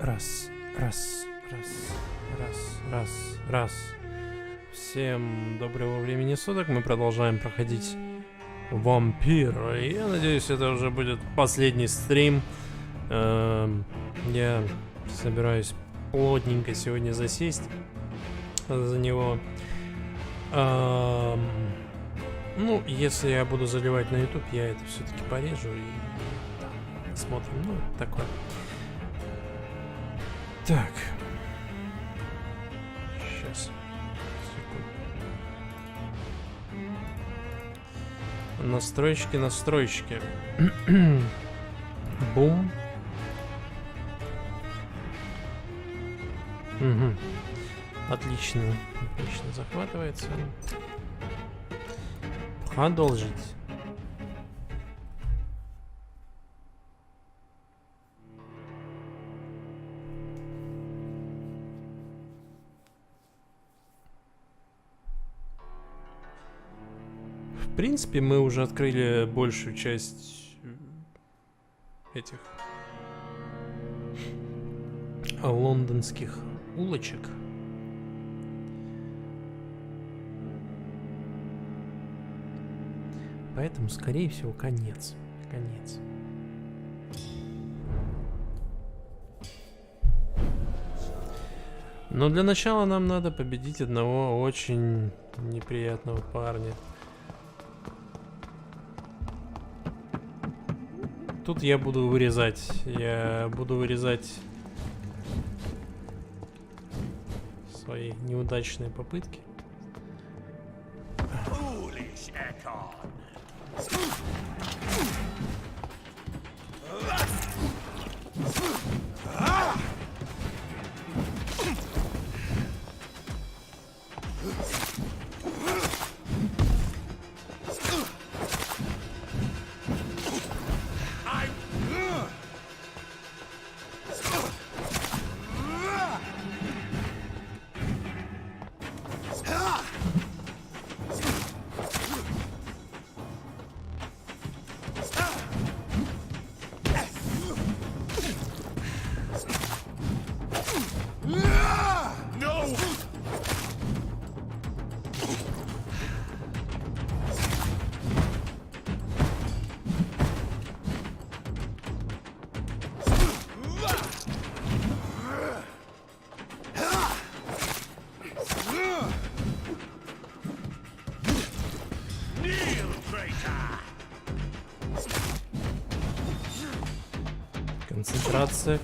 Раз. Всем доброго времени суток. Мы продолжаем проходить Vampyr. И я надеюсь, это уже будет последний стрим. Я собираюсь плотненько сегодня засесть за него. Ну, если я буду заливать на YouTube, я это все-таки порежу и посмотрим. Ну, такое. Так. Сейчас. Секунду. Настройки. Бум. Угу. Отлично захватывается. Продолжить. В принципе, мы уже открыли большую часть этих лондонских улочек. Поэтому, скорее всего, конец. Но для начала нам надо победить одного очень неприятного парня. Тут я буду вырезать. Свои неудачные попытки.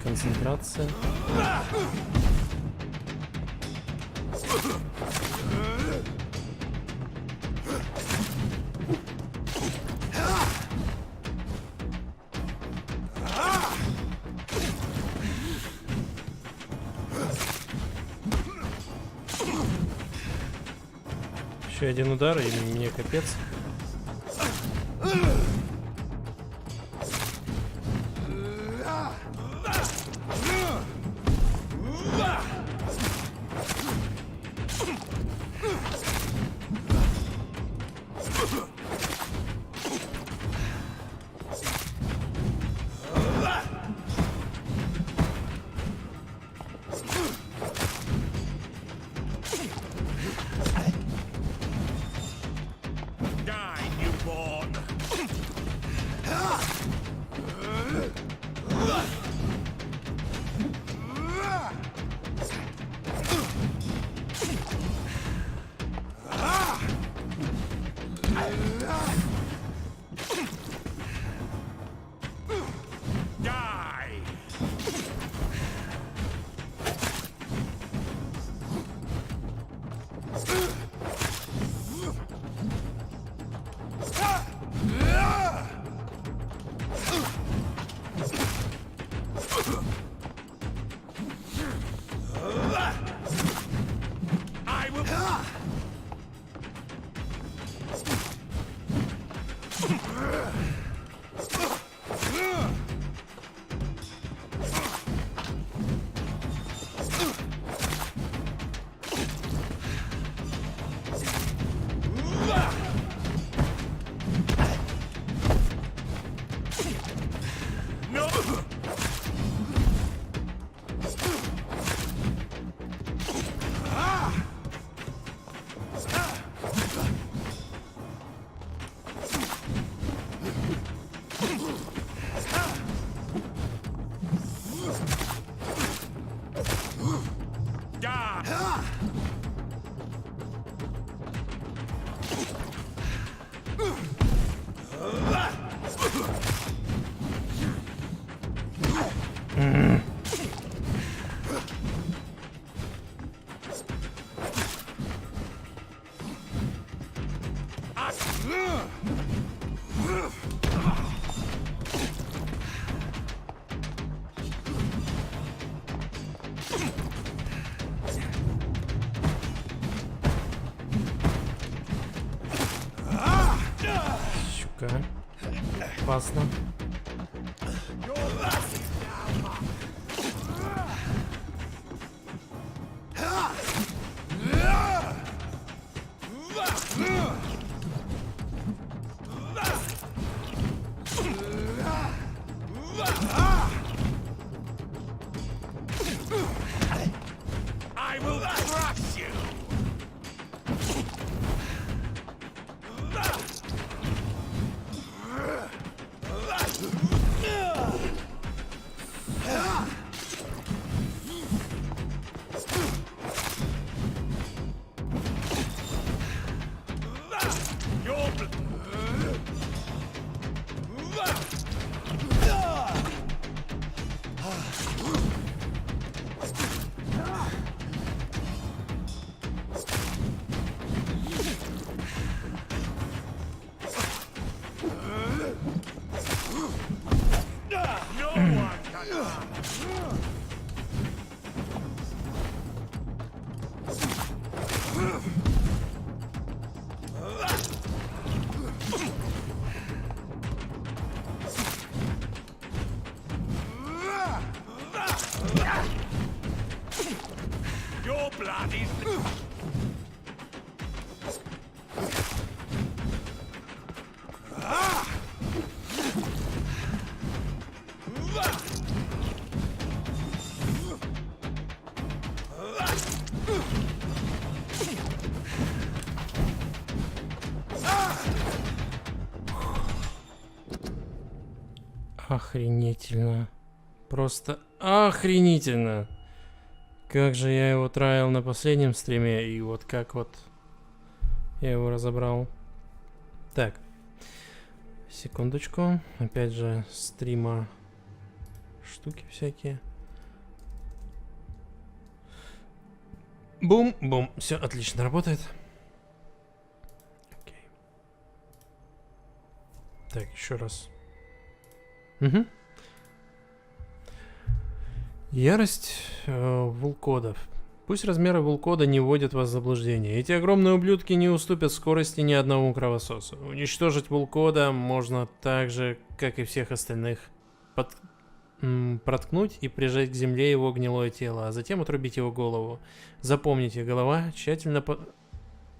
Концентрация. Еще один удар, и мне капец. Щука. Опасно. Охренительно. Просто охренительно. Как же я его траил на последнем стриме, и вот как вот я его разобрал. Так. Секундочку. Опять же, стрима. Штуки всякие. Бум, бум. Все отлично работает. Окей. Так, еще раз. Угу. Ярость вулкодов. Пусть размеры вулкода не вводят вас в заблуждение. Эти огромные ублюдки не уступят скорости ни одному кровососу. Уничтожить вулкода можно так же, как и всех остальных. Проткнуть и прижать к земле его гнилое тело, а затем отрубить его голову. Запомните, голова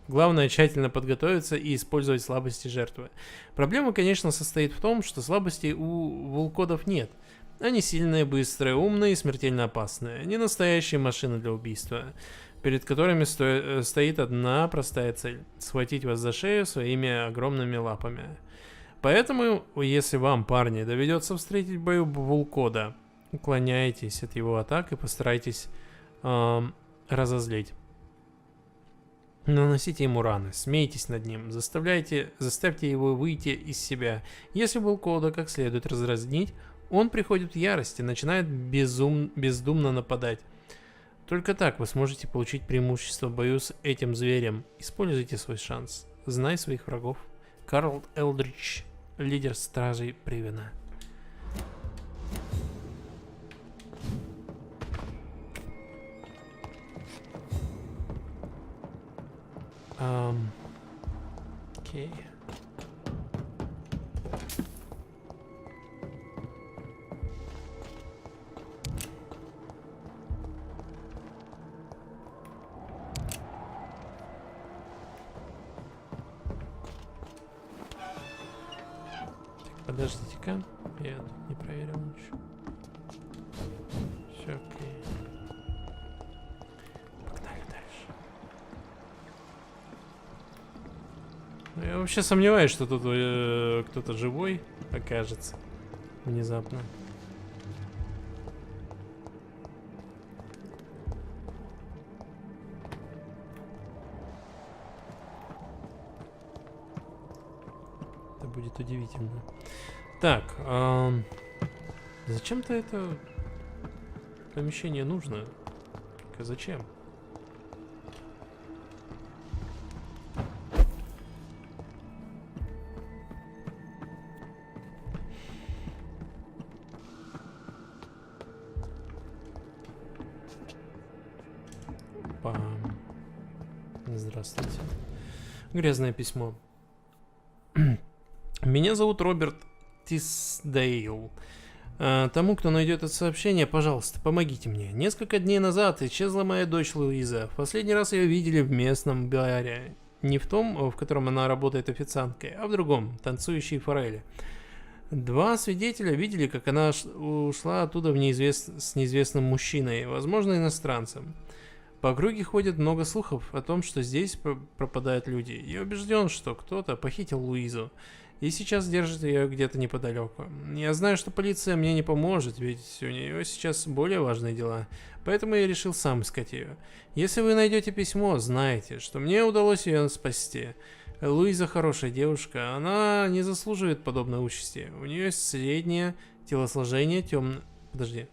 Главное тщательно подготовиться и использовать слабости жертвы. Проблема, конечно, состоит в том, что слабостей у вулкодов нет. Они сильные, быстрые, умные и смертельно опасные. Они настоящие машины для убийства, перед которыми стоит одна простая цель – схватить вас за шею своими огромными лапами. Поэтому, если вам, парни, доведется встретить в бою вулкода, уклоняйтесь от его атак и постарайтесь разозлить. Наносите ему раны, смейтесь над ним, заставьте его выйти из себя. Если вулкода как следует раздразнить, он приходит в ярость и начинает бездумно нападать. Только так вы сможете получить преимущество в бою с этим зверем. Используйте свой шанс. Знай своих врагов. Карл Элдрич, лидер стражей Привена. Окей. Подождите-ка, я тут не проверил ничего. Все окей. Погнали дальше. Ну, я вообще сомневаюсь, что тут кто-то живой окажется внезапно. Это будет удивительно. Так, зачем-то это помещение нужно? Зачем? Опа. Здравствуйте. Грязное письмо. Меня зовут Роберт Тисдейл. Тому, кто найдет это сообщение, пожалуйста, помогите мне. Несколько дней назад исчезла моя дочь Луиза. В последний раз ее видели в местном баре. Не в том, в котором она работает официанткой, а в другом, танцующей форели. Два свидетеля видели, как она ушла оттуда с неизвестным мужчиной, возможно, иностранцем. По округе ходит много слухов о том, что здесь пропадают люди. Я убежден, что кто-то похитил Луизу и сейчас держит ее где-то неподалеку. Я знаю, что полиция мне не поможет, ведь у нее сейчас более важные дела, поэтому я решил сам искать ее. Если вы найдете письмо, знайте, что мне удалось ее спасти. Луиза хорошая девушка, она не заслуживает подобной участи. У нее среднее телосложение, темное... Подожди.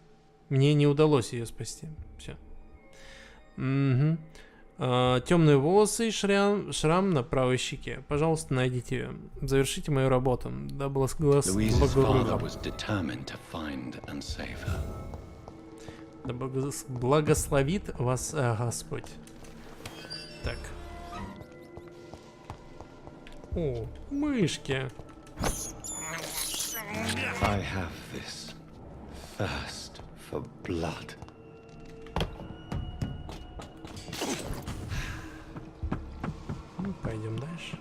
Мне не удалось ее спасти. Все. Угу. Темные волосы и шрам на правой щеке. Пожалуйста, найдите ее. Завершите мою работу. Да благословит вас Господь. Так. О, мышки. I have this thirst for blood. Ну, пойдем дальше.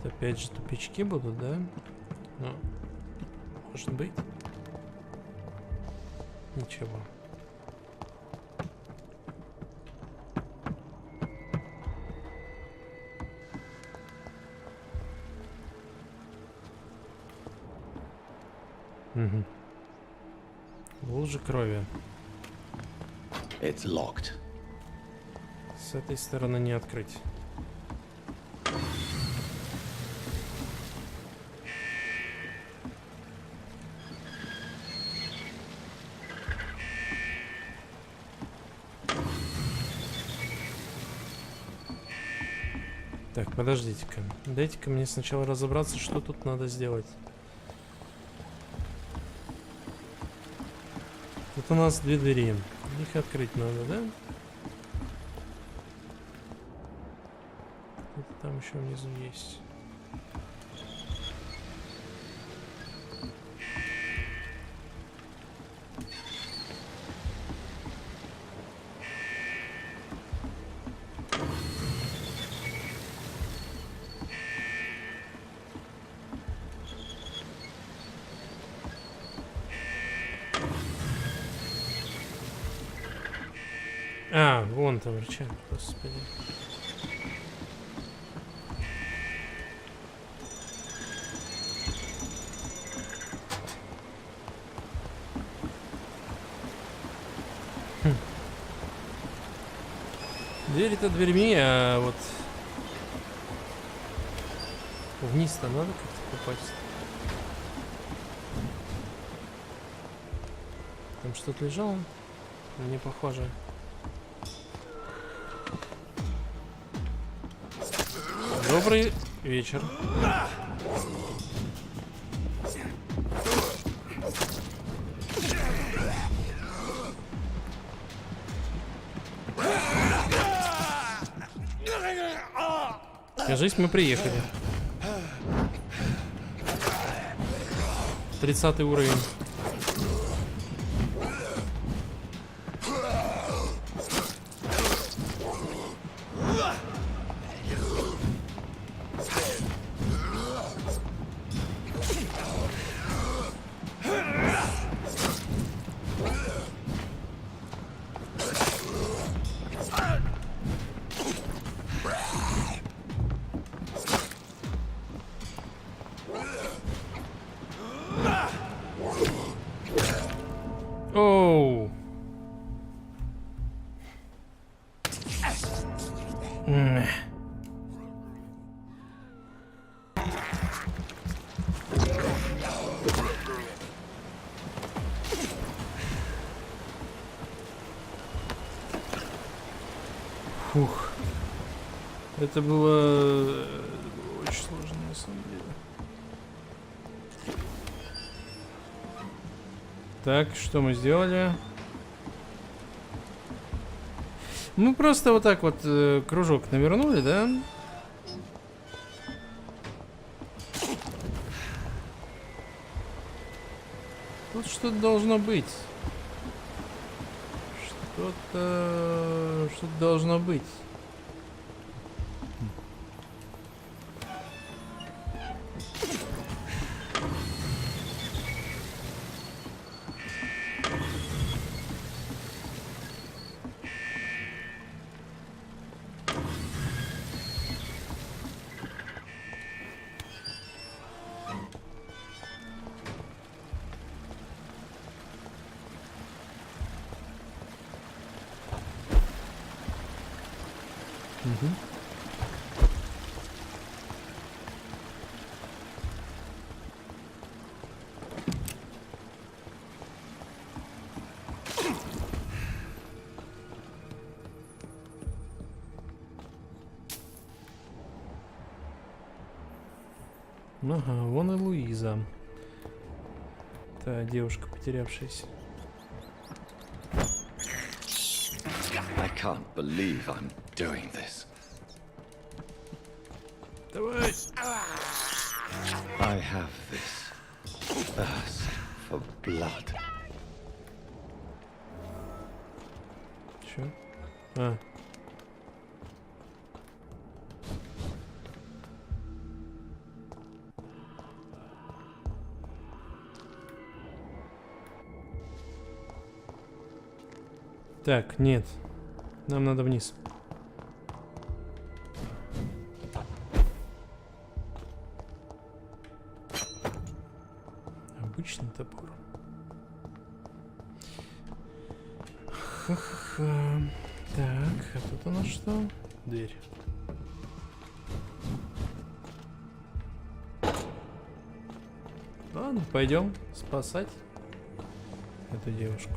Это опять же тупички будут, да? Ну, может быть. Ничего. Угу. Лужи крови. It's locked. С этой стороны не открыть. Так, подождите-ка. Дайте-ка мне сначала разобраться, что тут надо сделать. Тут у нас две двери. Их открыть надо, да? Это там еще внизу есть. А, вон там рычаг, господи. Дверь-то дверьми, а вот вниз-то надо как-то попасть. Там что-то лежало? Не похоже. Добрый вечер. Кажись, мы приехали. 30-й уровень. Оу. Фух. Это было очень сложно на самом деле. Так, что мы сделали? Мы просто вот так вот кружок навернули, да? Тут что-то должно быть. Что-то должно быть. Ага, вон и Луиза. Та девушка, потерявшаяся. I can't believe I'm doing this. Давай! I have this thirst for blood. Чё? А. Так, нет. Нам надо вниз. Обычный топор. Ха-ха-ха. Так, а тут у нас что? Дверь. Ладно, пойдем спасать эту девушку.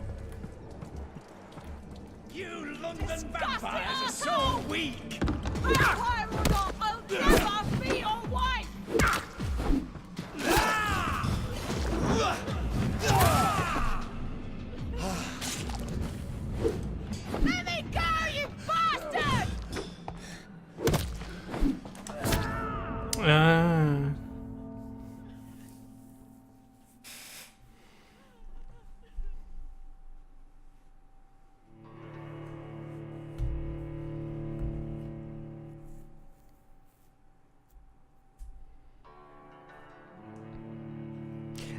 You London vampires are so weak! Vampire or not, I'll never be your wife! Let me go, you bastard!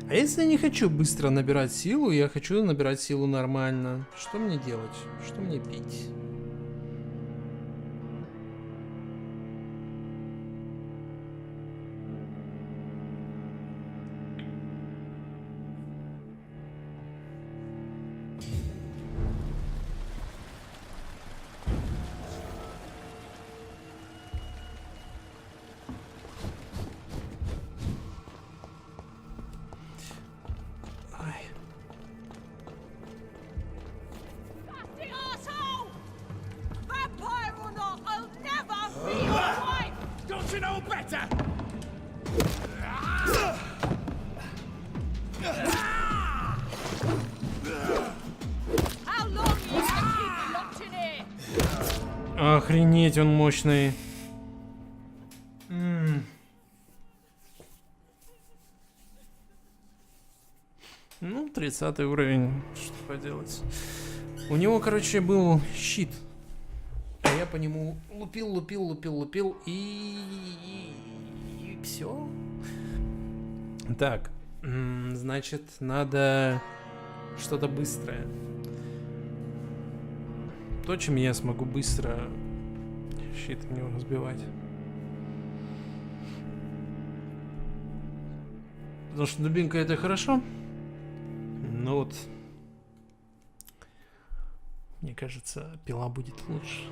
А если я не хочу быстро набирать силу, я хочу набирать силу нормально. Что мне делать? Что мне пить? The arsehole! Vampire or not, I'll never be your wife! Don't you know better? How long are you gonna keep me locked in here? Охренеть, он мощный. Ну, 30 уровень. Что поделать. У него, короче, был щит. А я по нему лупил и все. Так, значит, надо что-то быстрое. То, чем я смогу быстро щит в него разбивать. Потому что дубинка это хорошо. Но вот, мне кажется, пила будет лучше.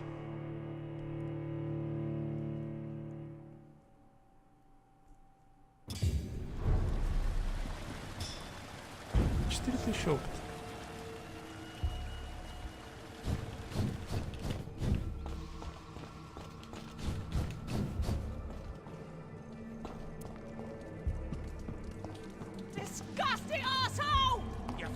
4000 опыта. Disgusting arsehole! You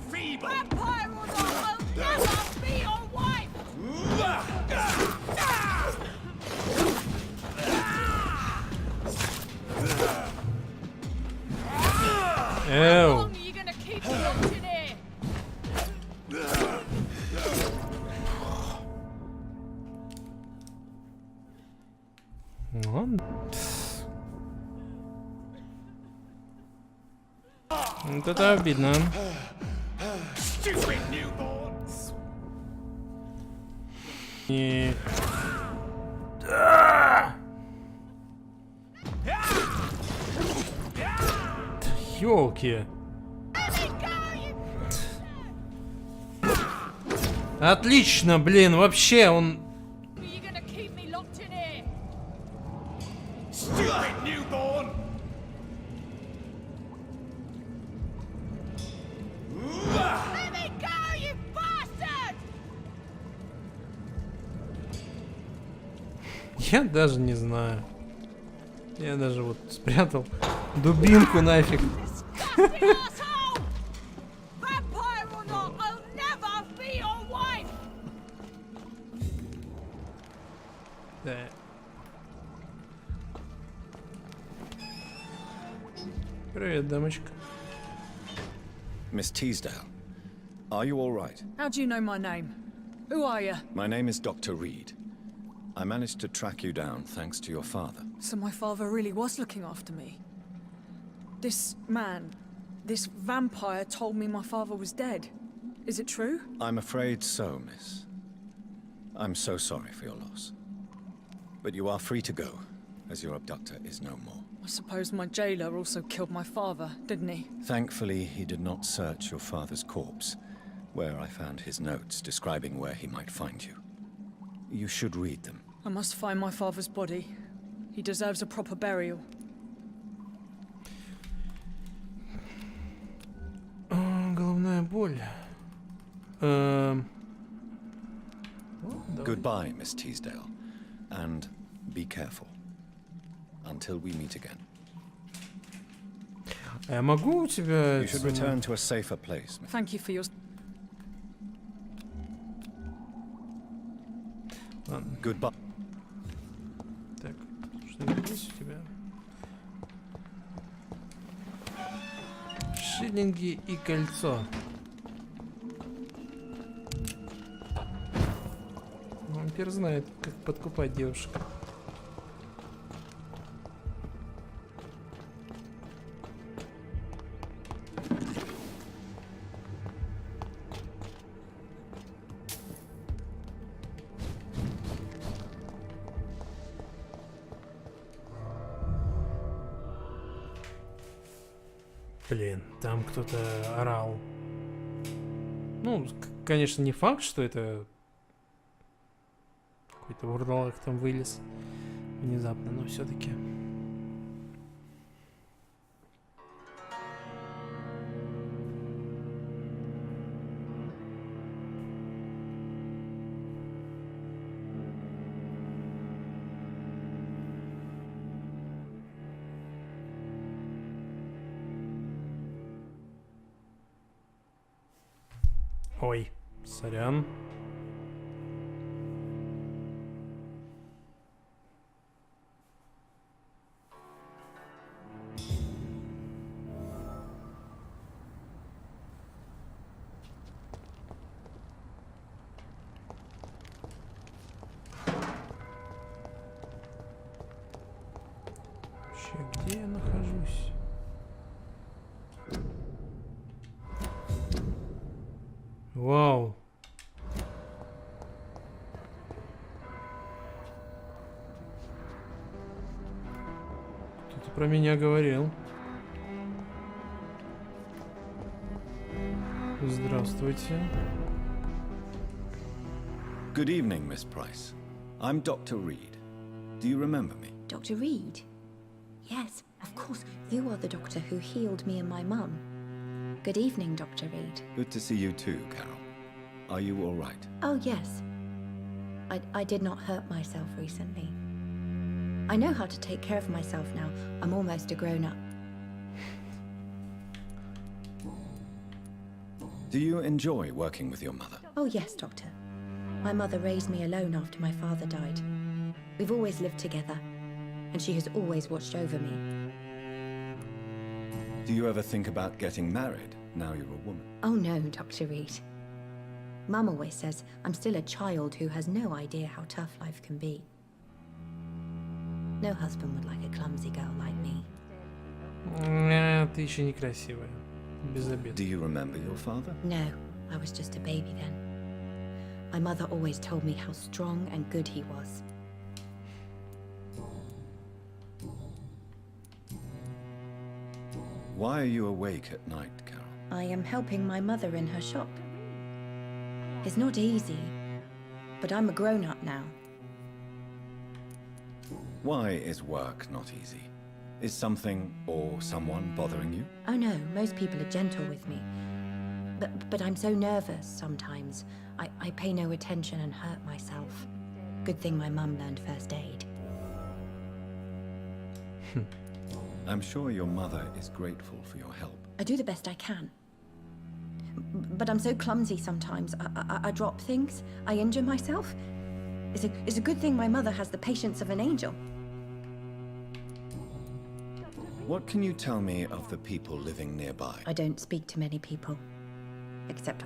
Ладно. Вот это обидно. Stupid newborn. И... Ёлки. Отлично, блин, вообще он... Are you gonna keep me locked in here? Stupid newborn. Let me go, you bastard! Я даже не знаю. Я даже вот спрятал дубинку нафиг. Disgusting asshole! Vampire or not, I'll never be your wife! Да. Привет, дамочка. Miss Teasdale, are you all right? How do you know my name? Who are you? My name is Dr. Reed. I managed to track you down thanks to your father. So my father really was looking after me. This man, this vampire told me my father was dead. Is it true? I'm afraid so, miss. I'm so sorry for your loss. But you are free to go, as your abductor is no more. I suppose my jailer also killed my father, didn't he? Thankfully, he did not search your father's corpse, where I found his notes describing where he might find you. You should read them. I must find my father's body. He deserves a proper burial. Головная боль. Goodbye, Miss Teasdale. And be careful. Until we meet again. А я могу у тебя... You should return to a safer place. Thank you for your... Ладно. Goodbye. Так, что здесь у тебя? Шиллинги и кольцо. Вампир знает, как подкупать девушек. Блин, там кто-то орал. Ну, конечно, не факт, что это какой-то вурдалак там вылез внезапно, но все-таки. Ой, сорян. Вообще, где я нахожусь? Вау. Кто-то про меня говорил. Здравствуйте. Good evening, Miss Price. I'm Dr. Reed. Do you remember me? Dr. Reed? Yes, of course. You are the doctor who healed me and my mum. Good evening, Dr. Reed. Good to see you too, Carol. Are you all right? Oh, yes. I did not hurt myself recently. I know how to take care of myself now. I'm almost a grown-up. Do you enjoy working with your mother? Oh, yes, Doctor. My mother raised me alone after my father died. We've always lived together, and she has always watched over me. Do you ever think about getting married now you're a woman? Oh, no, Dr. Reed. Mum always says I'm still a child who has no idea how tough life can be. No husband would like a clumsy girl like me. Ты еще некрасивая. Без обид. Do you remember your father? No, I was just a baby then. My mother always told me how strong and good he was. Why are you awake at night, Carol? I am helping my mother in her shop. It's not easy, but I'm a grown-up now. Why is work not easy? Is something or someone bothering you? Oh no, most people are gentle with me. But I'm so nervous sometimes. I pay no attention and hurt myself. Good thing my mum learned first aid. I'm sure your mother is grateful for your help. I do the best I can. But I'm so clumsy sometimes. I drop things. I injure myself. It's a good thing my mother has the patience of an angel. What can you tell me of the people living nearby? I don't speak to many people. Except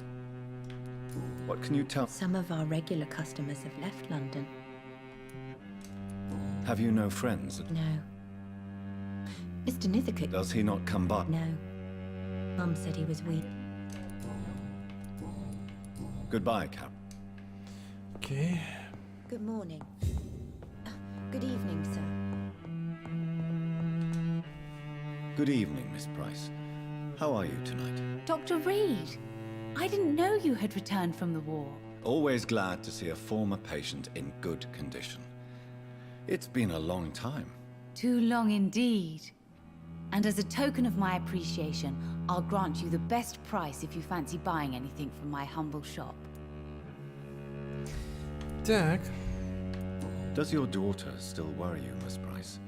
What can you tell? some of our regular customers have left London. Have you no friends? No. Mr. Nithercote? Does he not come by? No. Mum said he was weak. Goodbye, Carol. Окей. Good morning. Good evening, sir. Good evening, Miss Price. How are you tonight? Dr. Reed, I didn't know you had returned from the war. Always glad to see a former patient in good condition. It's been a long time. Too long indeed. And as a token of my appreciation, I'll grant you the best price if you fancy buying anything from my humble shop. Так. Does your daughter still worry you, Miss Price?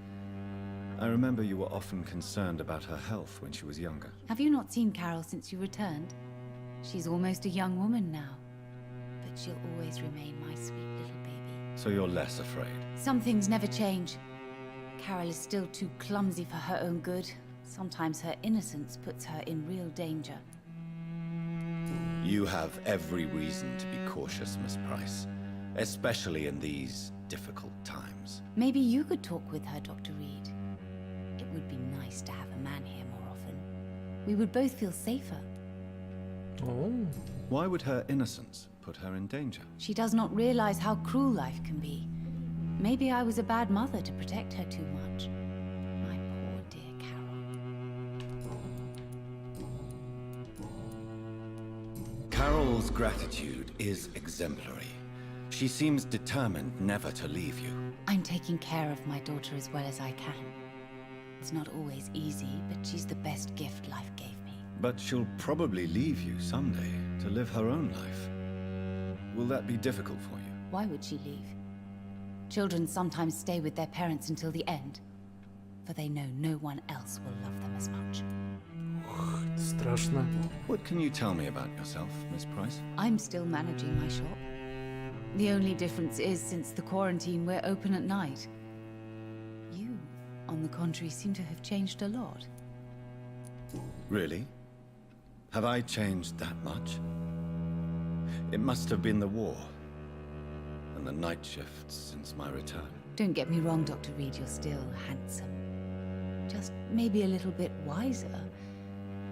I remember you were often concerned about her health when she was younger. Have you not seen Carol since you returned? She's almost a young woman now. But she'll always remain my sweet little baby. So you're less afraid. Some things never change. Carol is still too clumsy for her own good. Sometimes her innocence puts her in real danger. You have every reason to be cautious, Miss Price. Especially in these difficult times. Maybe you could talk with her, Dr. Reed. It would be nice to have a man here more often. We would both feel safer. О, Why would her innocence put her in danger? She does not realize how cruel life can be. Maybe I was a bad mother to protect her too much. My poor dear Carol. Carol's gratitude is exemplary. She seems determined never to leave you. I'm taking care of my daughter as well as I can. It's not always easy, but she's the best gift life gave me. But she'll probably leave you someday to live her own life. Will that be difficult for you? Why would she leave? Children sometimes stay with their parents until the end, for they know no one else will love them as much. страшно. What can you tell me about yourself, Miss Price? I'm still managing my shop. The only difference is, since the quarantine, we're open at night. You, on the contrary, seem to have changed a lot. Really? Have I changed that much? It must have been the war and the night shifts since my return. Don't get me wrong, Dr. Reed, you're still handsome. Just maybe a little bit wiser,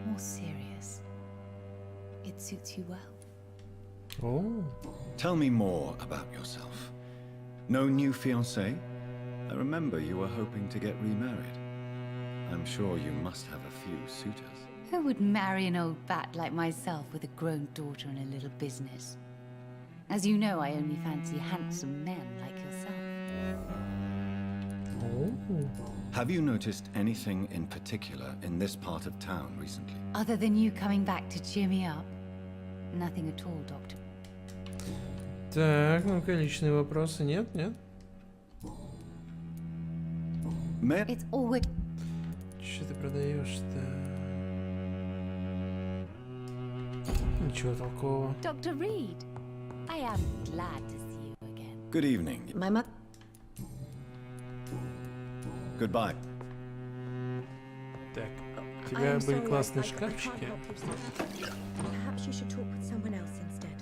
more serious. It suits you well. О, Tell me more about yourself. No new fiancé? I remember you were hoping to get remarried. I'm sure you must have a few suitors. Who would marry an old bat like myself with a grown daughter and a little business? As you know, I only fancy handsome men like yourself. о. Have you noticed anything in particular in this part of town recently? Other than you coming back to cheer me up? Nothing at all, Doctor. Так, ну-ка, личные вопросы. Нет, нет. May It's always... Что ты продаешь-то? Ничего толкового. Dr. Reed, I am glad to see you again. Good evening. My mother... Goodbye. Так, у I тебя am были sorry, классные I can't шкафчики. help you, sir. Perhaps you should talk with someone else instead.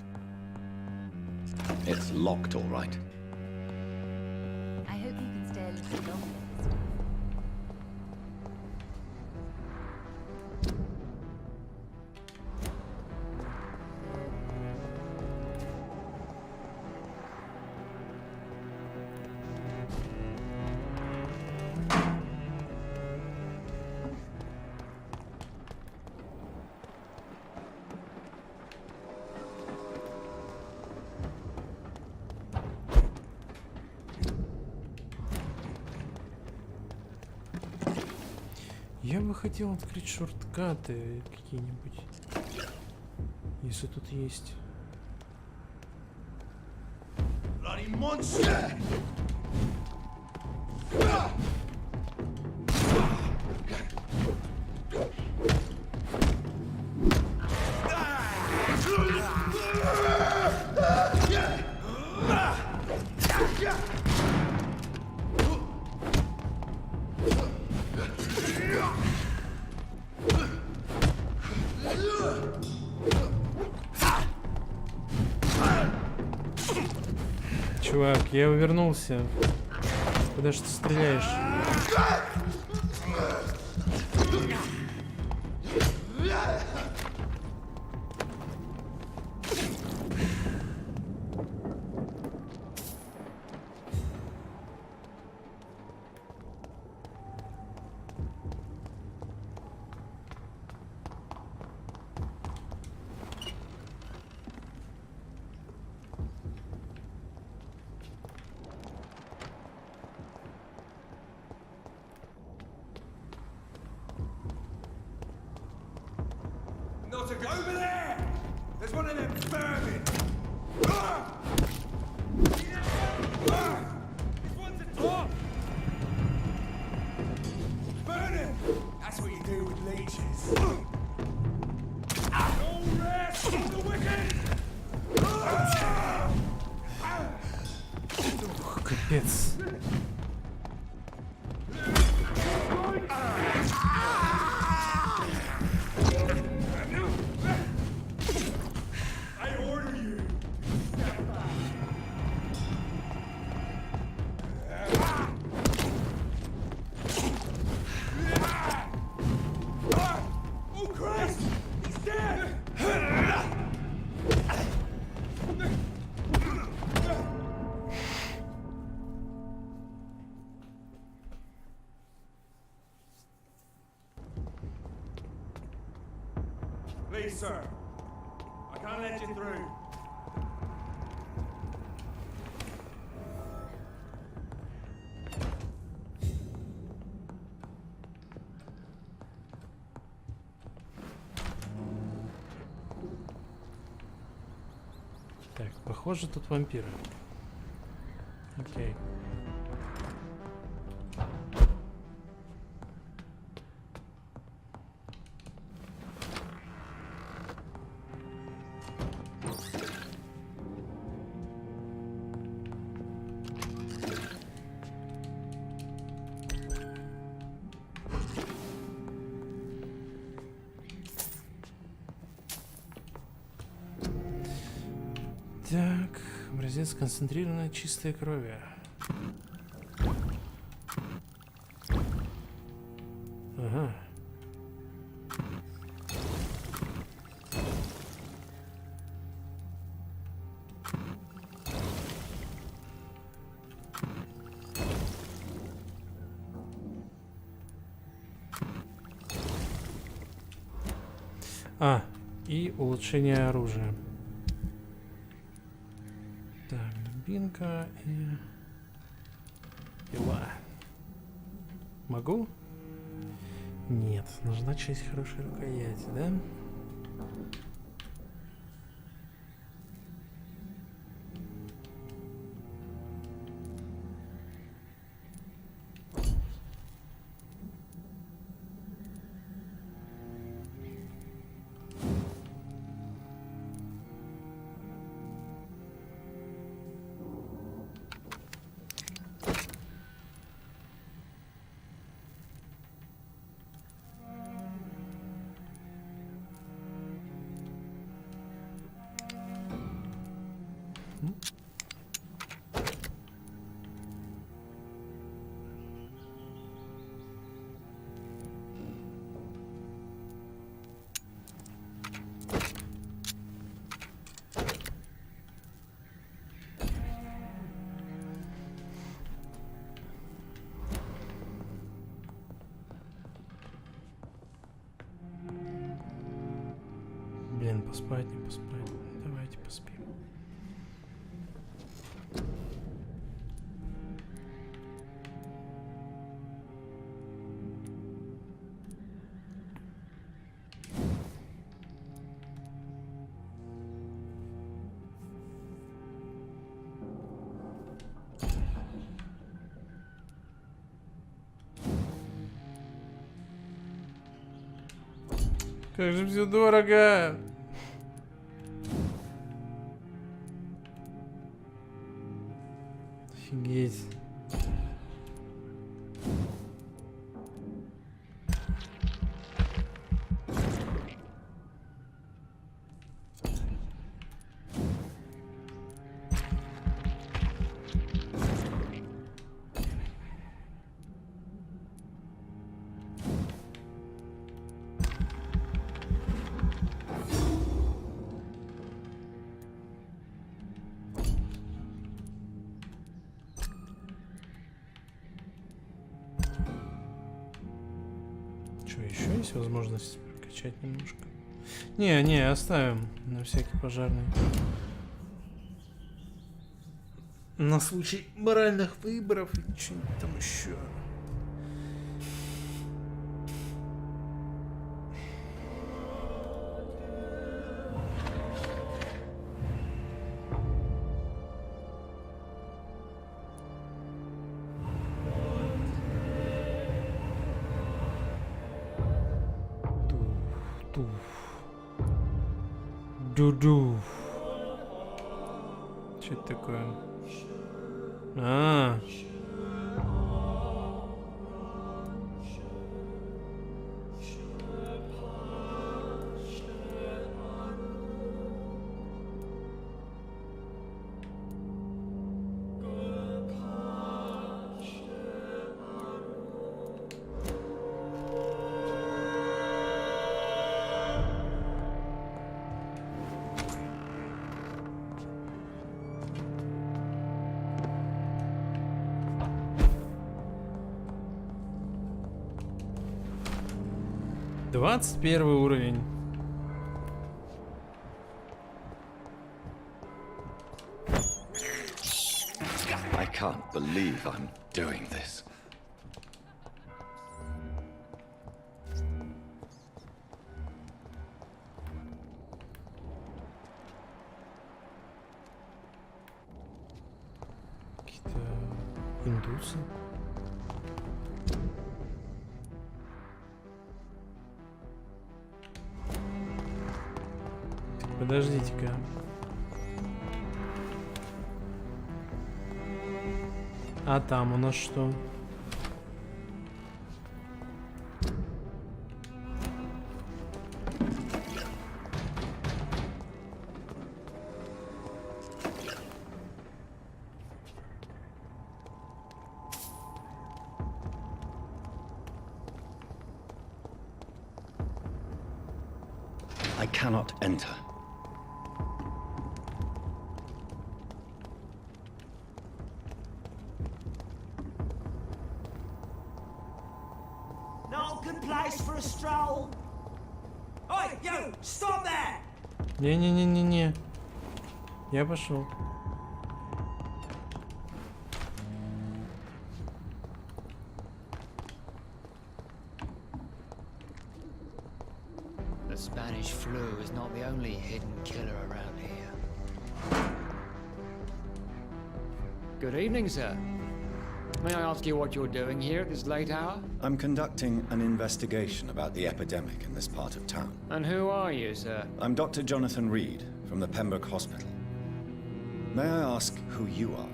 It's locked, all right. I hope you can stay a barely belong. Я бы хотел открыть шорткаты какие-нибудь, если тут есть. Bloody monster! Чувак, я увернулся. Куда ж ты стреляешь? Not to go over there! There's one of them vermin! This one's a top! Burn him! That's what you do with leeches. No rest for the wicked! Капец. I order you! Oh Christ! He's dead! Please, sir. I can't let you through. Так, похоже, тут вампиры. Окей. Так, образец концентрированной чистой крови. Ага. А, и улучшение оружия. Так, дубинка и пила. Могу? Нет, нужна часть хорошей рукояти, да? Поспать, не поспать. Давайте поспим. Как же все дорого! Офигеть. Что, еще есть возможность прокачать немножко? Не, оставим на всякий пожарный. На случай моральных выборов и что-нибудь там еще. Дуду. Что это такое? А. Двадцать первый уровень. I can't believe I'm doing this. Какие-то индусы. Подождите-ка. А там у нас что? I cannot enter. No good place for a stroll. Oi, you! Stop there! Не-не-не-не-не. Я пошел. The Spanish flu is not the only hidden killer around here. Good evening, sir. May I ask you what you're doing here at this late hour? I'm conducting an investigation about the epidemic in this part of town. And who are you, sir? I'm Dr. Jonathan Reed from the Pembroke Hospital. May I ask who you are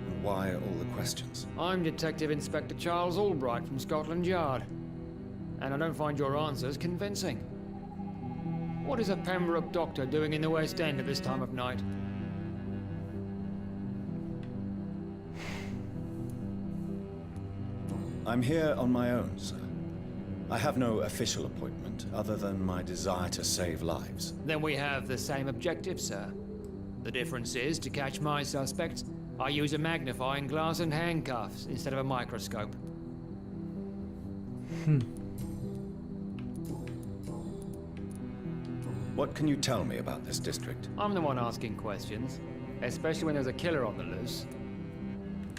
and why all the questions? I'm Detective Inspector Charles Albright from Scotland Yard. And I don't find your answers convincing. What is a Pembroke doctor doing in the West End at this time of night? I'm here on my own, sir. I have no official appointment other than my desire to save lives. Then we have the same objective, sir. The difference is, to catch my suspects, I use a magnifying glass and handcuffs instead of a microscope. What can you tell me about this district? I'm the one asking questions, especially when there's a killer on the loose.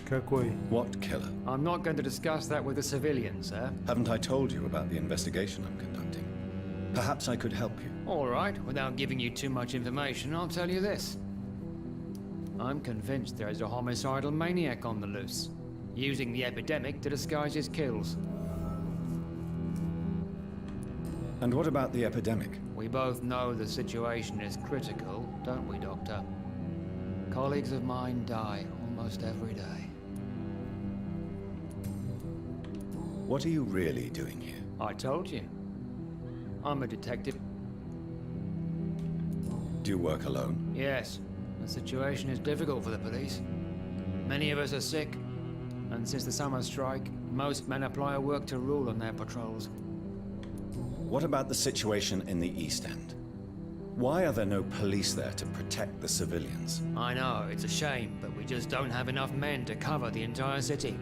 Какой? What killer? I'm not going to discuss that with the civilians, sir. Haven't I told you about the investigation I'm conducting? Perhaps I could help you. All right, without giving you too much information, I'll tell you this. I'm convinced there is a homicidal maniac on the loose, using the epidemic to disguise his kills. And what about the epidemic? We both know the situation is critical, don't we, Doctor? Colleagues of mine die almost every day. What are you really doing here? I told you. I'm a detective. Do you work alone? Yes, the situation is difficult for the police. Many of us are sick, and since the summer strike, most men apply a work to rule on their patrols. What about the situation in the East End? Why are there no police there to protect the civilians? I know, it's a shame, but we just don't have enough men to cover the entire city.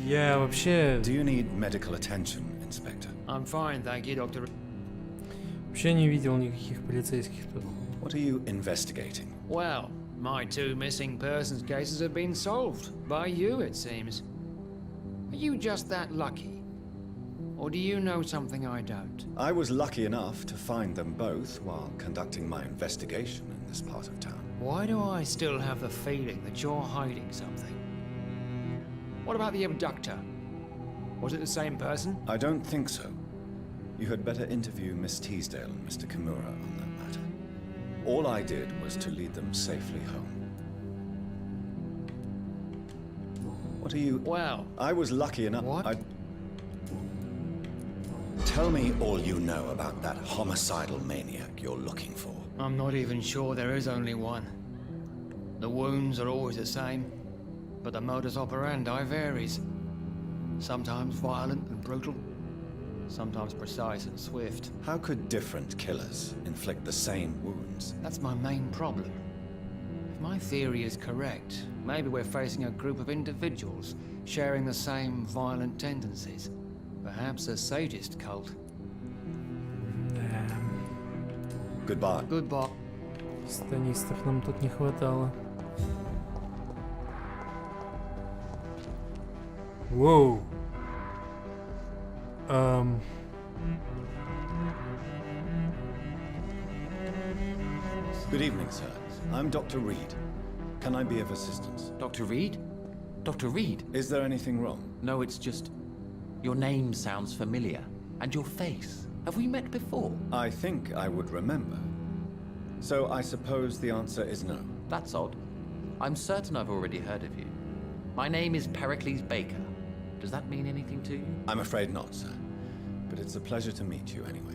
Я вообще... Do you need medical attention, Inspector? I'm fine, thank you, Doctor. Вообще не видел никаких полицейских тут. What are you investigating? Well, my 2 missing persons cases have been solved. By you, it seems. Are you just that lucky? Or do you know something I don't? I was lucky enough to find them both while conducting my investigation in this part of town. Why do I still have the feeling that you're hiding something? What about the abductor? Was it the same person? I don't think so. You had better interview Miss Teasdale and Mr. Kimura on that matter. All I did was to lead them safely home. What are you... Well... I was lucky enough... What? Tell me all you know about that homicidal maniac you're looking for. I'm not even sure there is only one. The wounds are always the same, but the modus operandi varies. Sometimes violent and brutal, sometimes precise and swift. How could different killers inflict the same wounds? That's my main problem. If my theory is correct, maybe we're facing a group of individuals sharing the same violent tendencies. Perhaps a sadist cult. Goodbye. Goodbye. Станистов нам тут не хватало. Whoa. Good evening, sir. I'm Dr. Reed. Can I be of assistance? Dr. Reed? Dr. Reed? Is there anything wrong? No, it's just... Your name sounds familiar. And your face. Have we met before? I think I would remember. So I suppose the answer is no. That's odd. I'm certain I've already heard of you. My name is Pericles Baker. Does that mean anything to you? I'm afraid not, sir. But it's a pleasure to meet you anyway.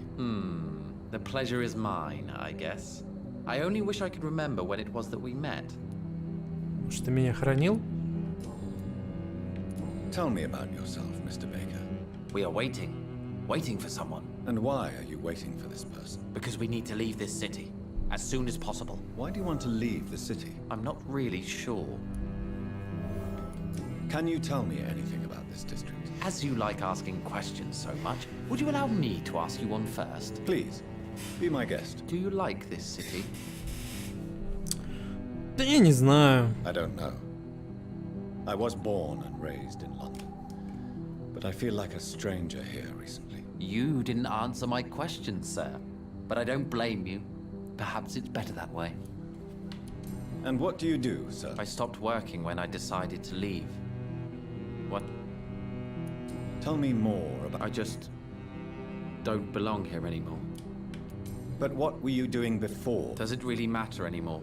The pleasure is mine, I guess. I only wish I could remember when it was that we met. Может, ты меня хранил? Tell me about yourself, Mr. Baker. We are waiting. Waiting for someone. And why are you waiting for this person? Because we need to leave this city. As soon as possible. Why do you want to leave the city? I'm not really sure. Can you tell me anything about this district? As you like asking questions so much, would you allow me to ask you one first? Please, be my guest. Do you like this city? Да я не знаю. I don't know. I was born and raised in London. But I feel like a stranger here recently. You didn't answer my question, sir. But I don't blame you. Perhaps it's better that way. And what do you do, sir? I stopped working when I decided to leave. What? Tell me more about... I just don't belong here anymore. But what were you doing before? Does it really matter anymore?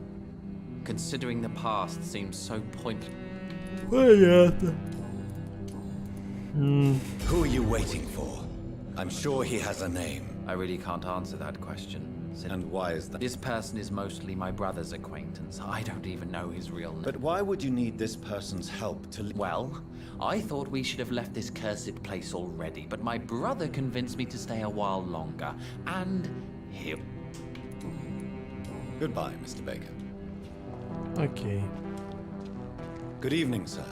Considering the past seems so pointless. Понятно. Who are you waiting for? I'm sure he has a name. I really can't answer that question. And why is that? This person is mostly my brother's acquaintance. I don't even know his real name. But why would you need this person's help to... Well, I thought we should have left this cursed place already, but my brother convinced me to stay a while longer. And here... Goodbye, Mr. Baker. Окей. Good evening, sir.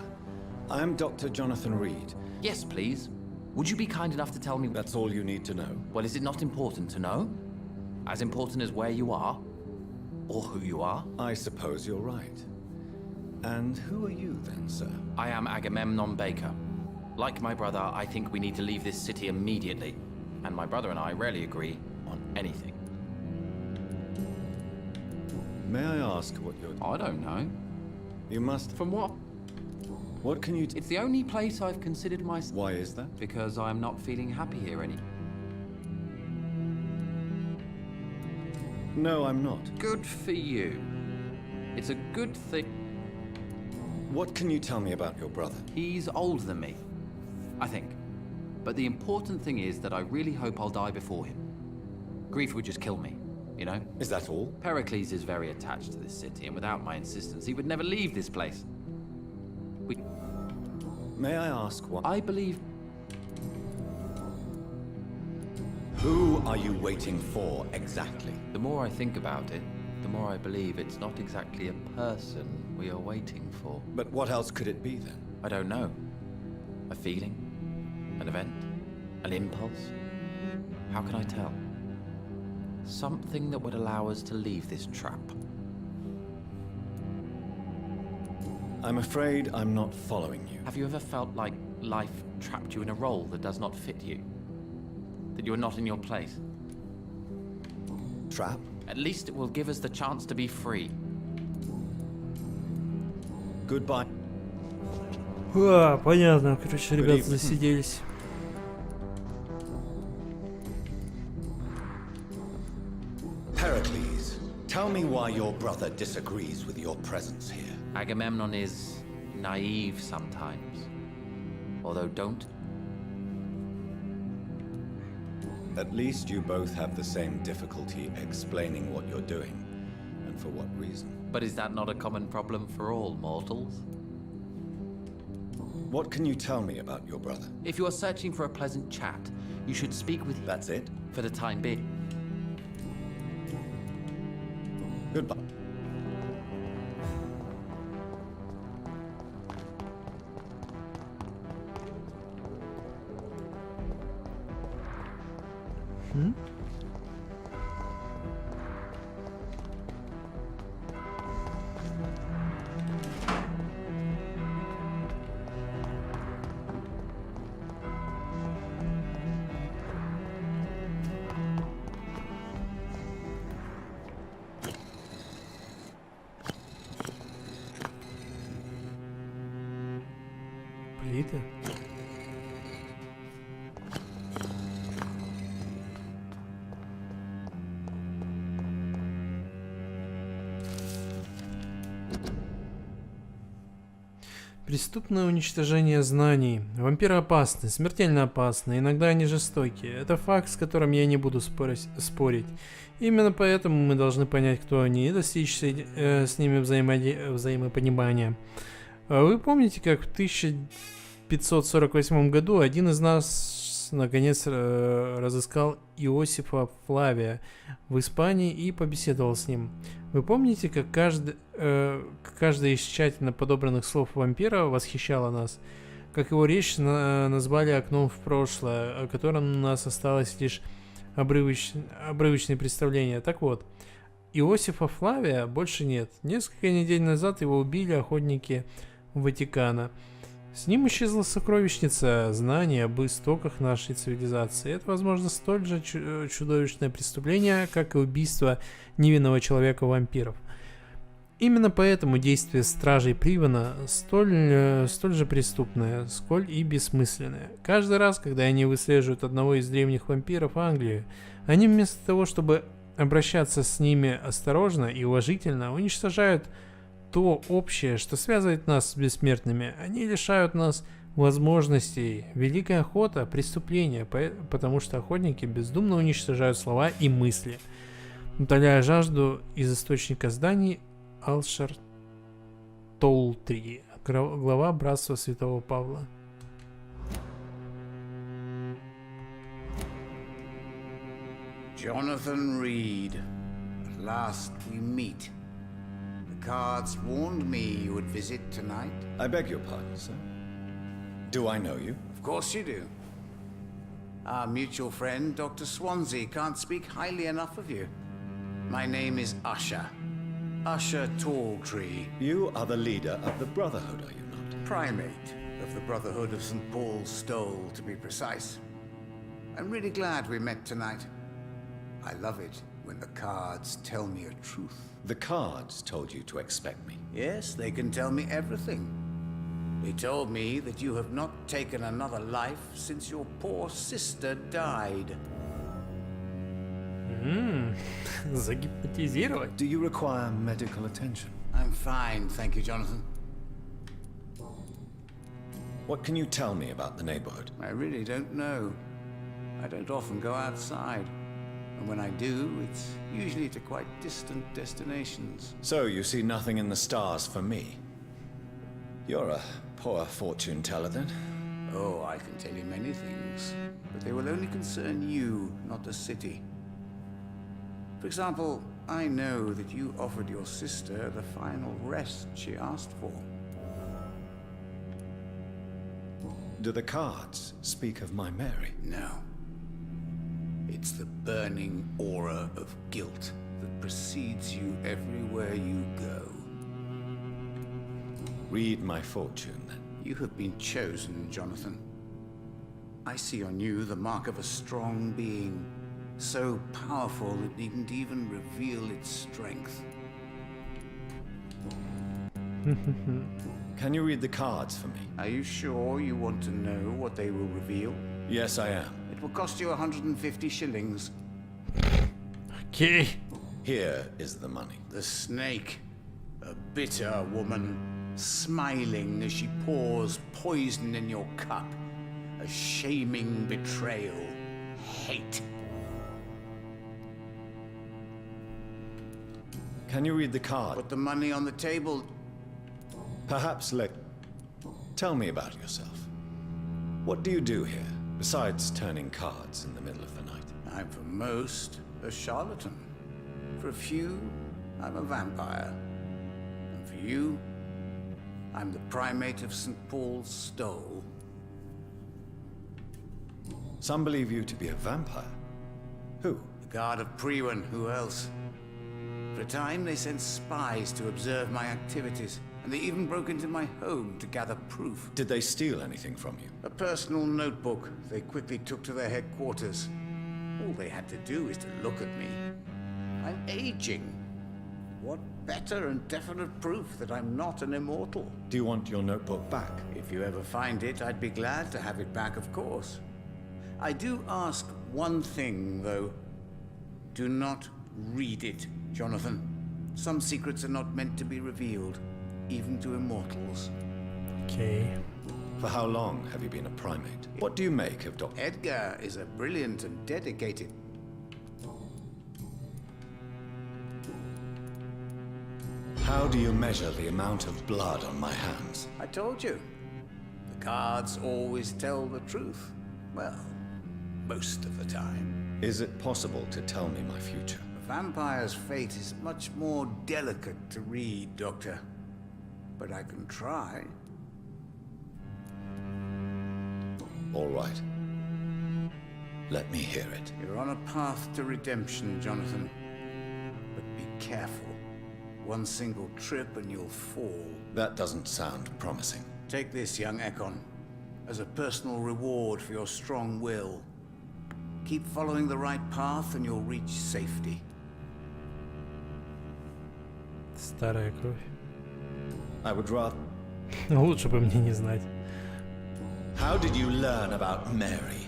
I am Dr. Jonathan Reed. Yes, please. Would you be kind enough to tell me... That's all you need to know. Well, is it not important to know? As important as where you are? Or who you are? I suppose you're right. And who are you then, sir? I am Agamemnon Baker. Like my brother, I think we need to leave this city immediately. And my brother and I rarely agree on anything. May I ask what you're... I don't know. You must... From what? What can you... It's the only place I've considered myself. Why is that? Because I'm not feeling happy here any. No, I'm not. Good for you. It's a good thing. What can you tell me about your brother? He's older than me, I think. But the important thing is that I really hope I'll die before him. Grief would just kill me, you know? Is that all? Pericles is very attached to this city, and without my insistence, he would never leave this place. May I ask what... I believe... Who are you waiting for, exactly? The more I think about it, the more I believe it's not exactly a person we are waiting for. But what else could it be, then? I don't know. A feeling? An event? An impulse? How can I tell? Something that would allow us to leave this trap. I'm afraid I'm not following you. Have you ever felt like life trapped you in a role that does not fit you? That you are not in your place? Trap? At least it will give us the chance to be free. Goodbye. Понятно. Короче, ребята засиделись. Pericles, tell me why your brother disagrees with your presence here. Agamemnon is naive sometimes. Although don't. At least you both have the same difficulty explaining what you're doing, and for what reason. But is that not a common problem for all mortals? What can you tell me about your brother? If you are searching for a pleasant chat, you should speak with him. That's it? For the time being. Goodbye. Плиты. Преступное уничтожение знаний. Вампиры опасны, смертельно опасны, иногда они жестокие. Это факт, с которым я не буду спорить. Именно поэтому мы должны понять, кто они, и достичь с ними взаимопонимания. Вы помните, как в 1548 году один из нас наконец разыскал Иосифа Флавия в Испании и побеседовал с ним? Вы помните, как каждый из тщательно подобранных слов вампира восхищало нас? Как его речь назвали окном в прошлое, о котором у нас осталось лишь обрывочные представления. Так вот, Иосифа Флавия больше нет. Несколько недель назад его убили охотники Ватикана. С ним исчезла сокровищница знаний об истоках нашей цивилизации. Это, возможно, столь же чудовищное преступление, как и убийство невинного человека-вампиров. Именно поэтому действие стражей Привана столь же преступное, сколь и бессмысленное. Каждый раз, когда они выслеживают одного из древних вампиров Англии, они вместо того, чтобы обращаться с ними осторожно и уважительно, уничтожают то общее, что связывает нас с бессмертными. Они лишают нас возможностей. Великая охота – преступление, потому что охотники бездумно уничтожают слова и мысли, утоляя жажду из источника зданий Алшар Толтри, глава Братства Святого Павла. Jonathan Reed, at last we meet. The cards warned me you would visit tonight. I beg your pardon, sir. Do I know you? Of course you do. Our mutual friend, Dr. Swansea, can't speak highly enough of you. My name is Usher. Usher Talltree. You are the leader of the Brotherhood, are you not? Primate of the Brotherhood of St. Paul's Stole, to be precise. I'm really glad we met tonight. I love it when the cards tell me a truth. The cards told you to expect me. Yes, they can tell me everything. They told me that you have not taken another life since your poor sister died. Загипнотизировать. Do you require medical attention? I'm fine, thank you, Jonathan. What can you tell me about the neighborhood? I really don't know. I don't often go outside. And when I do, it's usually to quite distant destinations. So you see nothing in the stars for me? You're a poor fortune teller, then? Oh, I can tell you many things, but they will only concern you, not the city. For example, I know that you offered your sister the final rest she asked for. Do the cards speak of my Mary? No. It's the burning aura of guilt that precedes you everywhere you go. Read my fortune, then. You have been chosen, Jonathan. I see on you the mark of a strong being, so powerful it needn't even reveal its strength. Can you read the cards for me? Are you sure you want to know what they will reveal? Yes, I am. It will cost you 150 shillings. Okay. Here is the money. The snake, a bitter woman, smiling as she pours poison in your cup. A shaming betrayal. Hate. Can you read the card? Put the money on the table. Perhaps tell me about yourself. What do you do here, besides turning cards in the middle of the night? I'm for most a charlatan. For a few, I'm a vampire. And for you, I'm the primate of St. Paul's Stole. Some believe you to be a vampire. Who? The guard of Priwen, who else? For a time, they sent spies to observe my activities, and they even broke into my home to gather proof. Did they steal anything from you? A personal notebook they quickly took to their headquarters. All they had to do is to look at me. I'm aging. What better and definite proof that I'm not an immortal? Do you want your notebook back? If you ever find it, I'd be glad to have it back, of course. I do ask one thing, though. Do not read it, Jonathan. Some secrets are not meant to be revealed, even to immortals. Okay. For how long have you been a primate? What do you make of Dr. Edgar is a brilliant and dedicated... How do you measure the amount of blood on my hands? I told you. The cards always tell the truth. Well, most of the time. Is it possible to tell me my future? A vampire's fate is much more delicate to read, Doctor. But I can try. All right. Let me hear it. You're on a path to redemption, Jonathan. But be careful. One single trip and you'll fall. That doesn't sound promising. Take this, young Ekon, as a personal reward for your strong will. Keep following the right path and you'll reach safety. Старая кровь. I would rather... Лучше бы мне не знать. How did you learn about Mary?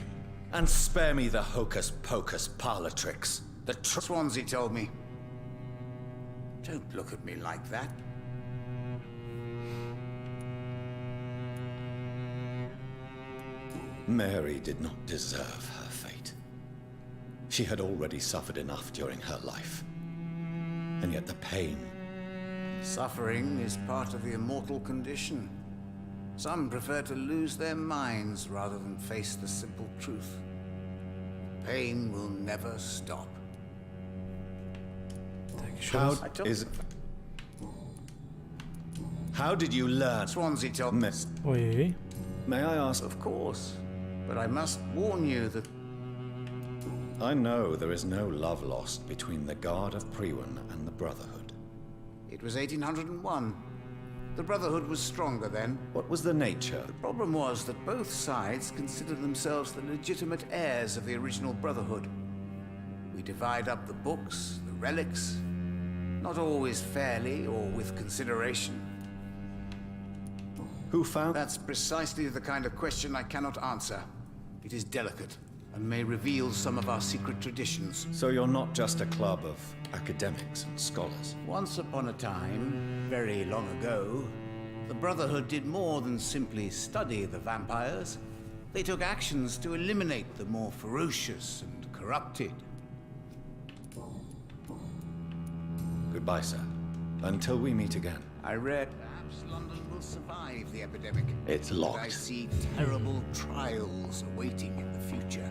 And spare me the hocus-pocus parlor tricks. The Swansea told me. Don't look at me like that. Mary did not deserve her fate. She had already suffered enough during her life. And yet the pain... Suffering is part of the immortal condition. Some prefer to lose their minds rather than face the simple truth. Pain will never stop. How did you learn? Swansea told me. Ой-ой-ой. May I ask? Of course. But I must warn you that I know there is no love lost between the Guard of Priwen and the Brotherhood. It was 1801. The Brotherhood was stronger then. What was the nature? The problem was that both sides considered themselves the legitimate heirs of the original Brotherhood. We divide up the books, the relics, not always fairly or with consideration. Who found... That's precisely the kind of question I cannot answer. It is delicate, and may reveal some of our secret traditions. So you're not just a club of academics and scholars? Once upon a time, very long ago, the Brotherhood did more than simply study the vampires. They took actions to eliminate the more ferocious and corrupted. Goodbye, sir. Until we meet again. I read perhaps London will survive the epidemic. It's But I locked. see terrible trials awaiting in the future.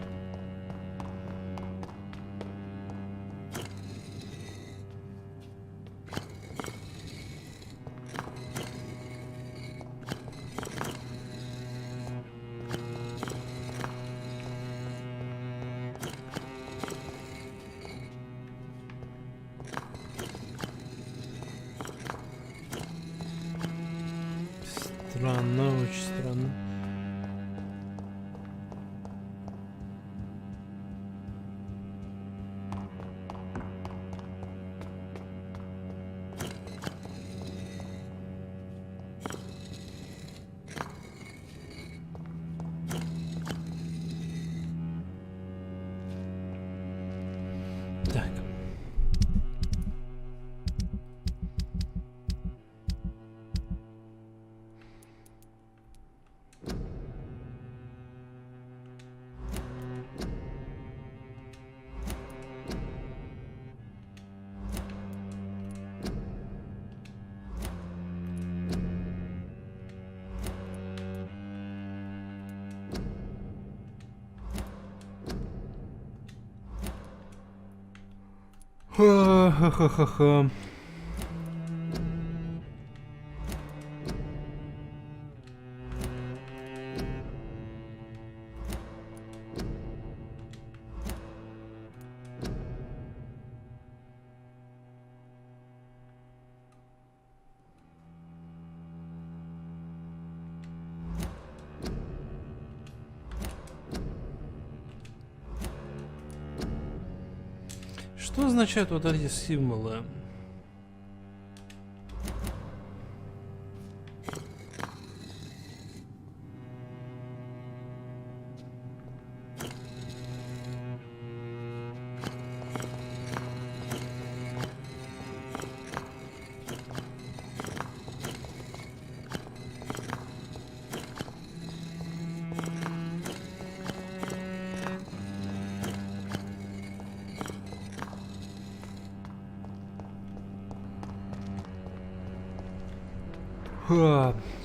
Странно, очень странно. Так. Ха-ха-ха-ха. Что означают вот эти символы?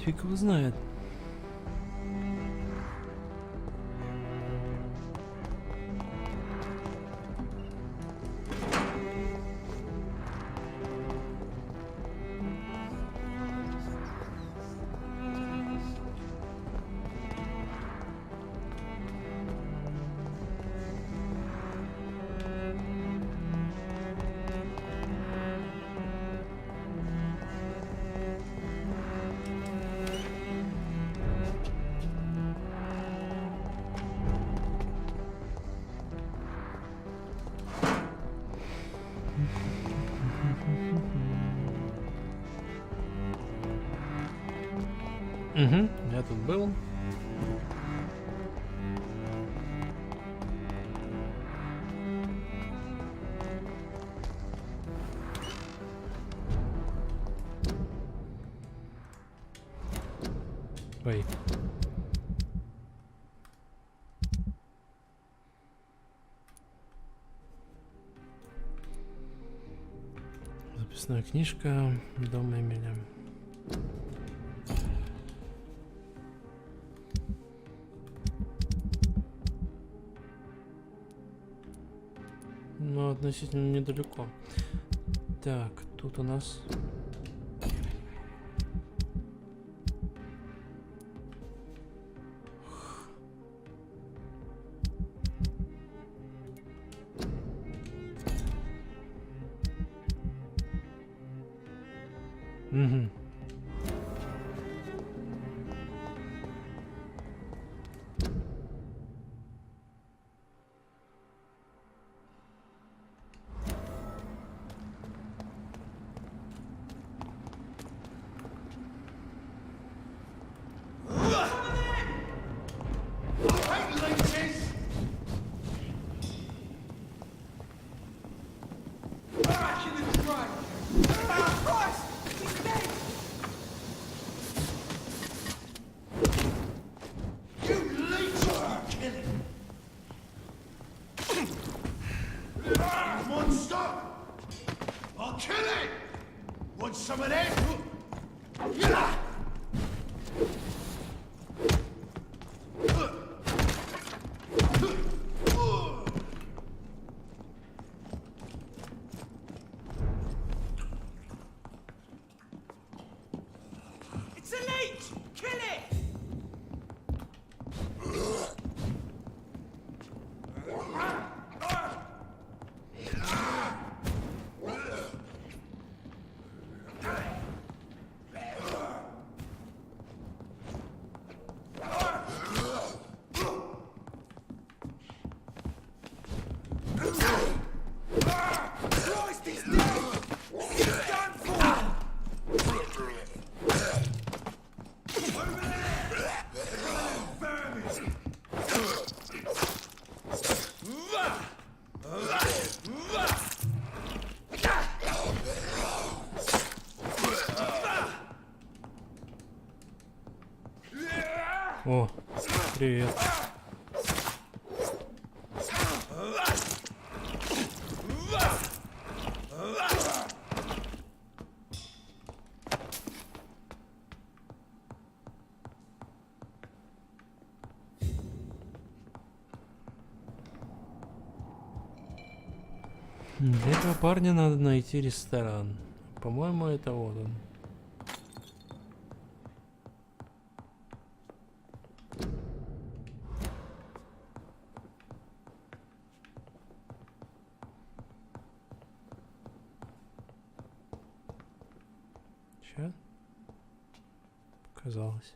Фиг его знает. Угу, я тут был. Ой. Записная книжка, дом Эмили. Но относительно недалеко. Так, тут у нас... Угу. О, привет. Для этого парня надо найти ресторан. По-моему, это вот он. Че? Показалось.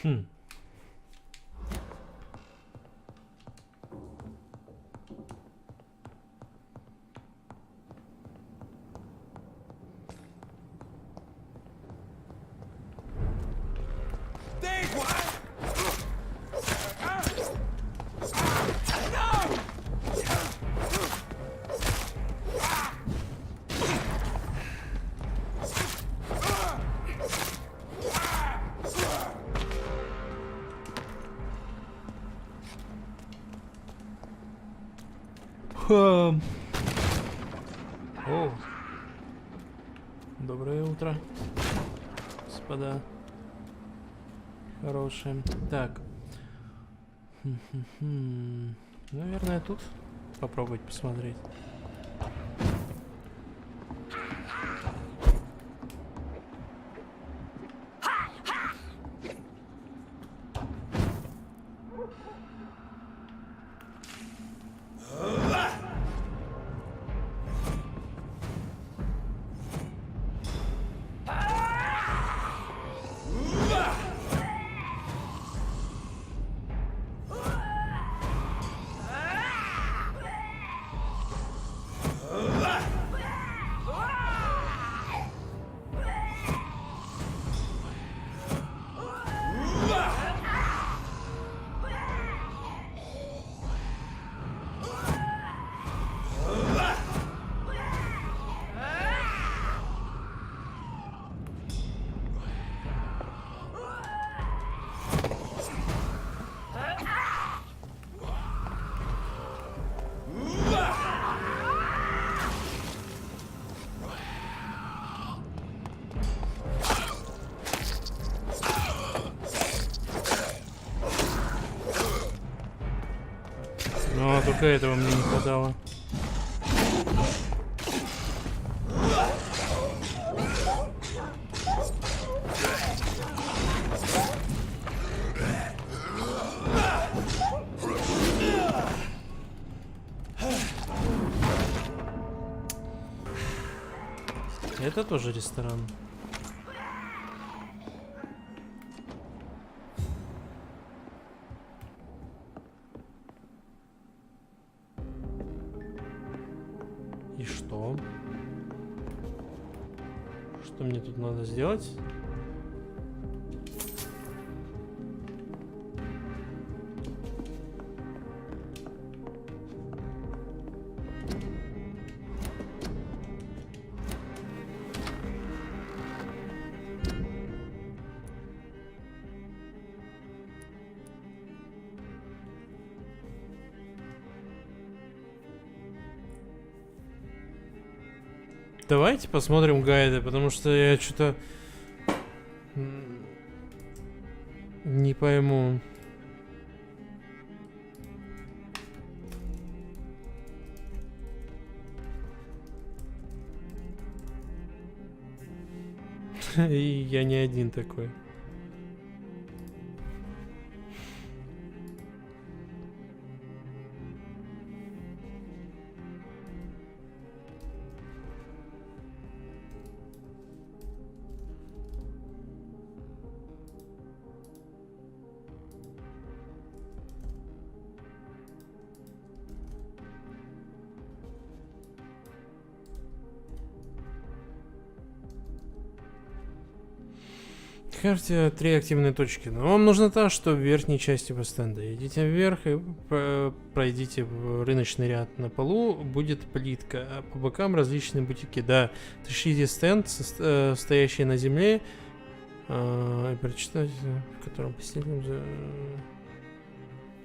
Хм. О, доброе утро, господа хорошие. Так, наверное, тут попробовать посмотреть. Но только этого мне не хватало. это тоже ресторан. И что? Что мне тут надо сделать? Давайте посмотрим гайды, потому что я что-то не пойму. И я не один такой. Карте 3 активные точки. Но вам нужно та, что в верхней части босс-стенда. Идите вверх и пройдите в рыночный ряд. На полу будет плитка, а по бокам различные бутики. Да, тащите стенд, стоящий на земле, и прочитайте, в котором посетитель...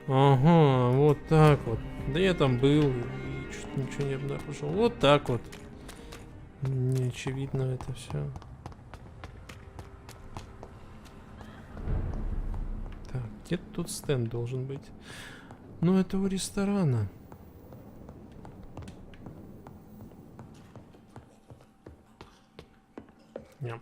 Ага, вот так вот. Да я там был, и что-то ничего не обнаружил. Вот так вот. Не очевидно это все. Так, где-то тут стенд должен быть. Но этого ресторана. Ням.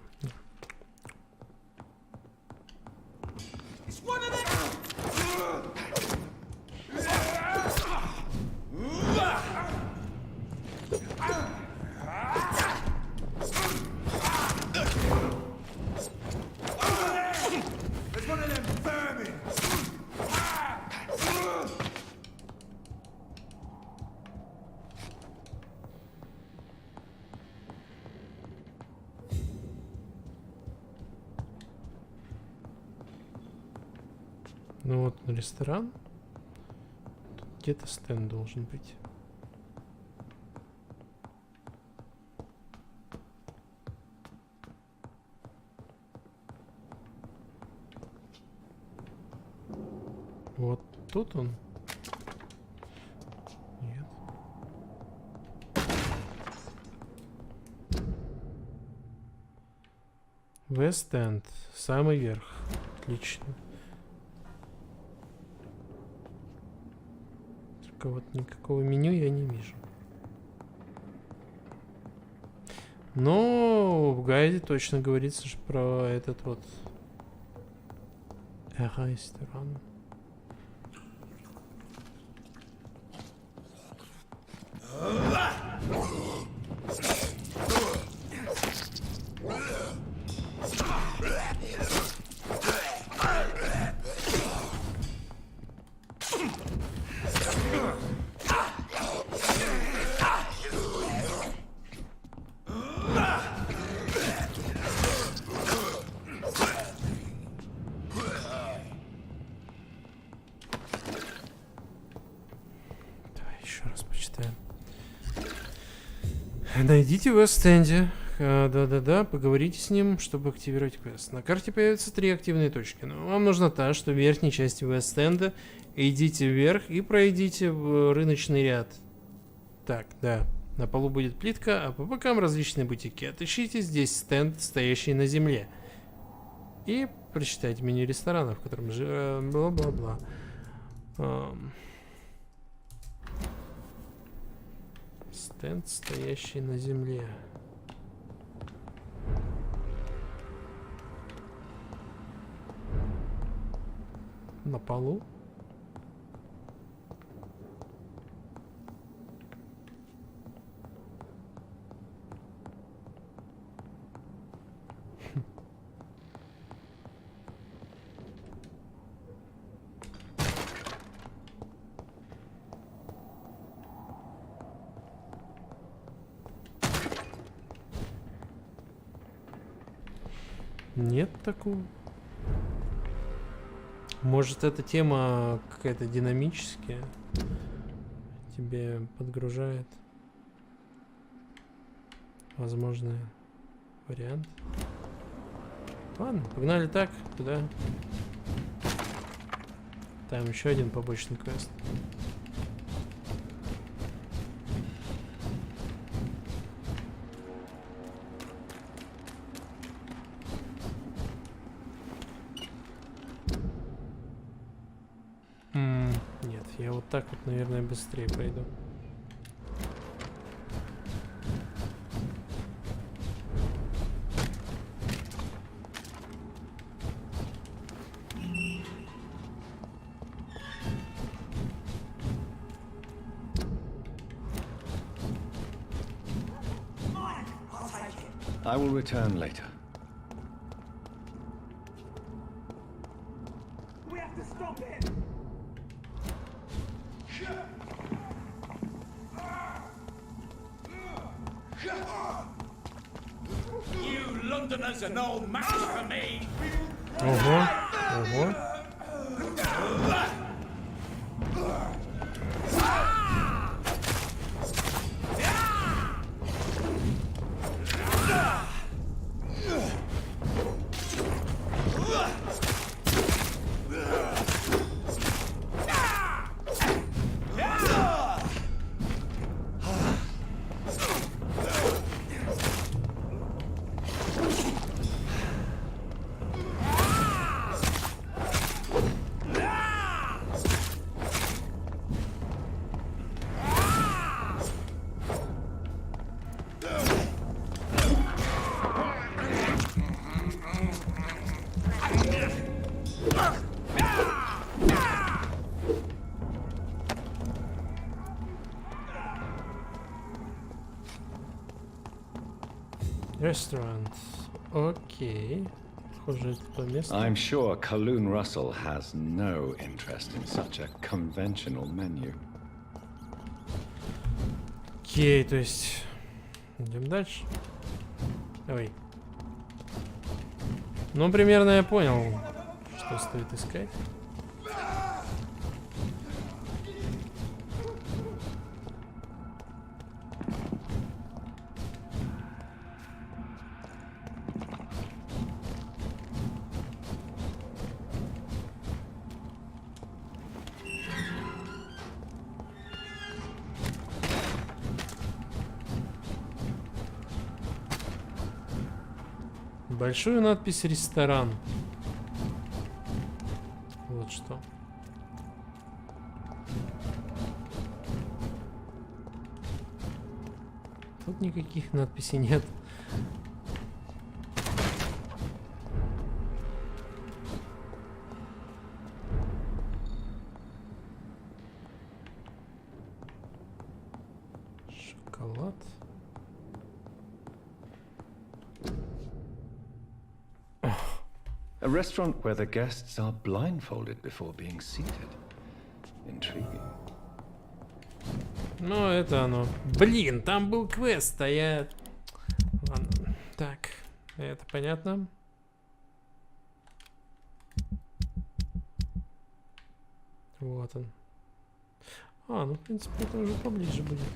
Ну вот ресторан. Тут где-то стенд должен быть. Вот тут он. Нет. Вест-энд. Самый верх. Отлично. Только вот никакого меню я не вижу. Но в гайде точно говорится же про этот вот ресторан. Найдите в стенде. Да-да-да, поговорите с ним, чтобы активировать квест. На карте появятся 3 активные точки. Но вам нужна та, что в верхней части Вест-энда. Идите вверх и пройдите в рыночный ряд. Так, да. На полу будет плитка, а по бокам различные бутики. Отыщите здесь стенд, стоящий на земле. И прочитайте меню ресторана, в котором бла-бла-бла. Стенд, стоящий на земле. На полу. Нет такого. Может, эта тема какая-то динамическая, тебе подгружает. Возможный вариант. Ладно, погнали так, туда. Там еще один побочный квест. Нет, я вот так вот, наверное, быстрее пойду. I will return later. We have to stop it! You Londoners are no match for me! Ого, ого. Restaurant. Окей. Похоже, это то место. I'm sure Kaloon Russell has no interest in such a conventional menu. Окей, то есть... Идем дальше. Ой. Ну, примерно я понял, что стоит искать. Большую надпись «Ресторан». Вот что. Тут никаких надписей нет. Шоколад. A restaurant where the guests are blindfolded before being seated. Intriguing. Ну, это оно. Блин, там был квест, а я... Ладно. Так, это понятно. Вот он. А, ну, в принципе, это уже поближе будет.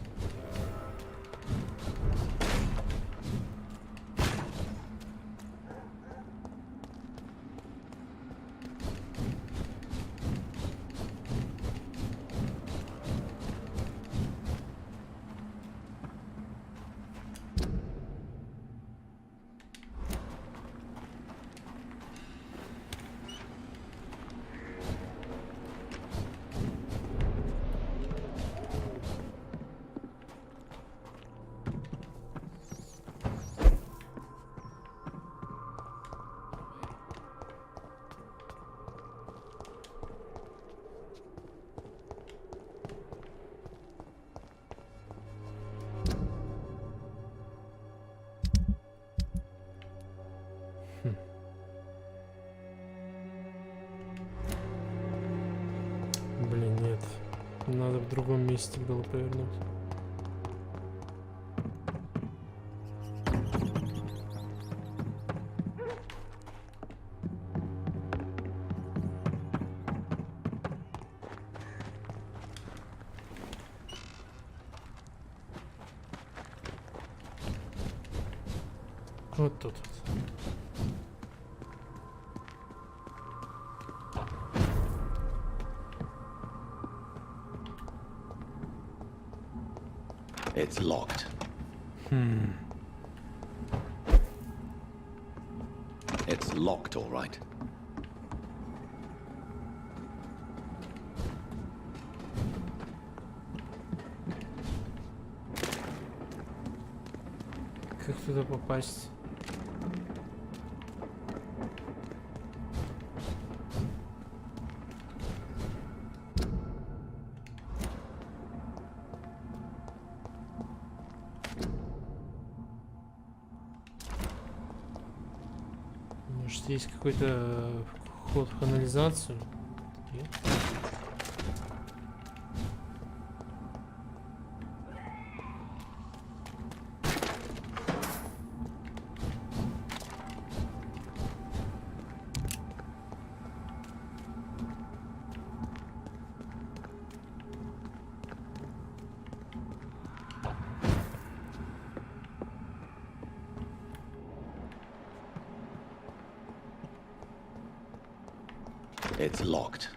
Блин, нет. Надо в другом месте было повернуть. Вот тут вот. It's locked. It's locked, all right. Как туда попасть? Может, есть какой-то вход в канализацию? Нет? It's locked.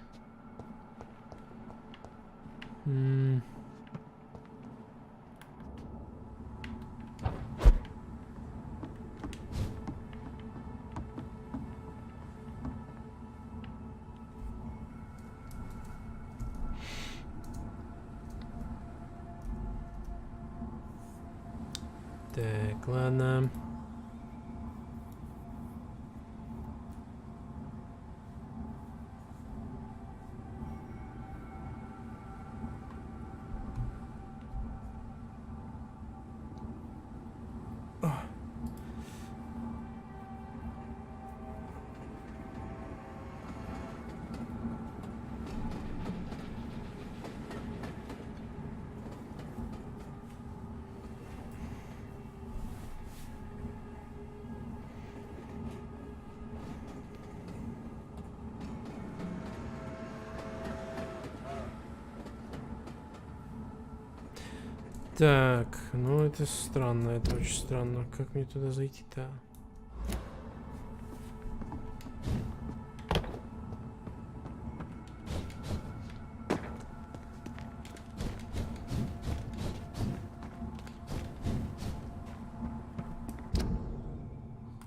Так, ладно. Так, ну это странно, это очень странно. Как мне туда зайти-то?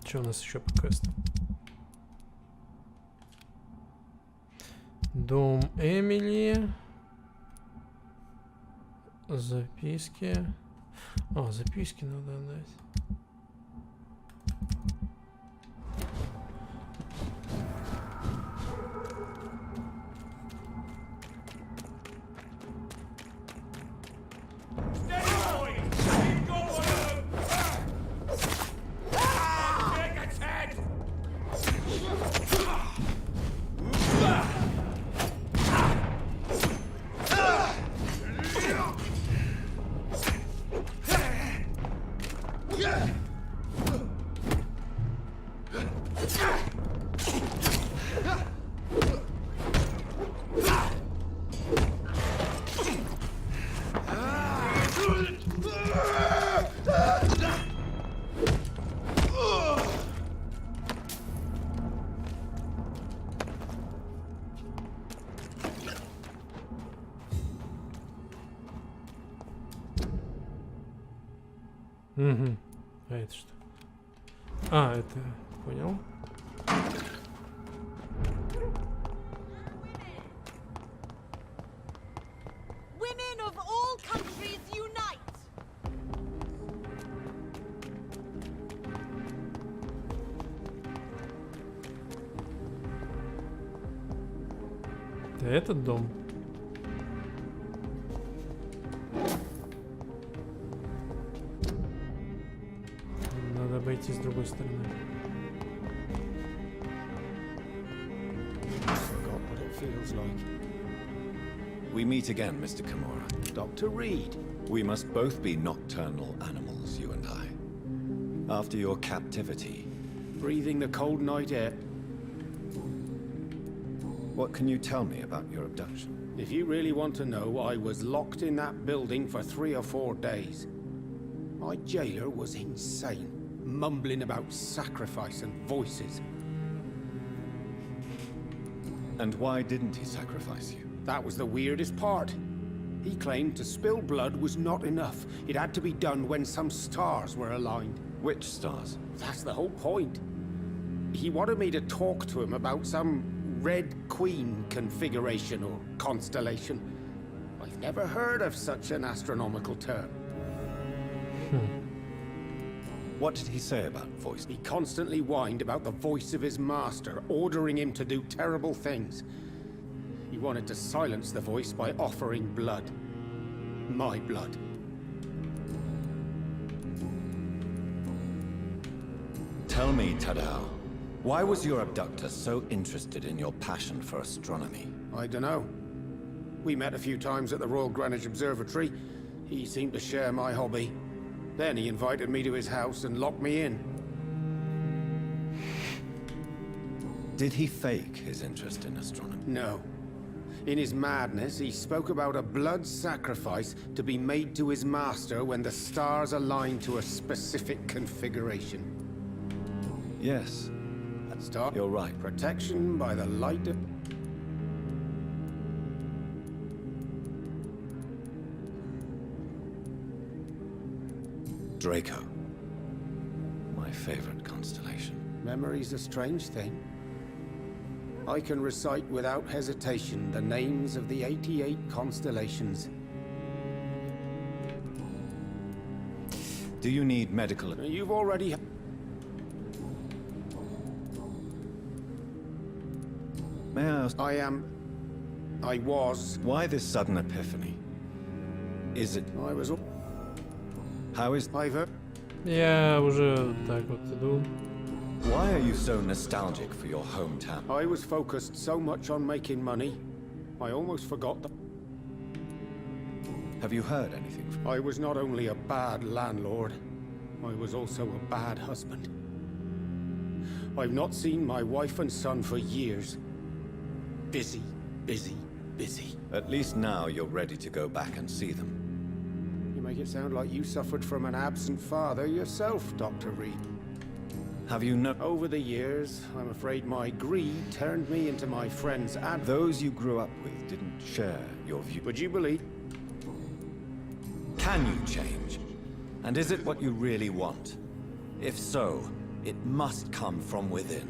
Что у нас еще по квесту? Дом Эмили. Записки. А, записки надо отдать. Угу. А это что? А, это... Понял. Women of all countries unite! Это этот дом. Надо обойти с другой стороны. Forgot what it feels like. We meet again, Mr. Kimura. Dr. Reed. We must both be nocturnal animals, you and I. After your captivity. Breathing the cold night air. What can you tell me about your abduction? If you really want to know, I was locked in that building for 3 or 4 days. My jailer was insane. mumbling about sacrifice and voices. And why didn't he sacrifice you? That was the weirdest part. He claimed to spill blood was not enough. It had to be done when some stars were aligned. Which stars? That's the whole point. He wanted me to talk to him about some Red Queen configuration or constellation. I've never heard of such an astronomical term. What did he say about voice? He constantly whined about the voice of his master, ordering him to do terrible things. He wanted to silence the voice by offering blood. My blood. Tell me, Tadao, why was your abductor so interested in your passion for astronomy? I dunno. We met a few times at the Royal Greenwich Observatory. He seemed to share my hobby. Then he invited me to his house and locked me in. Did he fake his interest in astronomy? No. In his madness, he spoke about a blood sacrifice to be made to his master when the stars align to a specific configuration. Yes. That star? You're right. Protection by the light of... Draco. My favorite constellation. Memory's a strange thing. I can recite without hesitation the names of the 88 constellations. Do you need medical... You've already... May I ask... I was... Why this sudden epiphany? Is it... I was... How is... I've heard... Я уже так вот иду. Why are you so nostalgic for your hometown? I was focused so much on making money, I almost forgot that... Have you heard anything from... I was not only a bad landlord, I was also a bad husband. I've not seen my wife and son for years. Busy, busy, busy. At least now you're ready to go back and see them. You make it sound like you suffered from an absent father yourself, Dr. Reed. Have you no... Over the years, I'm afraid my greed turned me into my friend's Those you grew up with didn't share your view. Would you believe? Can you change? And is it what you really want? If so, it must come from within,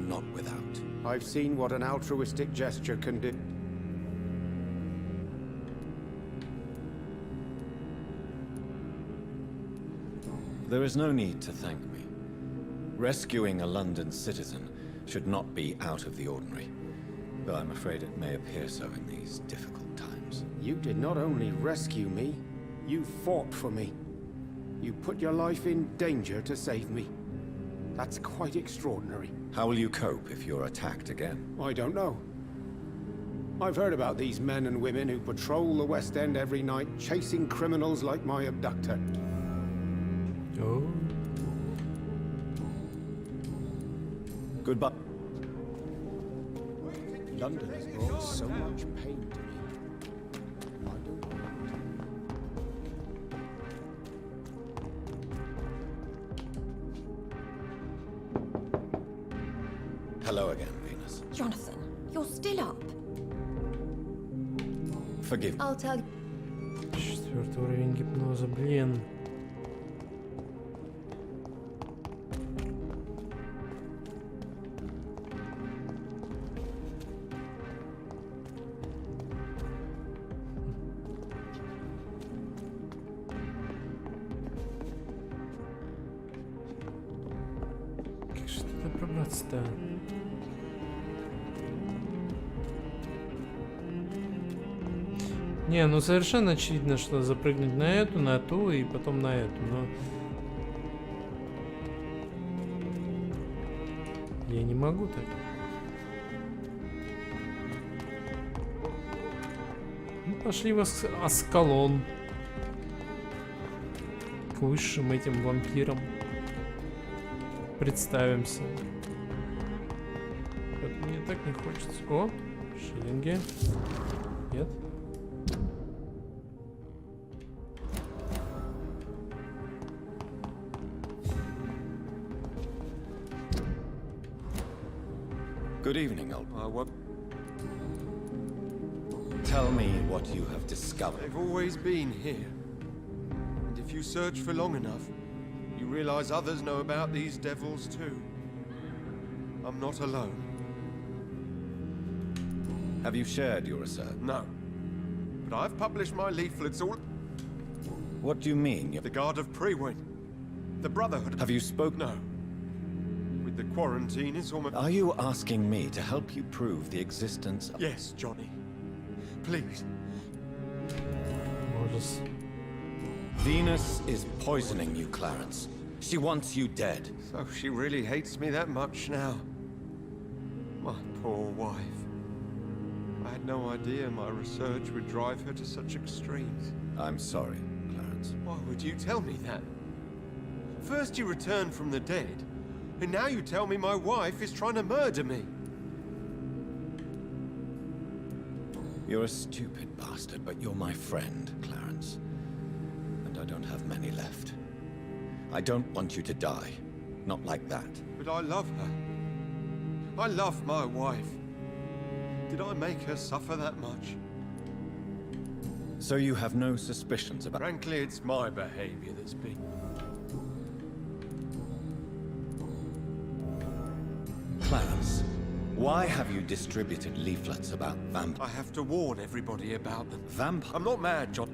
not without. I've seen what an altruistic gesture can do. There is no need to thank me. Rescuing a London citizen should not be out of the ordinary, though I'm afraid it may appear so in these difficult times. You did not only rescue me, you fought for me. You put your life in danger to save me. That's quite extraordinary. How will you cope if you're attacked again? I don't know. I've heard about these men and women who patrol the West End every night, chasing criminals like my abductor. Oh. Goodbye. London has brought so much pain to me. I don't want it. Hello again, Venus. Jonathan, you're still up. Forgive me. I'll tell you. 4-й уровень гипноза, блин. Как же туда пробраться-то? Не, ну совершенно очевидно, что запрыгнуть на ту и потом на эту, но... Я не могу так. Ну, пошли в Аскалон. К высшим этим вампирам. Представимся. Вот мне так не хочется. О, шиллинги. Нет. Good evening, old. What? Tell me what you have discovered. They've always been here. And if you search for long enough, you realize others know about these devils too. I'm not alone. Have you shared your research? No. But I've published my leaflets all... What do you mean? The Guard of Prewin. The Brotherhood... Have you spoken? No. With the quarantine, it's almost... Are you asking me to help you prove the existence of... Yes, Johnny. Please. Ужас. Venus is poisoning you, Clarence. She wants you dead. So she really hates me that much now. My poor wife. I had no idea my research would drive her to such extremes. I'm sorry, Clarence. Why would you tell me that? First you returned from the dead, and now you tell me my wife is trying to murder me. You're a stupid bastard, but you're my friend, Clarence. And I don't have many left. I don't want you to die. Not like that. But I love her. I love my wife. Did I make her suffer that much? So you have no suspicions about... Frankly, it's my behavior that's been... Clarence, why have you distributed leaflets about vampires? I have to warn everybody about them. Vampire? I'm not mad, John.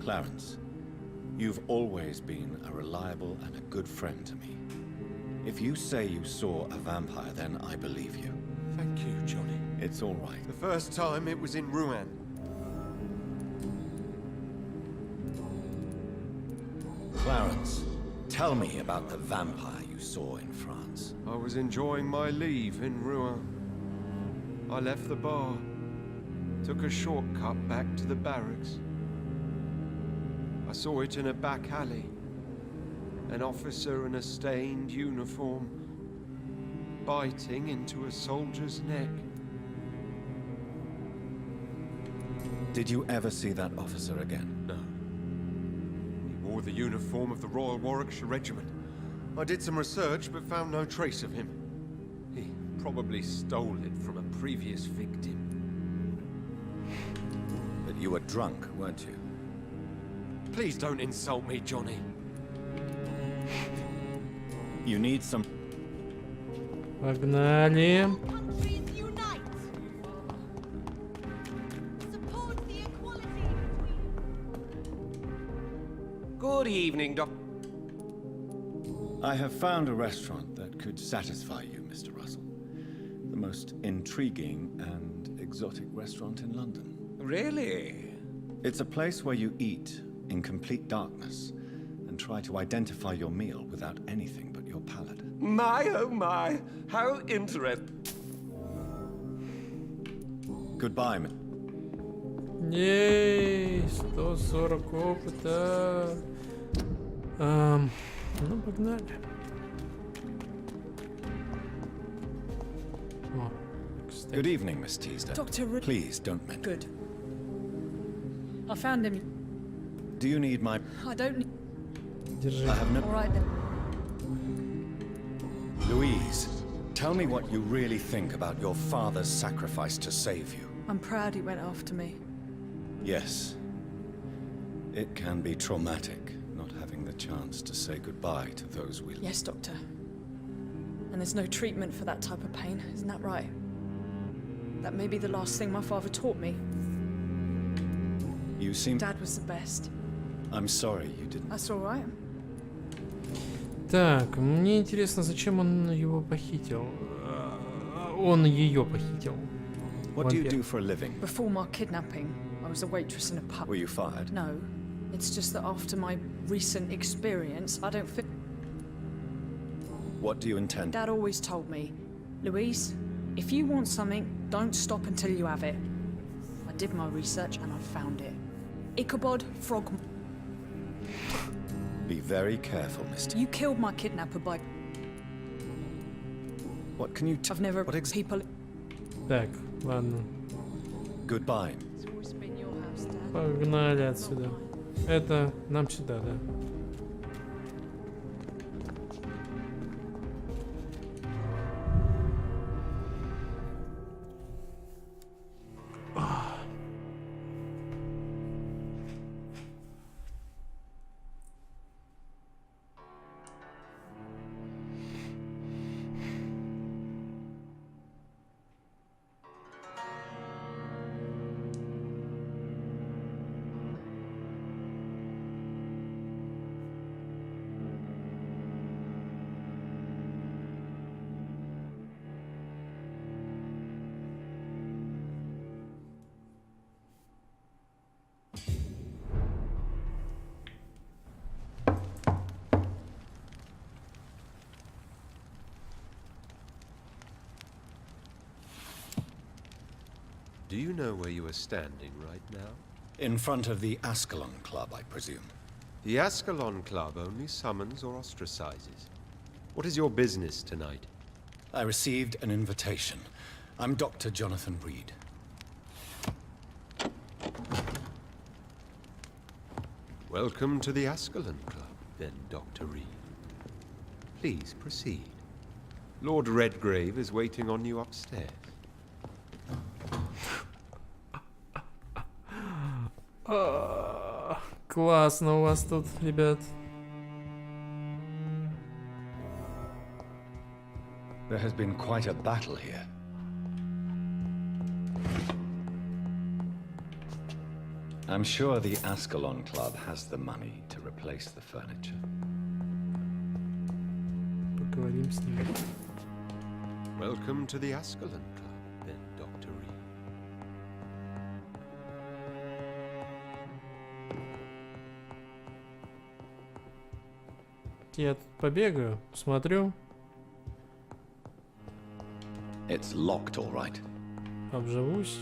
Clarence, you've always been a reliable and a good friend to me. If you say you saw a vampire, then I believe you. Thank you, Johnny. It's all right. The first time it was in Rouen. Clarence, tell me about the vampire you saw in France. I was enjoying my leave in Rouen. I left the bar, took a shortcut back to the barracks. I saw it in a back alley. An officer in a stained uniform, biting into a soldier's neck. Did you ever see that officer again? No. He wore the uniform of the Royal Warwickshire Regiment. I did some research, but found no trace of him. He probably stole it from a previous victim. But you were drunk, weren't you? Please don't insult me, Johnny. You need some... Погнали. Countries unite. Support the equality between... Good evening, Doc. I have found a restaurant that could satisfy you, Mr. Russell. The most intriguing and exotic restaurant in London. Really? It's a place where you eat in complete darkness and try to identify your meal without anything but your palate. My, oh my, how interesting. Goodbye, Ей, 140 опыта. Ну, погнали. О, кстати. Good evening, Miss Teasdale. Dr. Please don't mention. Good. I found him. Do you need my... I don't need... Держи. I have no... All right then. Louise, tell me what you really think about your father's sacrifice to save you. I'm proud he went after me. Yes. It can be traumatic, not having the chance to say goodbye to those we love. Yes, Doctor. And there's no treatment for that type of pain, isn't that right? That may be the last thing my father taught me. You seem... Dad was the best. I'm sorry you didn't... That's all right. Так, мне интересно, зачем он его похитил? Он ее похитил. What do you Vampyr. do for a living? Before my kidnapping, I was a waitress in a pub. Were you fired? No. It's just that after my recent experience, I don't fit... What do you intend? Dad always told me, Louise, if you want something, don't stop until you have it. I did my research and I found it. Ichabod Frog... Be very careful, Mr. You killed my kidnapper by... What can you I've never... What people... Так, ладно. Goodbye. It's always been your house, Dad. Погнали отсюда. Это нам сюда, да? Do you know where you are standing right now? In front of the Ascalon Club, I presume. The Ascalon Club only summons or ostracizes. What is your business tonight? I received an invitation. I'm Dr. Jonathan Reed. Welcome to the Ascalon Club, then, Dr. Reed. Please proceed. Lord Redgrave is waiting on you upstairs. Классно у вас тут, ребят. There has been quite a battle here. I'm sure the Ascalon Club has the money to replace the furniture. Поговорим с ним. Welcome to the Ascalon Club, then, Dr. Reed. Я тут побегаю, смотрю, It's locked, all right. обживусь.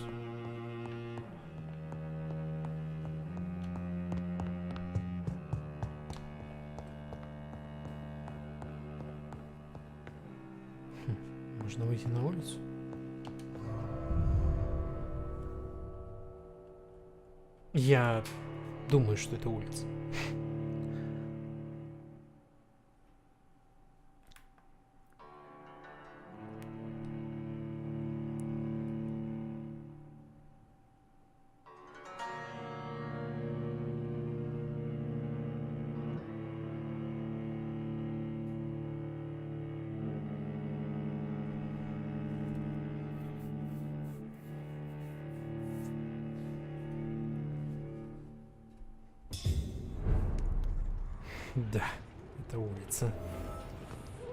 Можно выйти на улицу? Я думаю, что это улица. Да, это улица.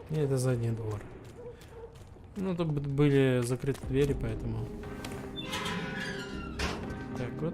И это задний двор. Ну, тут были закрыты двери, поэтому... Так вот.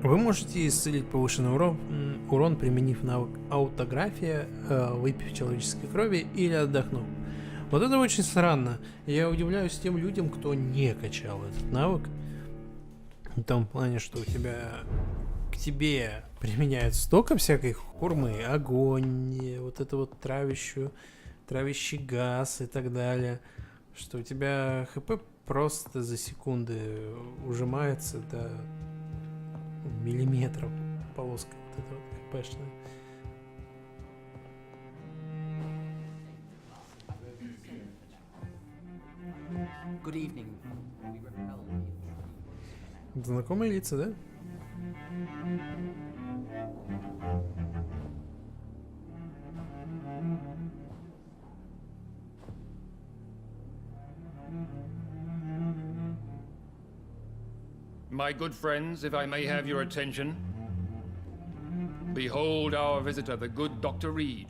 Вы можете исцелить повышенный урон, применив навык аутография, выпив человеческой крови или отдохнув. Вот это очень странно. Я удивляюсь тем людям, кто не качал этот навык. В том плане, что у тебя к тебе применяют столько всякой хурмы, огонь, вот это вот травящий газ и так далее, что у тебя хп просто за секунды ужимается до миллиметров, полоска вот эта вот хпшная. Good evening. Знакомые лица, да? My good friends, if I may have your attention. Behold our visitor, the good Dr. Reed.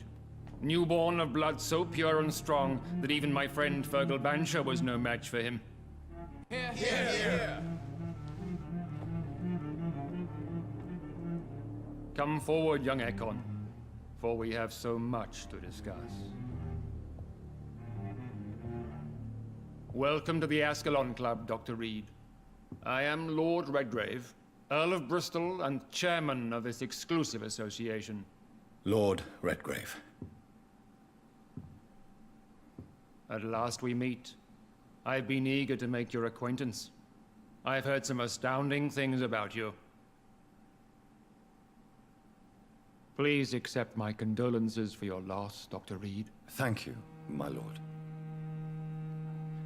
Newborn of blood so pure and strong that even my friend Fergal Bansher was no match for him. Here, here, here. Come forward, young Ekon, for we have so much to discuss. Welcome to the Ascalon Club, Dr. Reed. I am Lord Redgrave, Earl of Bristol and chairman of this exclusive association. Lord Redgrave. At last we meet. I've been eager to make your acquaintance. I've heard some astounding things about you. Please accept my condolences for your loss, Dr. Reed. Thank you, my lord.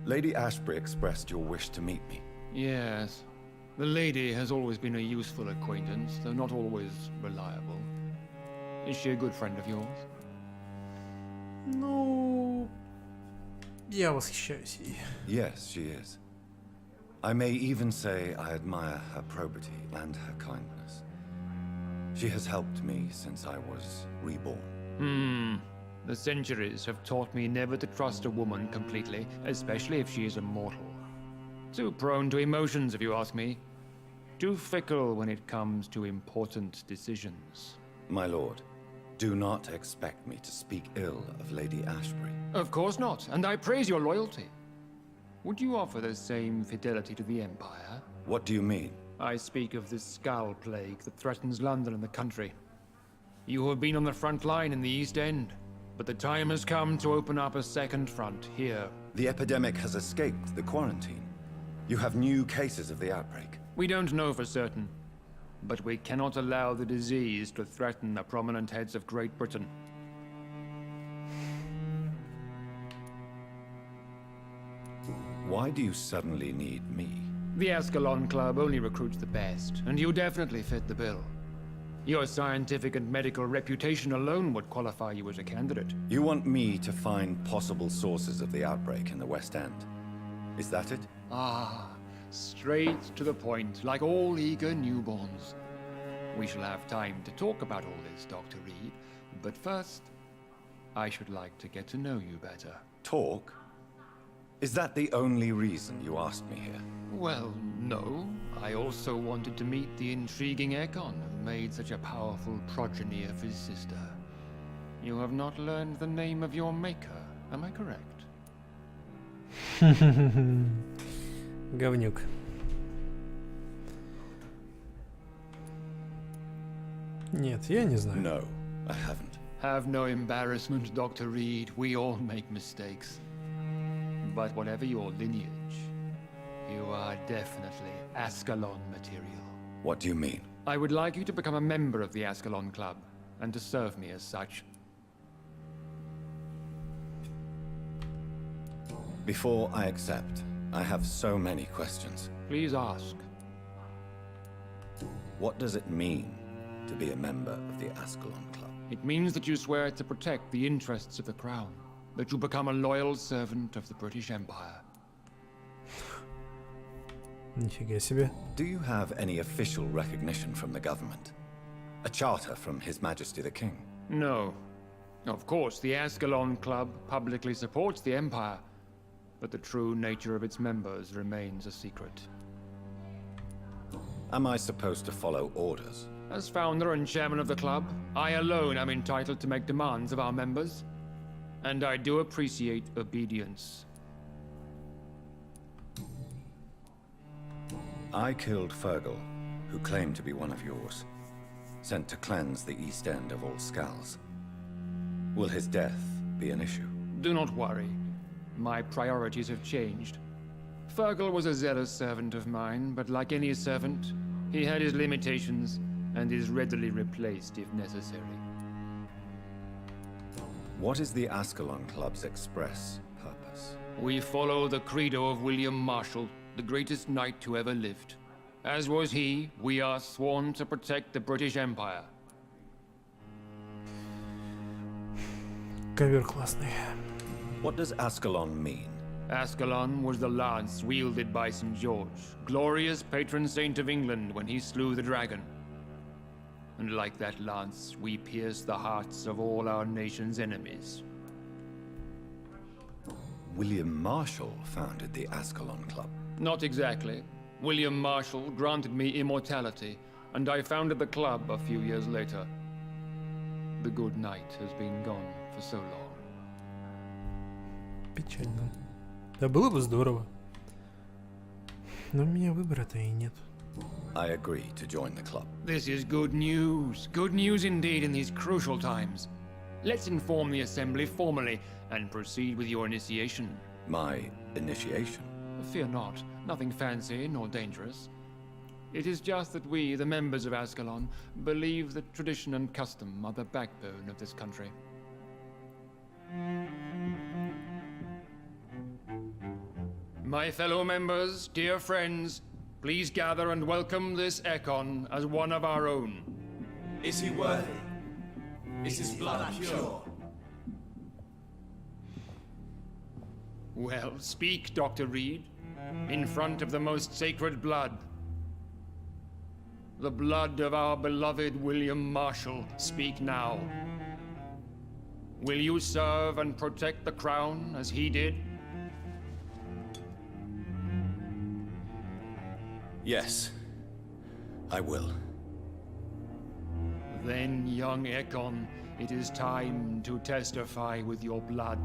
Lady Ashbury expressed your wish to meet me. Yes. The lady has always been a useful acquaintance, though not always reliable. Is she a good friend of yours? Ну, я восхищаюсь ей. Yes, she is. I may even say I admire her probity and her kindness. She has helped me since I was reborn. The centuries have taught me never to trust a woman completely, especially if she is immortal. Too prone to emotions, if you ask me. Too fickle when it comes to important decisions. My lord, do not expect me to speak ill of Lady Ashbury. Of course not, and I praise your loyalty. Would you offer the same fidelity to the Empire? What do you mean? I speak of the Skull Plague that threatens London and the country. You have been on the front line in the East End, but the time has come to open up a second front here. The epidemic has escaped the quarantine. You have new cases of the outbreak. We don't know for certain, but we cannot allow the disease to threaten the prominent heads of Great Britain. Why do you suddenly need me? The Ascalon Club only recruits the best, and you definitely fit the bill. Your scientific and medical reputation alone would qualify you as a candidate. You want me to find possible sources of the outbreak in the West End. Is that it? Ah, straight to the point, like all eager newborns. We shall have time to talk about all this, Dr. Reed, but first, I should like to get to know you better. Talk? Is that the only reason you asked me here? Well, no. I also wanted to meet the intriguing Ekon who made such a powerful progeny of his sister. You have not learned the name of your maker, am I correct? Говнюк. Нет, я не знаю. No, I haven't. Have no embarrassment, Dr. Reed. We all make mistakes. But whatever your lineage, you are definitely Ascalon material. What do you mean? I would like you to become a member of the Ascalon Club, and to serve me as such. Before I accept, I have so many questions. Please ask. What does it mean to be a member of the Ascalon Club? It means that you swear to protect the interests of the Crown, that you become a loyal servant of the British Empire. Нифига себе. Do you have any official recognition from the government? A charter from His Majesty the King? No. Of course, the Ascalon Club publicly supports the Empire, but the true nature of its members remains a secret. Am I supposed to follow orders? As founder and chairman of the club, I alone am entitled to make demands of our members, and I do appreciate obedience. I killed Fergal, who claimed to be one of yours, sent to cleanse the East End of all skulls. Will his death be an issue? Do not worry. My priorities have changed. Fergal was a zealous servant of mine, but like any servant, he had his limitations and is readily replaced if necessary. What is the Ascalon Club's express purpose? We follow the credo of William Marshall, the greatest knight who ever lived. As was he, we are sworn to protect the British Empire. Ковер классный. What does Ascalon mean? Ascalon was the lance wielded by St. George, glorious patron saint of England when he slew the dragon. And like that lance, we pierce the hearts of all our nation's enemies. William Marshall founded the Ascalon Club. Not exactly. William Marshall granted me immortality, and I founded the club a few years later. The good knight has been gone for so long. Печально. Да было бы здорово. Но у меня выбора-то и нет. I agree to join the club. This is good news. Good news indeed in these crucial times. Let's inform the Assembly formally and proceed with your initiation. My initiation? Fear not. Nothing fancy nor dangerous. It is just that we, the members of Ascalon, believe that tradition and custom are the backbone of this country. My fellow members, dear friends, please gather and welcome this Ekon as one of our own. Is he worthy? Is his blood pure? Well, speak, Dr. Reed, in front of the most sacred blood. The blood of our beloved William Marshall, speak now. Will you serve and protect the crown as he did? Yes, I will. Then, young Ekon, it is time to testify with your blood.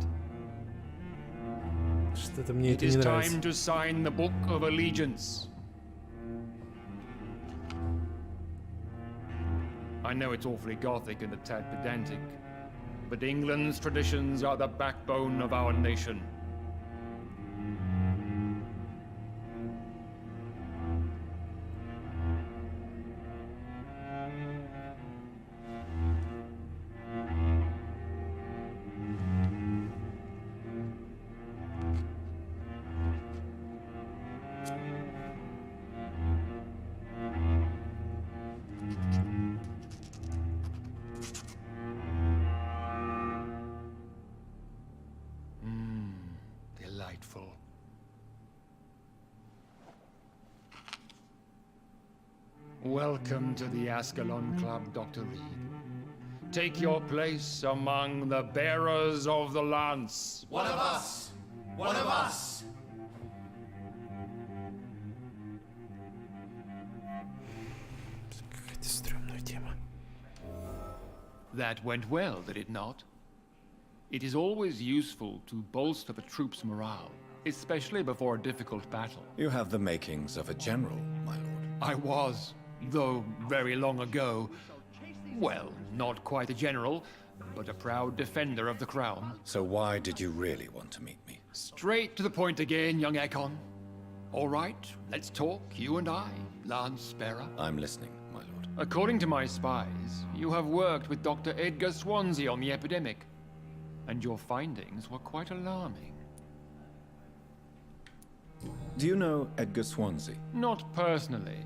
Что-то мне It это is не time нравится. to sign the Book of Allegiance. I know it's awfully gothic and a tad pedantic, but England's traditions are the backbone of our nation. Delightful. Welcome to the Ascalon Club, Dr. Reed. Take your place among the bearers of the lance. One of us! One of us! Какая-то стрёмная тема. That went well, did it not? It is always useful to bolster the troops' morale, especially before a difficult battle. You have the makings of a general, my lord. I was, though very long ago, well, not quite a general, but a proud defender of the crown. So why did you really want to meet me? Straight to the point again, young Ekon. All right, let's talk, you and I, Lance Sparrow. I'm listening, my lord. According to my spies, you have worked with Dr. Edgar Swansea on the epidemic, and your findings were quite alarming. Do you know Edgar Swansea? Not personally,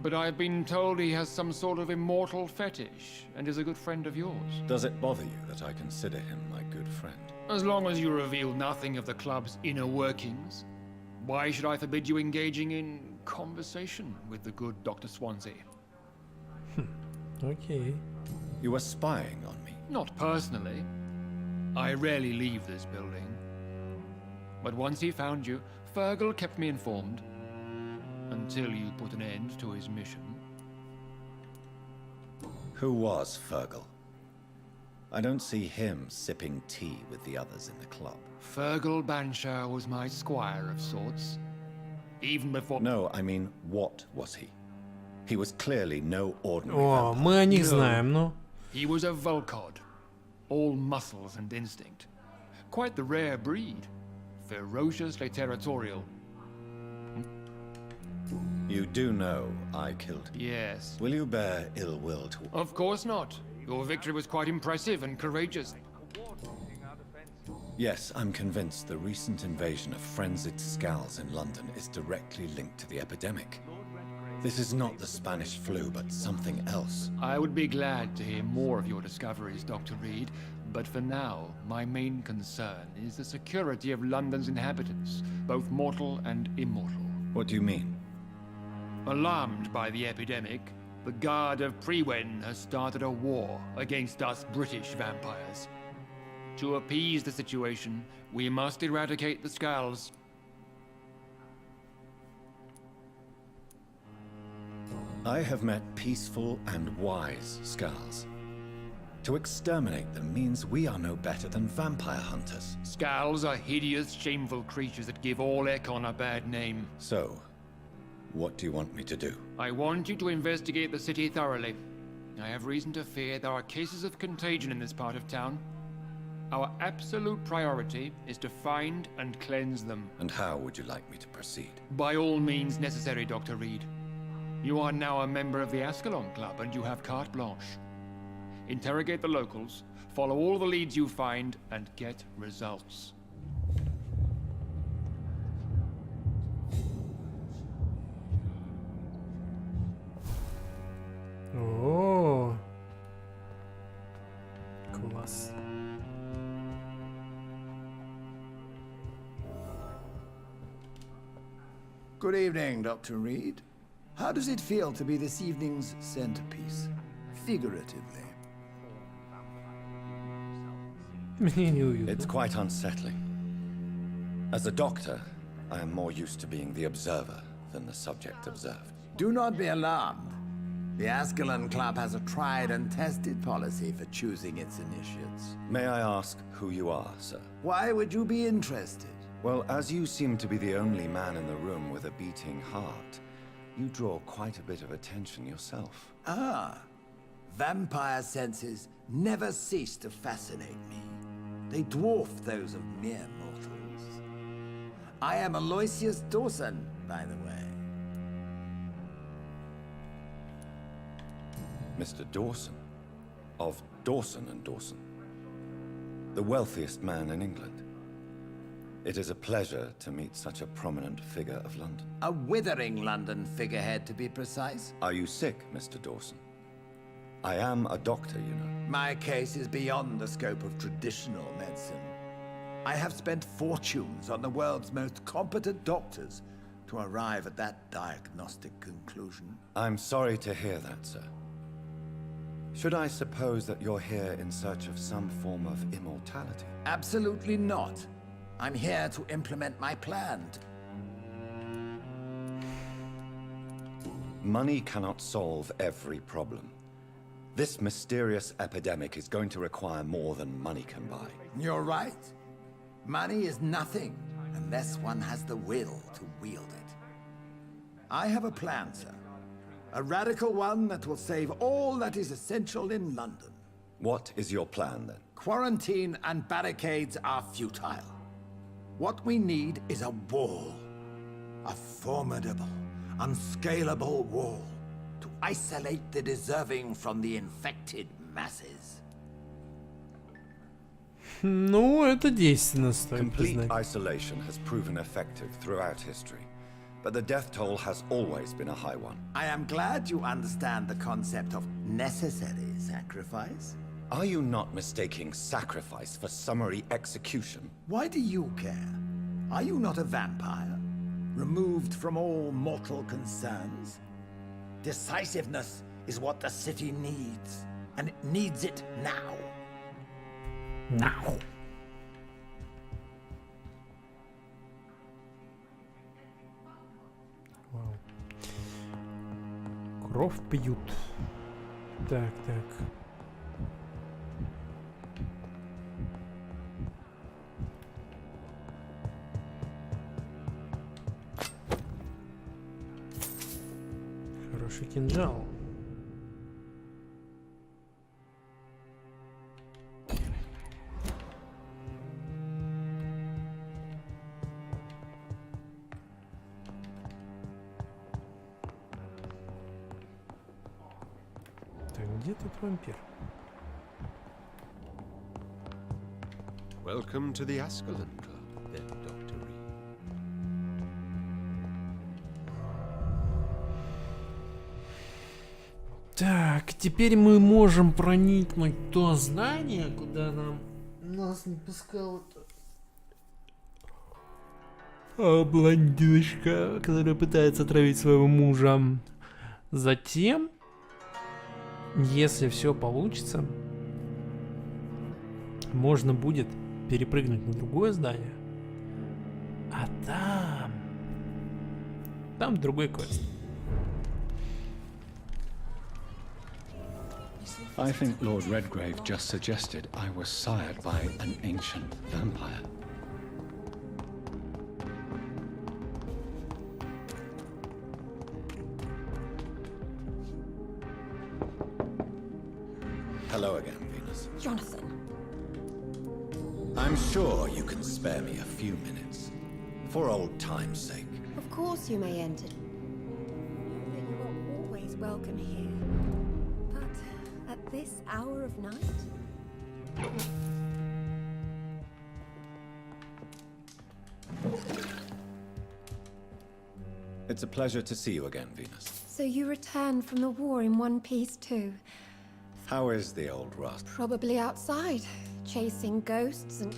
but I've been told he has some sort of immortal fetish and is a good friend of yours. Does it bother you that I consider him my good friend? As long as you reveal nothing of the club's inner workings, why should I forbid you engaging in conversation with the good Dr. Swansea? Окей. You were spying on me. Not personally. I rarely leave this building. But once he found you, Fergal kept me informed. Until you put an end to his mission. Who was Fergal? I don't see him sipping tea with the others in the club. Fergal Banshire was my squire of sorts. Even before... No, I mean, what was he? He was clearly no ordinary О, vampire. мы о них знаем, ну. He was a Volcod. All muscles and instinct. Quite the rare breed. Ferociously territorial. You do know I killed him. Yes. Will you bear ill will to... Of course not. Your victory was quite impressive and courageous. Yes, I'm convinced the recent invasion of frenzied Scals in London is directly linked to the epidemic. This is not the Spanish flu, but something else. I would be glad to hear more of your discoveries, Dr. Reed, but for now, my main concern is the security of London's inhabitants, both mortal and immortal. What do you mean? Alarmed by the epidemic, the Guard of Prewen has started a war against us British vampires. To appease the situation, we must eradicate the Scals. I have met peaceful and wise Scals. To exterminate them means we are no better than vampire hunters. Scals are hideous, shameful creatures that give all Ekon a bad name. So, what do you want me to do? I want you to investigate the city thoroughly. I have reason to fear there are cases of contagion in this part of town. Our absolute priority is to find and cleanse them. And how would you like me to proceed? By all means necessary, Dr. Reed. You are now a member of the Ascalon Club and you have carte blanche. Interrogate the locals, follow all the leads you find, and get results. О, класс. Good evening, Dr. Reed. How does it feel to be this evening's centerpiece? Figuratively. It's quite unsettling. As a doctor, I am more used to being the observer than the subject observed. Do not be alarmed. The Ascalon Club has a tried and tested policy for choosing its initiates. May I ask who you are, sir? Why would you be interested? Well, as you seem to be the only man in the room with a beating heart, you draw quite a bit of attention yourself. Ah, vampire senses never cease to fascinate me. They dwarf those of mere mortals. I am Aloysius Dawson, by the way. Mr. Dawson, of Dawson and Dawson, the wealthiest man in England. It is a pleasure to meet such a prominent figure of London. A withering London figurehead, to be precise. Are you sick, Mr. Dawson? I am a doctor, you know. My case is beyond the scope of traditional medicine. I have spent fortunes on the world's most competent doctors to arrive at that diagnostic conclusion. I'm sorry to hear that, sir. Should I suppose that you're here in search of some form of immortality? Absolutely not. I'm here to implement my plan. Money cannot solve every problem. This mysterious epidemic is going to require more than money can buy. You're right. Money is nothing unless one has the will to wield it. I have a plan, sir. A radical one that will save all that is essential in London. What is your plan, then? Quarantine and barricades are futile. What we need is a wall. A formidable, unscalable wall to isolate the deserving from the infected masses. Ну, это действенно, стоит Complete признать. isolation has proven effective throughout history, but the death toll has always been a high one. I am glad you understand the concept of necessary sacrifice. Are you not mistaking sacrifice for summary execution? Why do you care? Are you not a vampire? Removed from all mortal concerns? Decisiveness is what the city needs, and it needs it now. Now. Вау. Кровь пьют. Так, так. Хороший кинжал. Так, где тут вампир? Welcome to the Ascalon Club, then, Dr. Reed. Так, теперь мы можем проникнуть в то здание, куда нас не пускал блондиночка, которая пытается отравить своего мужа. Затем, если все получится, можно будет перепрыгнуть на другое здание, а там другой квест. I think Lord Redgrave just suggested I was sired by an ancient vampire. Hello again, Venus. Jonathan. I'm sure you can spare me a few minutes. For old time's sake. Of course you may enter. Know that you are always welcome here. But at this hour of night? It's a pleasure to see you again, Venus. So you returned from the war in one piece too? How is the old rust? Probably outside, chasing ghosts and...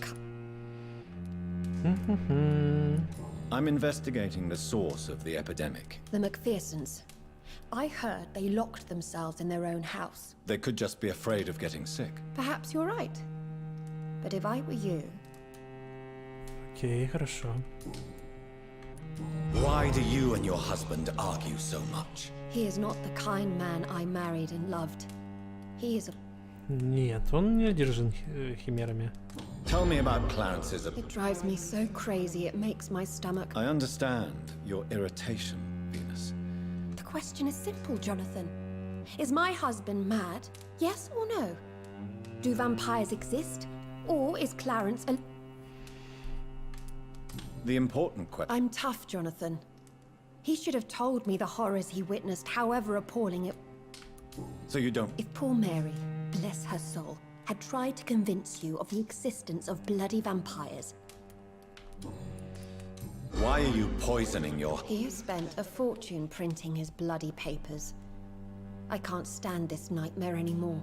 I'm investigating the source of the epidemic. The McPhersons. I heard they locked themselves in their own house. They could just be afraid of getting sick. Perhaps you're right. But if I were you... Окей, хорошо. Why do you and your husband argue so much? He is not the kind man I married and loved. He is a... Нет, он не одержим химерами. Tell me about Clarence's... It drives me so crazy it makes my stomach... I understand your irritation, Venus. The question is simple, Jonathan. Is my husband mad? Yes or no? Do vampires exist? Or is Clarence a... The important question... I'm tough, Jonathan. He should have told me the horrors he witnessed, however appalling it... So you don't... If poor Mary, bless her soul, had tried to convince you of the existence of bloody vampires... Why are you poisoning your... He has spent a fortune printing his bloody papers. I can't stand this nightmare anymore.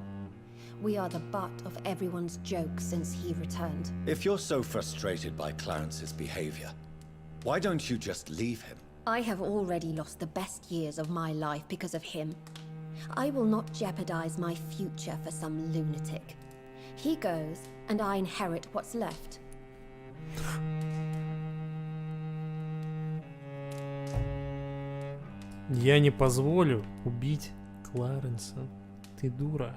We are the butt of everyone's jokes since he returned. If you're so frustrated by Clarence's behavior, why don't you just leave him? I have already lost the best years of my life because of him. I will not jeopardize my future for some lunatic. He goes, and I inherit what's left. Я не позволю убить Кларенса. Ты дура.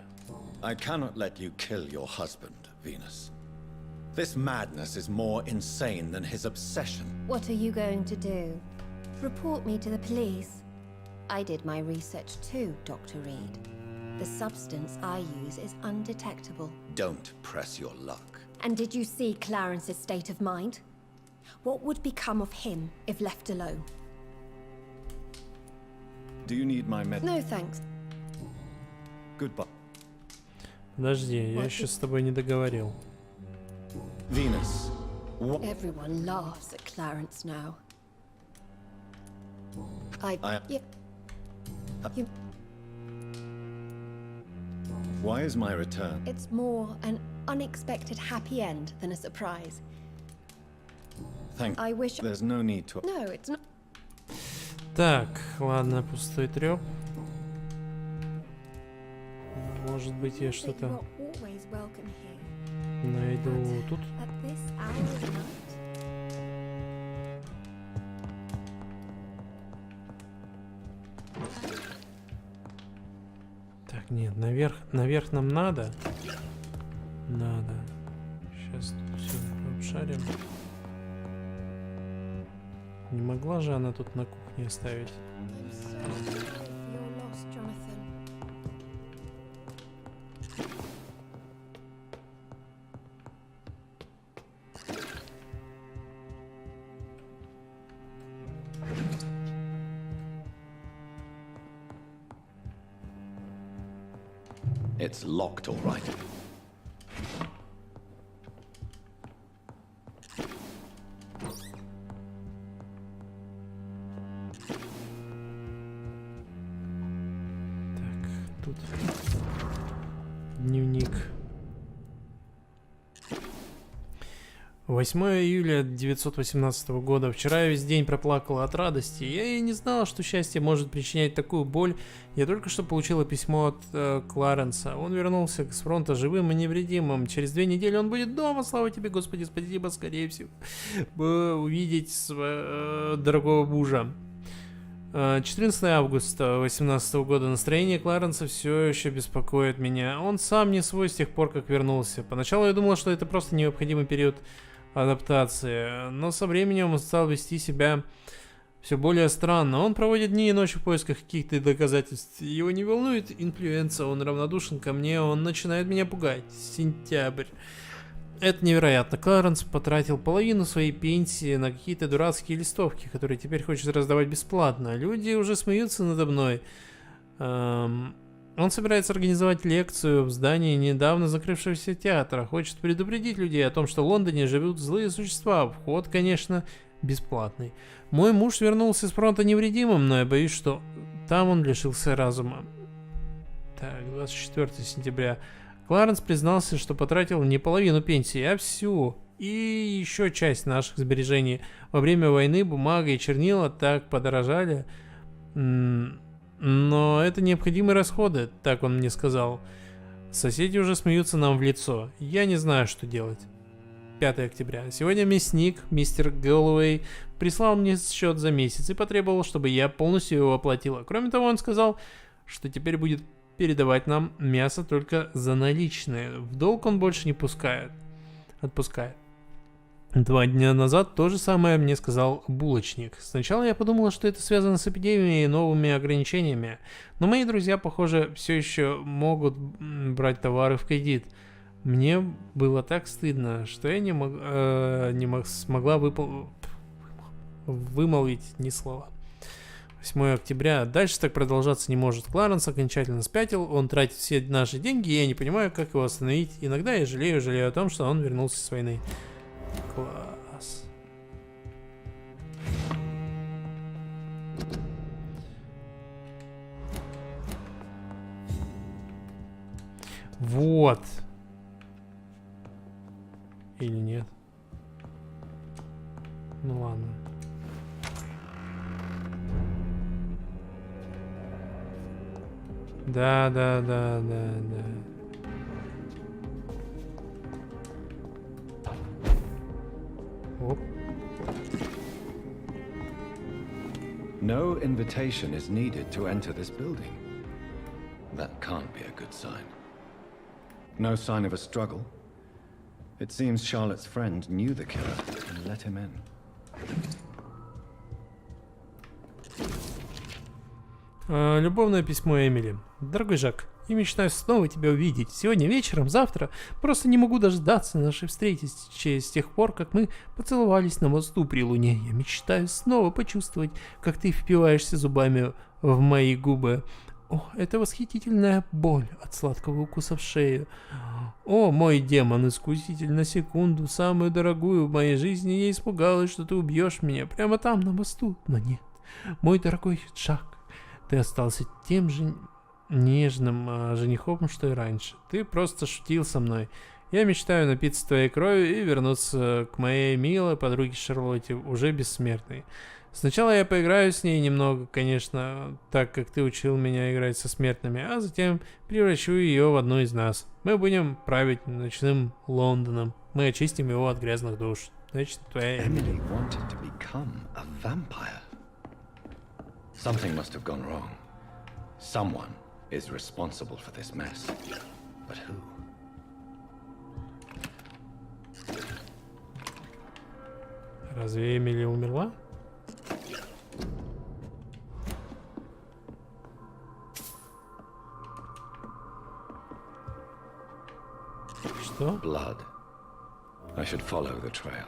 I cannot let you kill your husband, Venus. This madness is more insane than his obsession. What are you going to do? Report me to the police? I did my research too, Dr. Reed. The substance I use is undetectable. Don't press your luck. And did you see Clarence's state of mind? What would become of him if left alone? Do you need my med... No, thanks. Goodbye. Подожди, я еще с тобой не договорил. Venus. Everyone laughs at Clarence now. Why is my return? It's more an unexpected happy end than a surprise. I wish... There's no need to... No, it's not... Так, ладно, пустой трёп. Может быть, я что-то найду тут. Так, нет, наверх нам надо. Надо. Сейчас тут все обшарим. Не могла же она тут на кухне оставить? It's locked, all right. Тут дневник. 8 июля 1918 года. Вчера я весь день проплакала от радости. Я и не знала, что счастье может причинять такую боль. Я только что получила письмо от Кларенса. Он вернулся с фронта живым и невредимым. Через 2 недели он будет дома. Слава тебе, Господи, спасибо, скорее всего, увидеть своего дорогого мужа. 14 августа 2018 года. Настроение Кларенса все еще беспокоит меня. Он сам не свой с тех пор, как вернулся. Поначалу я думала, что это просто необходимый период адаптации, но со временем он стал вести себя все более странно. Он проводит дни и ночи в поисках каких-то доказательств. Его не волнует инфлюенса, он равнодушен ко мне, он начинает меня пугать. Сентябрь. Это невероятно. Кларенс потратил половину своей пенсии на какие-то дурацкие листовки, которые теперь хочет раздавать бесплатно. Люди уже смеются надо мной. Он собирается организовать лекцию в здании недавно закрывшегося театра. Хочет предупредить людей о том, что в Лондоне живут злые существа. Вход, конечно, бесплатный. Мой муж вернулся с фронта невредимым, но я боюсь, что там он лишился разума. Так, 24 сентября. Кларенс признался, что потратил не половину пенсии, а всю. И еще часть наших сбережений. Во время войны бумага и чернила так подорожали. но это необходимые расходы, так он мне сказал. Соседи уже смеются нам в лицо. Я не знаю, что делать. 5 октября. Сегодня мясник, мистер Гэллоуэй, прислал мне счет за месяц и потребовал, чтобы я полностью его оплатила. Кроме того, он сказал, что теперь будет передавать нам мясо только за наличные. В долг он больше не отпускает. 2 дня назад то же самое мне сказал булочник. Сначала я подумала, что это связано с эпидемией и новыми ограничениями, но мои друзья, похоже, все еще могут брать товары в кредит. Мне было так стыдно, что я не смогла вымолвить ни слова. 8 октября. Дальше так продолжаться не может. Кларенс окончательно спятил, он тратит все наши деньги, и я не понимаю, как его остановить. Иногда я жалею о том, что он вернулся с войны. Класс. Вот. Или нет? Ну ладно. Да. Оп. No invitation is needed to enter this building. That can't be a good sign. No sign of a struggle. It seems Charlotte's friend knew the killer and let him in. Любовное письмо Эмили. Дорогой Жак, я мечтаю снова тебя увидеть. Сегодня вечером, завтра. Просто не могу дождаться нашей встречи с тех пор, как мы поцеловались на мосту при луне. Я мечтаю снова почувствовать, как ты впиваешься зубами в мои губы. О, это восхитительная боль от сладкого укуса в шею. О, мой демон-искуситель, на секунду, самую дорогую в моей жизни, я испугалась, что ты убьешь меня прямо там, на мосту. Но нет, мой дорогой Жак, ты остался тем же нежным женихом, что и раньше. Ты просто шутил со мной. Я мечтаю напиться твоей кровью и вернуться к моей милой подруге Шарлотте, уже бессмертной. Сначала я поиграю с ней немного, конечно, так как ты учил меня играть со смертными, а затем превращу ее в одну из нас. Мы будем править ночным Лондоном. Мы очистим его от грязных душ. Значит, твоя Emily wanted to become a vampire. Something must have gone wrong. Someone is responsible for this mess. But who? Разве Эмили умерла? Что? Blood. I should follow the trail.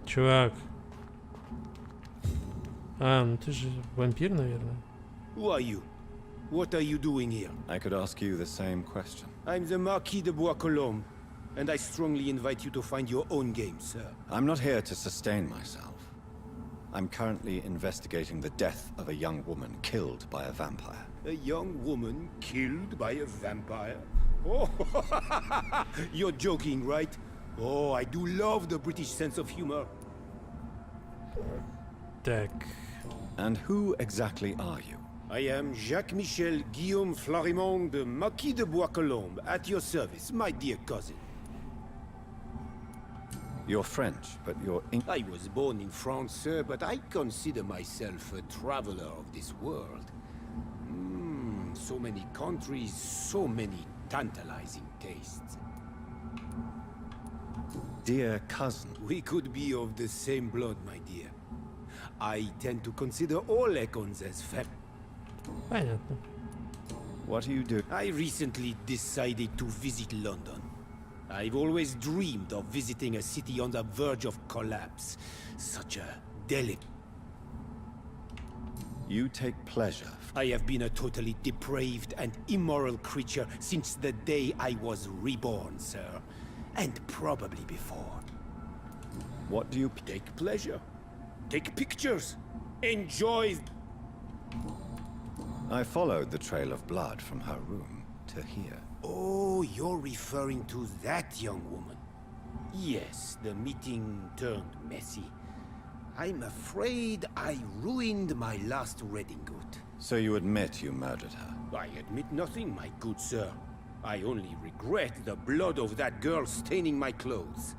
Чувак. Ну ты же вампир, наверное. Who are you? What are you doing here? I could ask you the same question. I'm the Marquis de Bois-Colombes, and I strongly invite you to find your own game, sir. I'm not here to sustain myself. I'm currently investigating the death of a young woman killed by a vampire. A young woman killed by a vampire? Oh, you're joking, right? Oh, I do love the British sense of humor. Так. And who exactly are you? I am Jacques-Michel Guillaume Florimond de Marquis de Bois-Colombes, at your service, my dear cousin. You're French, but you're I was born in France, sir, but I consider myself a traveler of this world. So many countries, so many tantalizing tastes. Dear cousin. We could be of the same blood, my dear. I tend to consider all Econs as family. Понятно. What do you do? I recently decided to visit London. I've always dreamed of visiting a city on the verge of collapse. Such a delicate... You take pleasure. I have been a totally depraved and immoral creature since the day I was reborn, sir. And probably before. What do you take pleasure? Take pictures. Enjoy. I followed the trail of blood from her room to here. Oh, you're referring to that young woman. Yes, the meeting turned messy. I'm afraid I ruined my last redingote. So you admit you murdered her? I admit nothing, my good sir. I only regret the blood of that girl staining my clothes.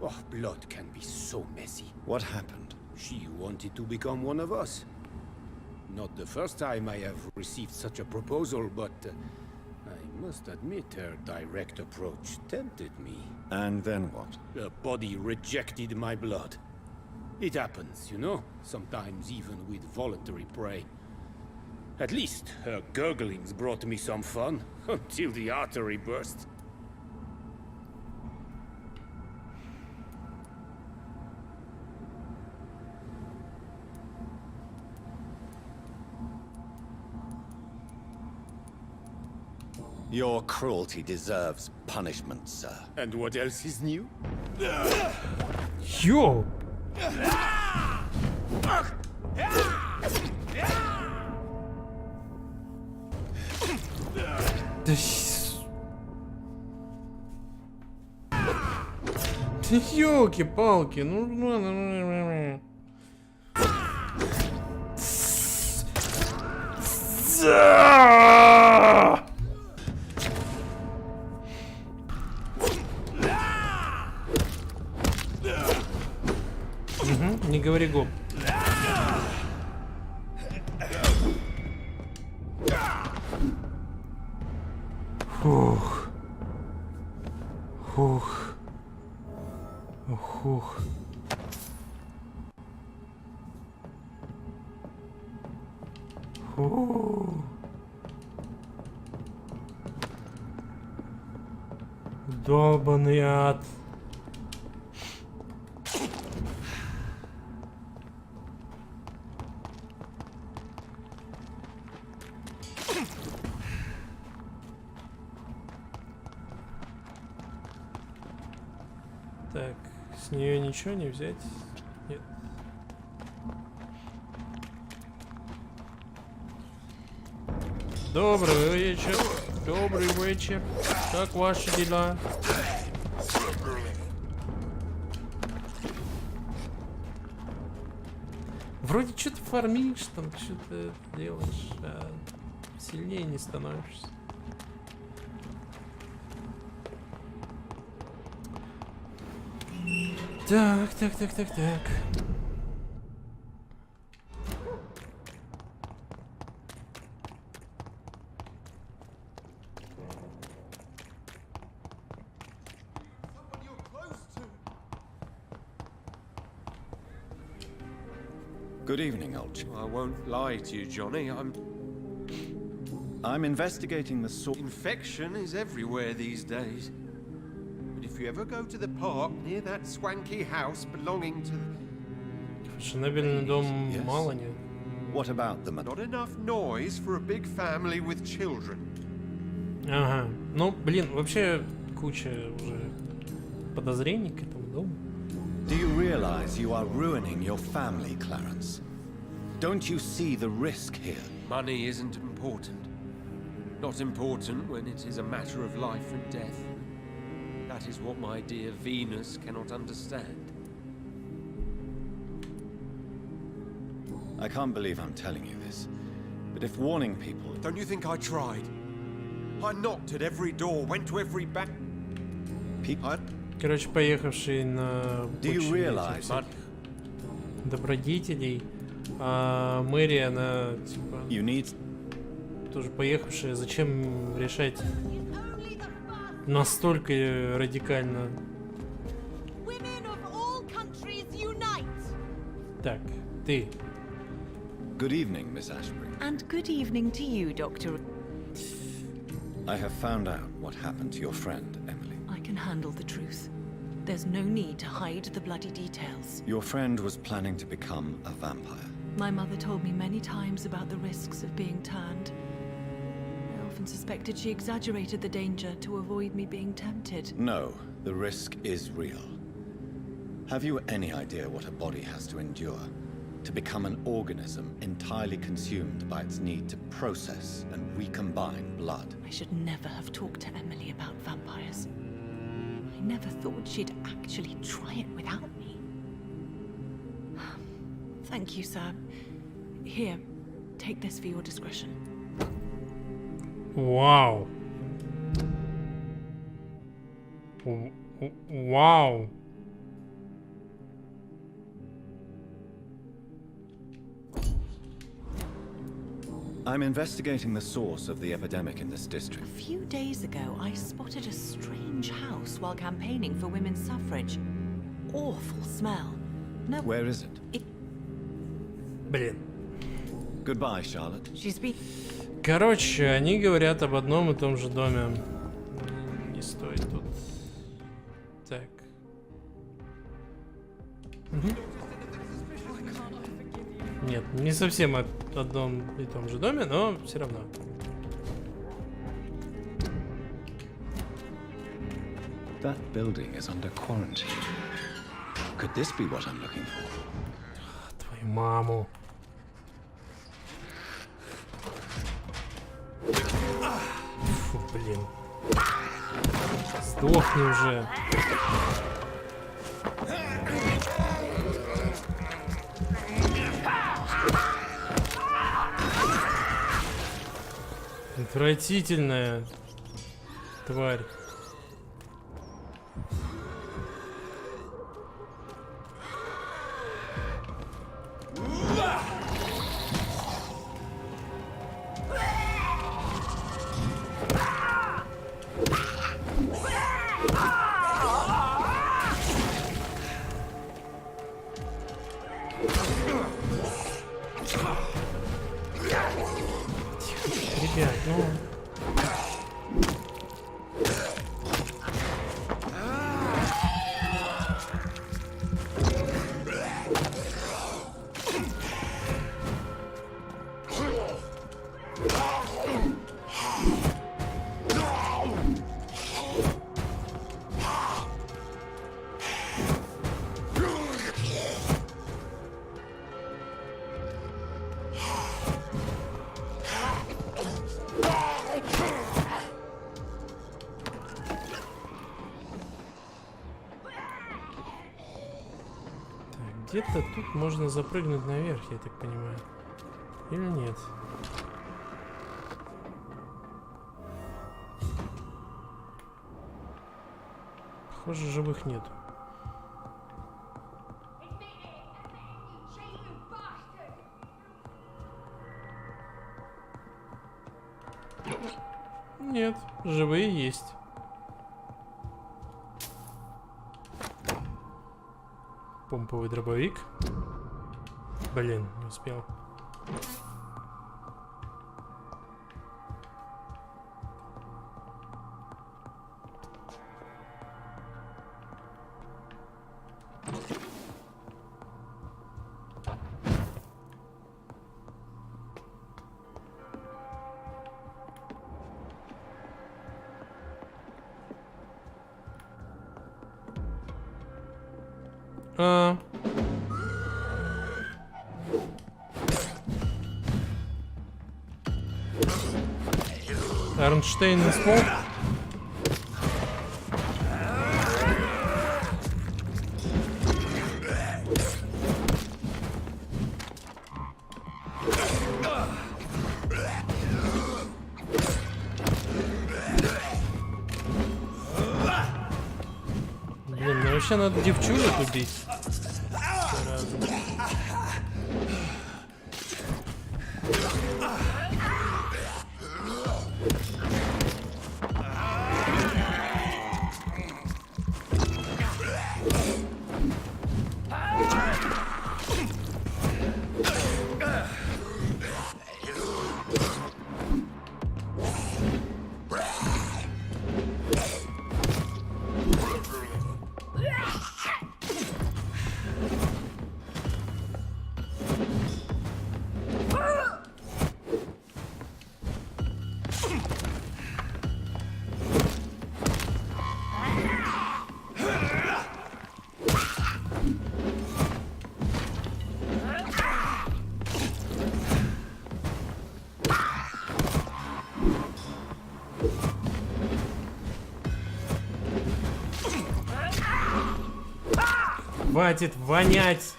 Oh, blood can be so messy. What happened? She wanted to become one of us. Not the first time I have received such a proposal, but I must admit her direct approach tempted me. And then what? The body rejected my blood. It happens, you know, sometimes even with voluntary prey. At least her gurglings brought me some fun, until the artery burst. Your cruelty deserves punishment, sir. And what else is new? Yo! Да ёлки-палки, ну... Не говори гоп. Фух. Фух. Фух. Фух. Долбаный ад. Так, с нее ничего не взять? Нет. Добрый вечер. Добрый вечер. Как ваши дела? Вроде что-то фармишь, там что-то делаешь, а сильнее не становишься. Так. Good evening, old chap. I won't lie to you, Johnny. I'm investigating the source. Infection is everywhere these days. But if you ever go to the park near that swanky house belonging to... Фешенебельный дом мало нет. What about the... Not enough noise for a big family with children. Ага. Ну, блин, вообще куча уже подозрений к этому дому. Do you realize you are ruining your family, Clarence? Don't you see the risk here? Money isn't important. Not important when it is a matter of life and death. That is what my dear Venus cannot understand. I can't believe I'm telling you this, but if warning people... Don't you think I tried? I knocked at every door, went to every back... People... Короче, поехавший на добродетелей, а Мэри, она типа тоже поехавшая. Зачем решать настолько радикально? Так, ты. Good evening, Miss Ashbury. And good evening to you, Doctor. I have found out what happened to your friend, Emily. I can handle the truth. There's no need to hide the bloody details. Your friend was planning to become a vampire. My mother told me many times about the risks of being turned. I often suspected she exaggerated the danger to avoid me being tempted. No, the risk is real. Have you any idea what a body has to endure? To become an organism entirely consumed by its need to process and recombine blood. I should never have talked to Emily about vampires. I never thought she'd actually try it without me. Thank you, sir. Here, take this for your discretion. Wow. Wow. I'm investigating the source of the epidemic in this district. A few days ago, I spotted a strange house while campaigning for women's suffrage. Awful smell. No. Where is it? Блин. Goodbye, Charlotte. She's been... Короче, они говорят об одном и том же доме. Не стоит тут. Так. Нет, не совсем о одном и том же доме, но все равно. That building is under quarantine. Could this be what I'm looking for? Твою маму. Фу, блин. Сдохни уже. Отвратительная тварь. Ребят, ну... Где-то тут можно запрыгнуть наверх, я так понимаю. Или нет? Похоже, живых нету. Нет, живые есть. Помповый дробовик. Блин, не успел. Арнштейн и Смолк. Блин, ну вообще надо девчулек убить. Хватит вонять!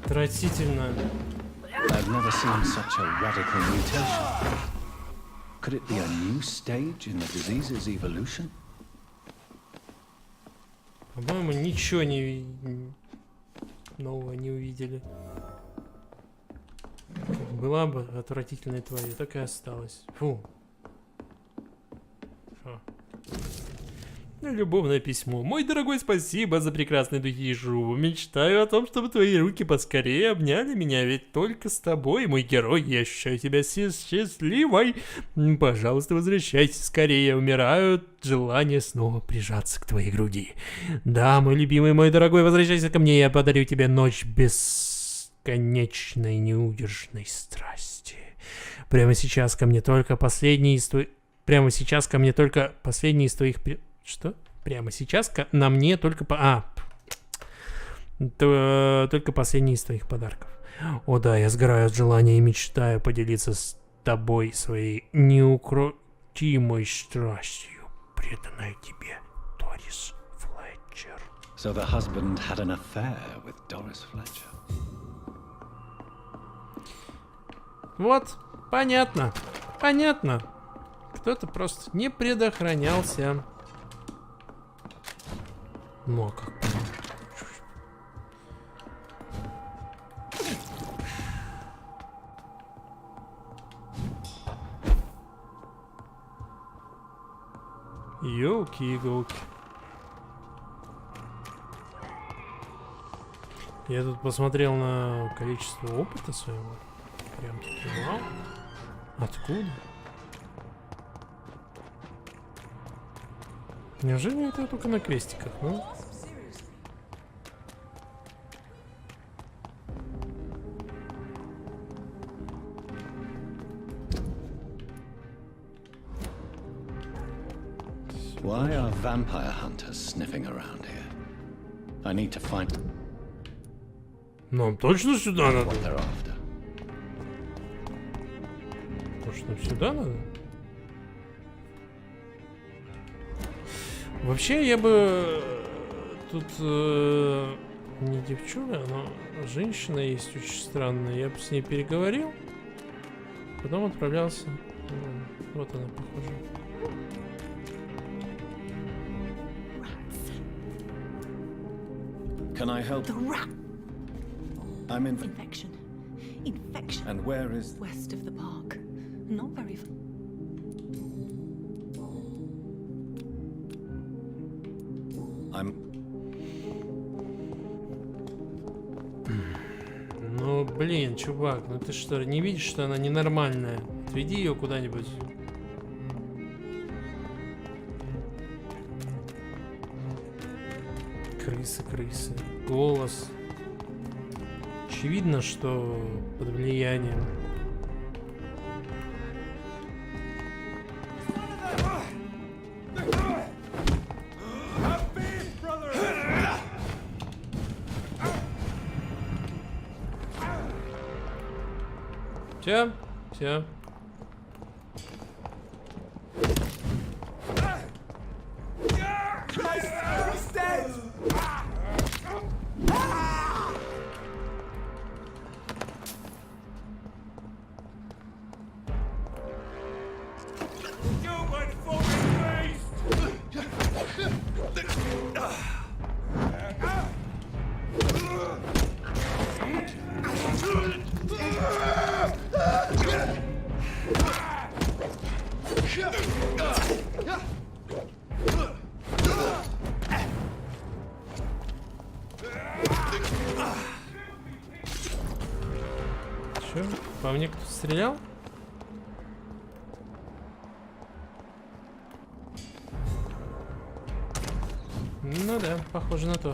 Отвратительно. I've never seen such a radical mutation. Could it be a new stage in the disease's evolution? По-моему, ничего нового не увидели. Была бы отвратительной тварью, так и осталась. Фу. Шо? Любовное письмо. Мой дорогой, спасибо за прекрасный духижу. Мечтаю о том, чтобы твои руки поскорее обняли меня, ведь только с тобой, мой герой, я ощущаю тебя счастливой. Пожалуйста, возвращайся скорее. Умираю от желания снова прижаться к твоей груди. Да, мой любимый, мой дорогой, возвращайся ко мне, я подарю тебе ночь бесконечной неудержной страсти. Прямо сейчас ко мне только последний из твоих... Прямо сейчас ко мне только последний из твоих... Что? Прямо сейчас на мне только только последний из твоих подарков. О да, я сгораю от желания и мечтаю поделиться с тобой своей неукротимой страстью, преданной тебе, Дорис Флетчер. So the husband had an affair with Doris Fletcher. Вот, понятно. Понятно. Кто-то просто не предохранялся. Ну, а как? Ёлки-иголки. Я тут посмотрел на количество опыта своего. Прям таки, вау. Откуда? Неужели это только на крестиках, ну? Why are vampire hunters sniffing around here? I need to find... Нам точно сюда надо? What they're after. Может, нам сюда надо? Вообще, я бы тут не девчуля, но женщина есть очень странная. Я бы с ней переговорил, потом отправлялся. Вот она, похоже. Can I help? The rat. I'm in... Infection. Infection. And where is... West of the park. Not very far. Ну, блин, чувак, ну ты что, не видишь, что она ненормальная? Отведи ее куда-нибудь. Крысы. Голос. Очевидно, что под влиянием. Все. Че? По мне кто-то стрелял? Ну да, похоже на то.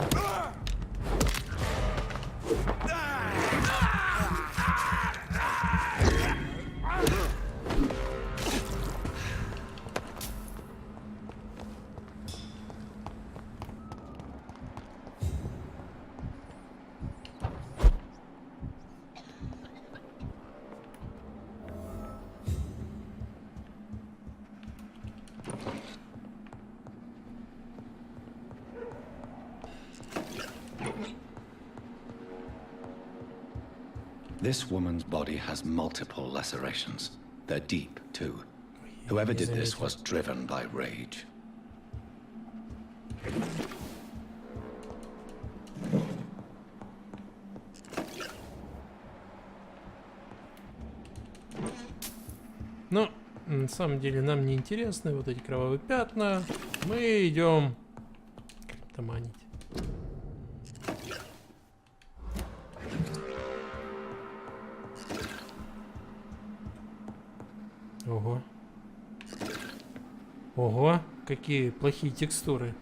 This woman's body has multiple lacerations. They're deep, too. Whoever did this was driven by rage. Ну, на самом деле нам не интересны вот эти кровавые пятна. Мы идем таманить. Ого. Ого, какие плохие текстуры.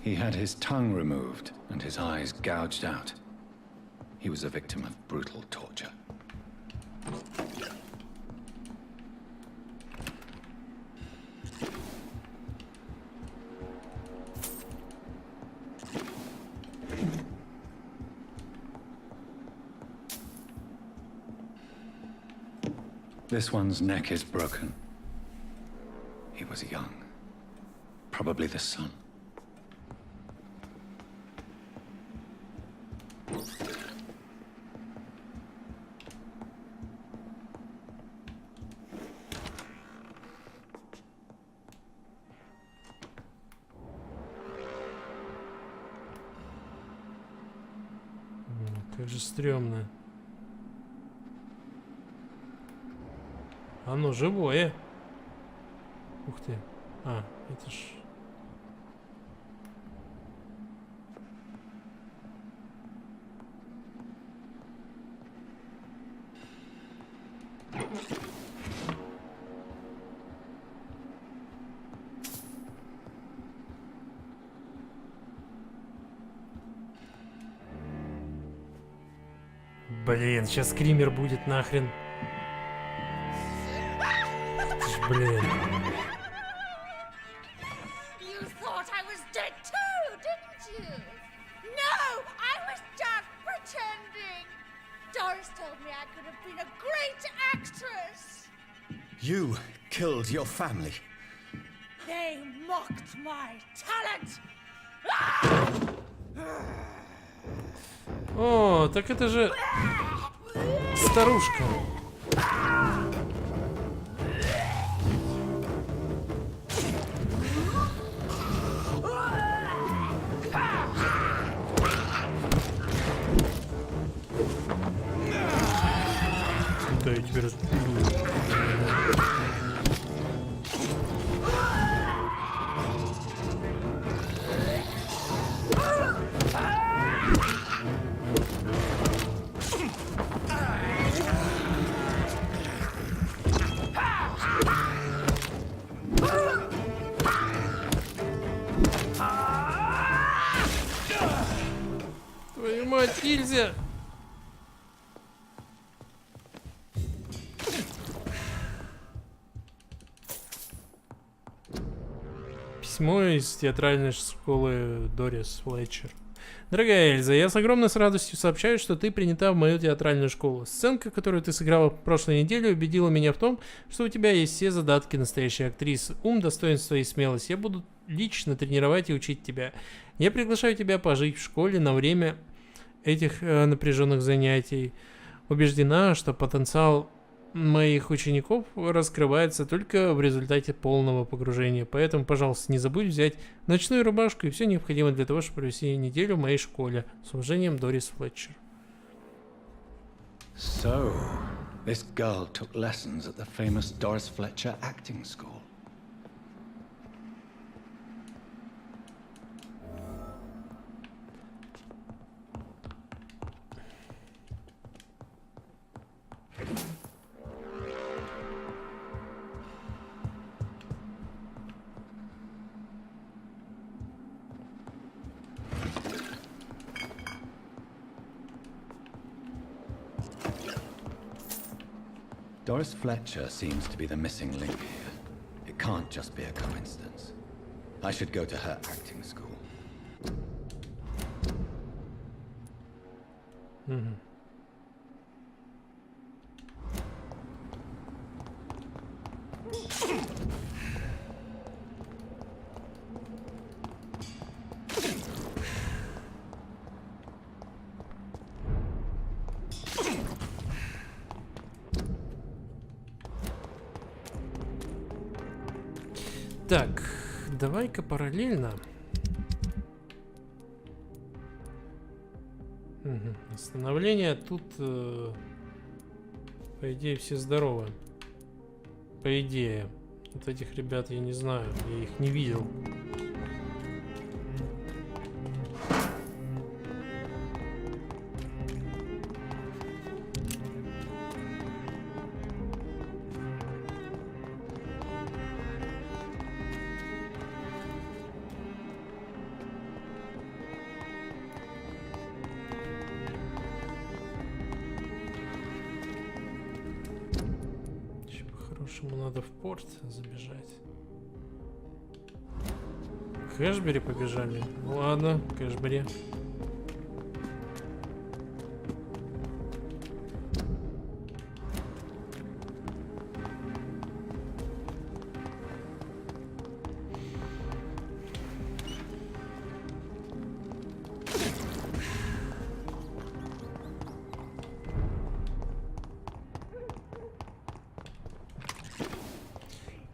He had his tongue removed and his eyes gouged out. He was a victim of brutal torture. This one's neck is broken. He was young. Probably the son. Как же стрёмно. Оно живое. Ух ты. А, это ж... Блин, сейчас скример будет нахрен. Блин. You thought I was dead too, didn't you? No, I was just pretending. Doris told me I could have been a great actress. You killed your family. They mocked my talent. О, так это же старушка. Да, я теперь распилю. Твою мать, нельзя! Письмо из театральной школы Дорис Флетчер. Дорогая Эльза, я с огромной радостью сообщаю, что ты принята в мою театральную школу. Сценка, которую ты сыграла в прошлой неделе, убедила меня в том, что у тебя есть все задатки настоящей актрисы. Ум, достоинство и смелость. Я буду лично тренировать и учить тебя. Я приглашаю тебя пожить в школе на время этих напряженных занятий. Убеждена, что потенциал моих учеников раскрывается только в результате полного погружения. Поэтому, пожалуйста, не забудь взять ночную рубашку и все необходимое для того, чтобы провести неделю в моей школе. С уважением, Дорис Флетчер. So, this girl took lessons at the famous Doris Fletcher acting school. Doris Fletcher seems to be the missing link here. It can't just be a coincidence. I should go to her acting school. Mm-hmm. Так, давай-ка параллельно. Угу. Остановление. Тут, по идее, все здоровы. По идее. Вот этих ребят я не знаю. Я их не видел. Надо в порт забежать. Кэшбери побежали. Ладно, Кэшбери.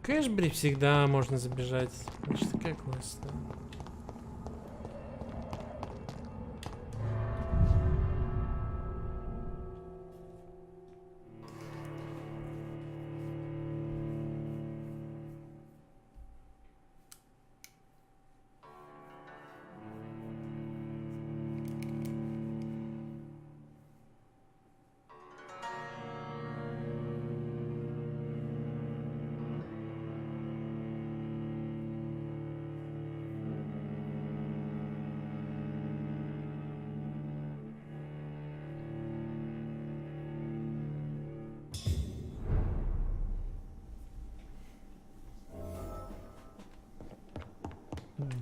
Кэшбери всегда можно забежать. Значит, такая классная.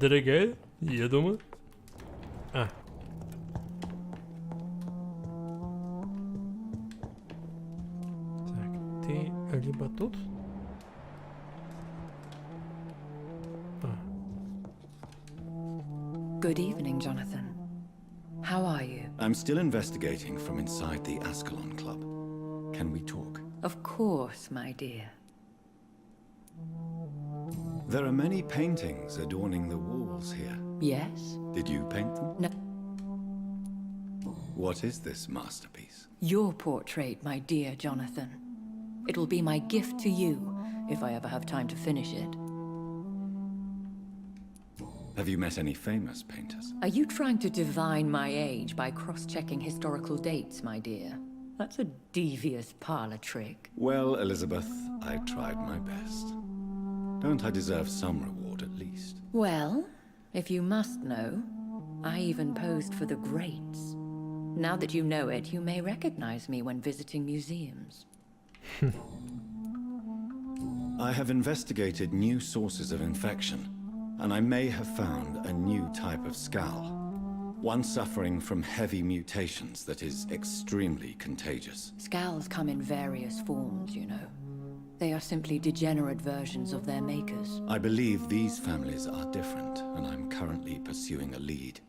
Дорогая, я думаю. А. Так, ты либо тут. Good evening, Jonathan. How are you? I'm still investigating from inside the Ascalon Club. Can we talk? Of course, my dear. There are many paintings adorning the walls here. Yes? Did you paint them? No. What is this masterpiece? Your portrait, my dear Jonathan. It will be my gift to you, if I ever have time to finish it. Have you met any famous painters? Are you trying to divine my age by cross-checking historical dates, my dear? That's a devious parlor trick. Well, Elizabeth, I tried my best. Don't I deserve some reward at least? Well, if you must know, I even posed for the greats. Now that you know it, you may recognize me when visiting museums. I have investigated new sources of infection, and I may have found a new type of skull. One suffering from heavy mutations that is extremely contagious. Skulls come in various forms, you know. They are simply degenerate versions of their makers. I believe these families are different, and I'm currently pursuing a lead.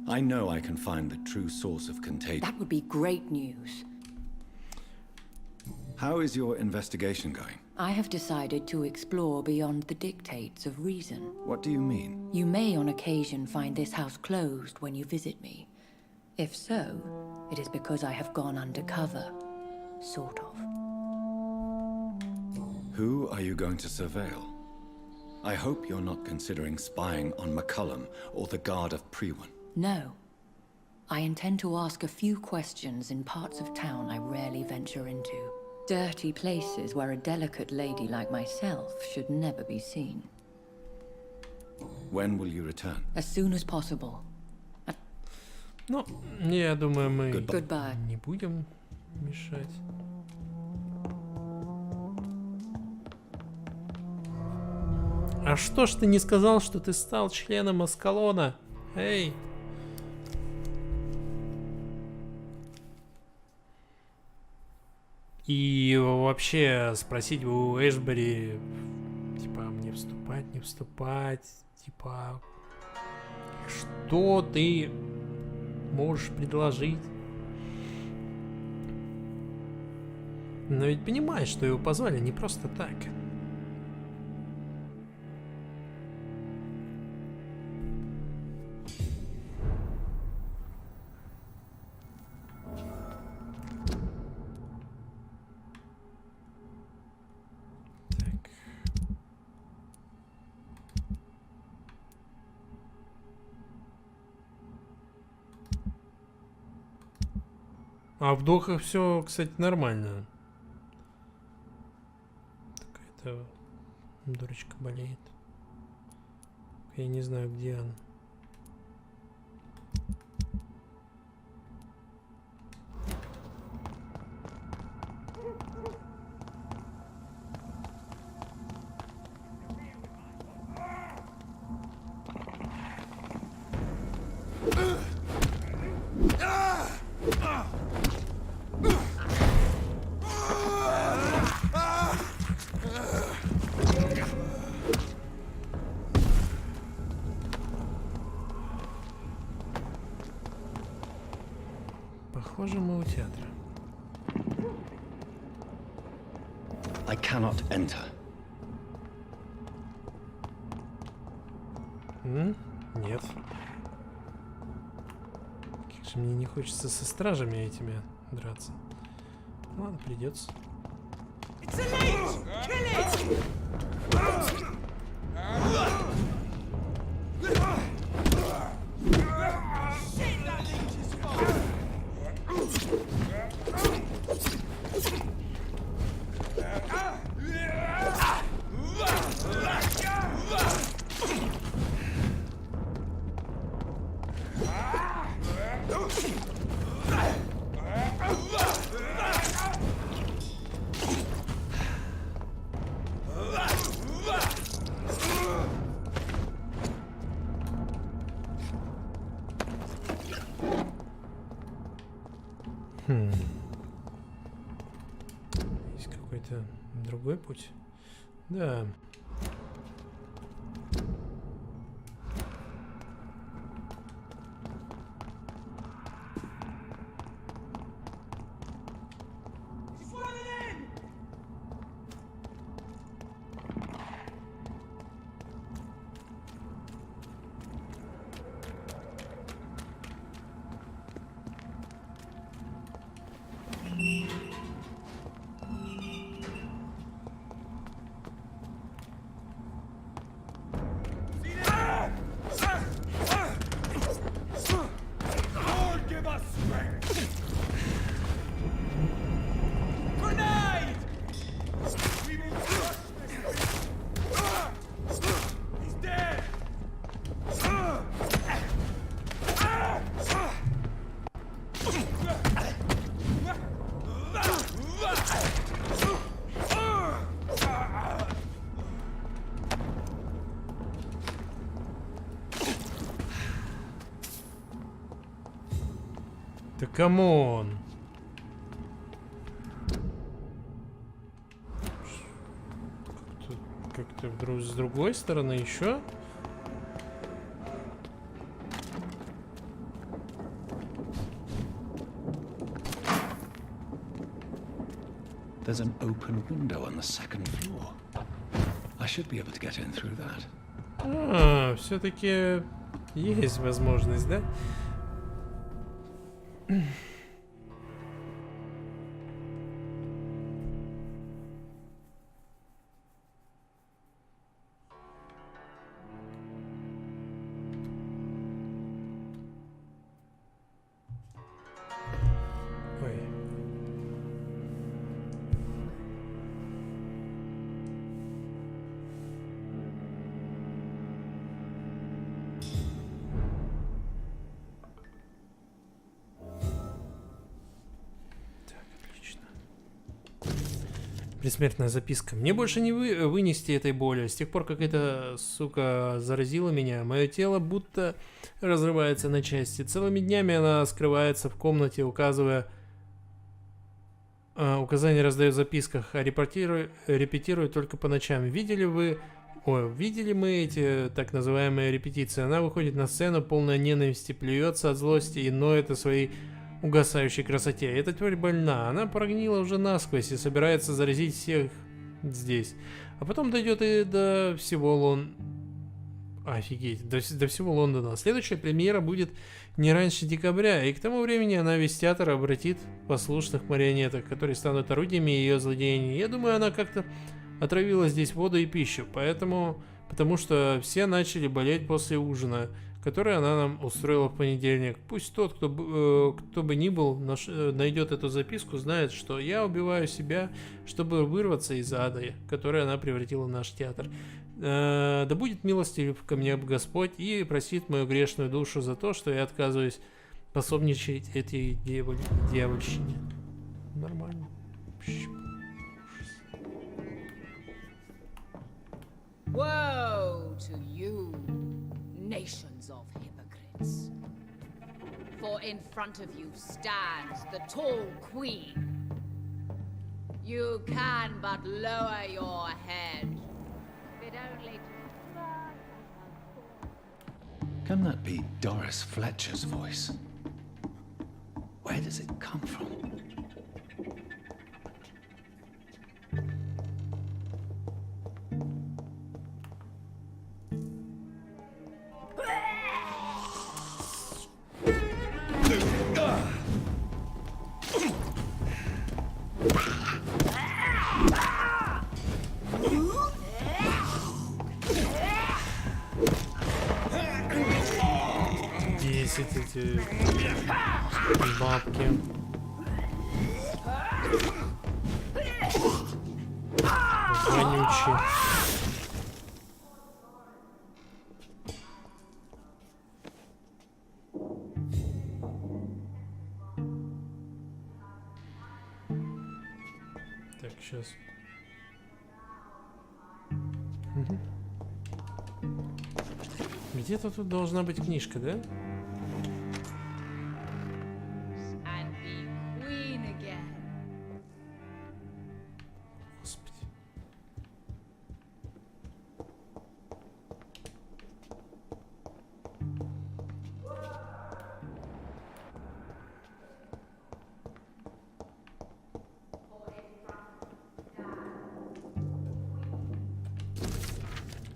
I know I can find the true source of contagion. That would be great news. How is your investigation going? I have decided to explore beyond the dictates of reason. What do you mean? You may on occasion find this house closed when you visit me. If so, it is because I have gone undercover. Sort of. Who are you going to surveil? I hope you're not considering spying on McCullum or the Guard of Prewan. No. I intend to ask a few questions in parts of town I rarely venture into. Dirty places where a delicate lady like myself should never be seen. When will you return? As soon as possible. Ну, я думаю, мы Goodbye. не будем мешать. А что ж ты не сказал, что ты стал членом Аскалона? Эй! И вообще спросить у Эшбери, типа, мне вступать, не вступать, типа, что ты можешь предложить? Но ведь понимаешь, что его позвали не просто так. А в духах все, кстати, нормально. Какая-то дурочка болеет. Я не знаю, где она. Похоже, мы у театра. I cannot enter. Нет. Как же мне не хочется со стражами этими драться. Ладно, придется. Есть какой-то другой путь? Да. Да камон! Как-то вдруг с другой стороны еще? There's an open window on the second floor. I should be able to get in through that. А, все-таки есть возможность, да? Предсмертная записка. Мне больше не вынести этой боли. С тех пор, как эта сука заразила меня, мое тело будто разрывается на части. Целыми днями она скрывается в комнате, указывая... указания раздает в записках, а репетирует только по ночам. Видели мы эти так называемые репетиции? Она выходит на сцену, полная ненависти, плюется от злости и ноет о своей угасающей красоте. Эта тварь больна, она прогнила уже насквозь и собирается заразить всех здесь. А потом дойдет и до всего Офигеть, до всего Лондона. Следующая премьера будет не раньше декабря, и к тому времени она весь театр обратит послушных марионеток, которые станут орудиями ее злодеяний. Я думаю, она как-то отравила здесь воду и пищу, потому что все начали болеть после ужина. который она нам устроила в понедельник. Пусть тот, кто бы ни был, найдет эту записку, знает, что я убиваю себя, чтобы вырваться из ада, который она превратила в наш театр. Да будет милостив ко мне Господь и простит мою грешную душу за то, что я отказываюсь пособничать этой дьявольщине. Нормально. Woe to you, nations of hypocrites. For in front of you stands the tall queen. You can but lower your head, fit only to... Can that be Doris Fletcher's voice? Where does it come from? Эти бабки. Вонючие. Так, сейчас. Где-то тут должна быть книжка, да?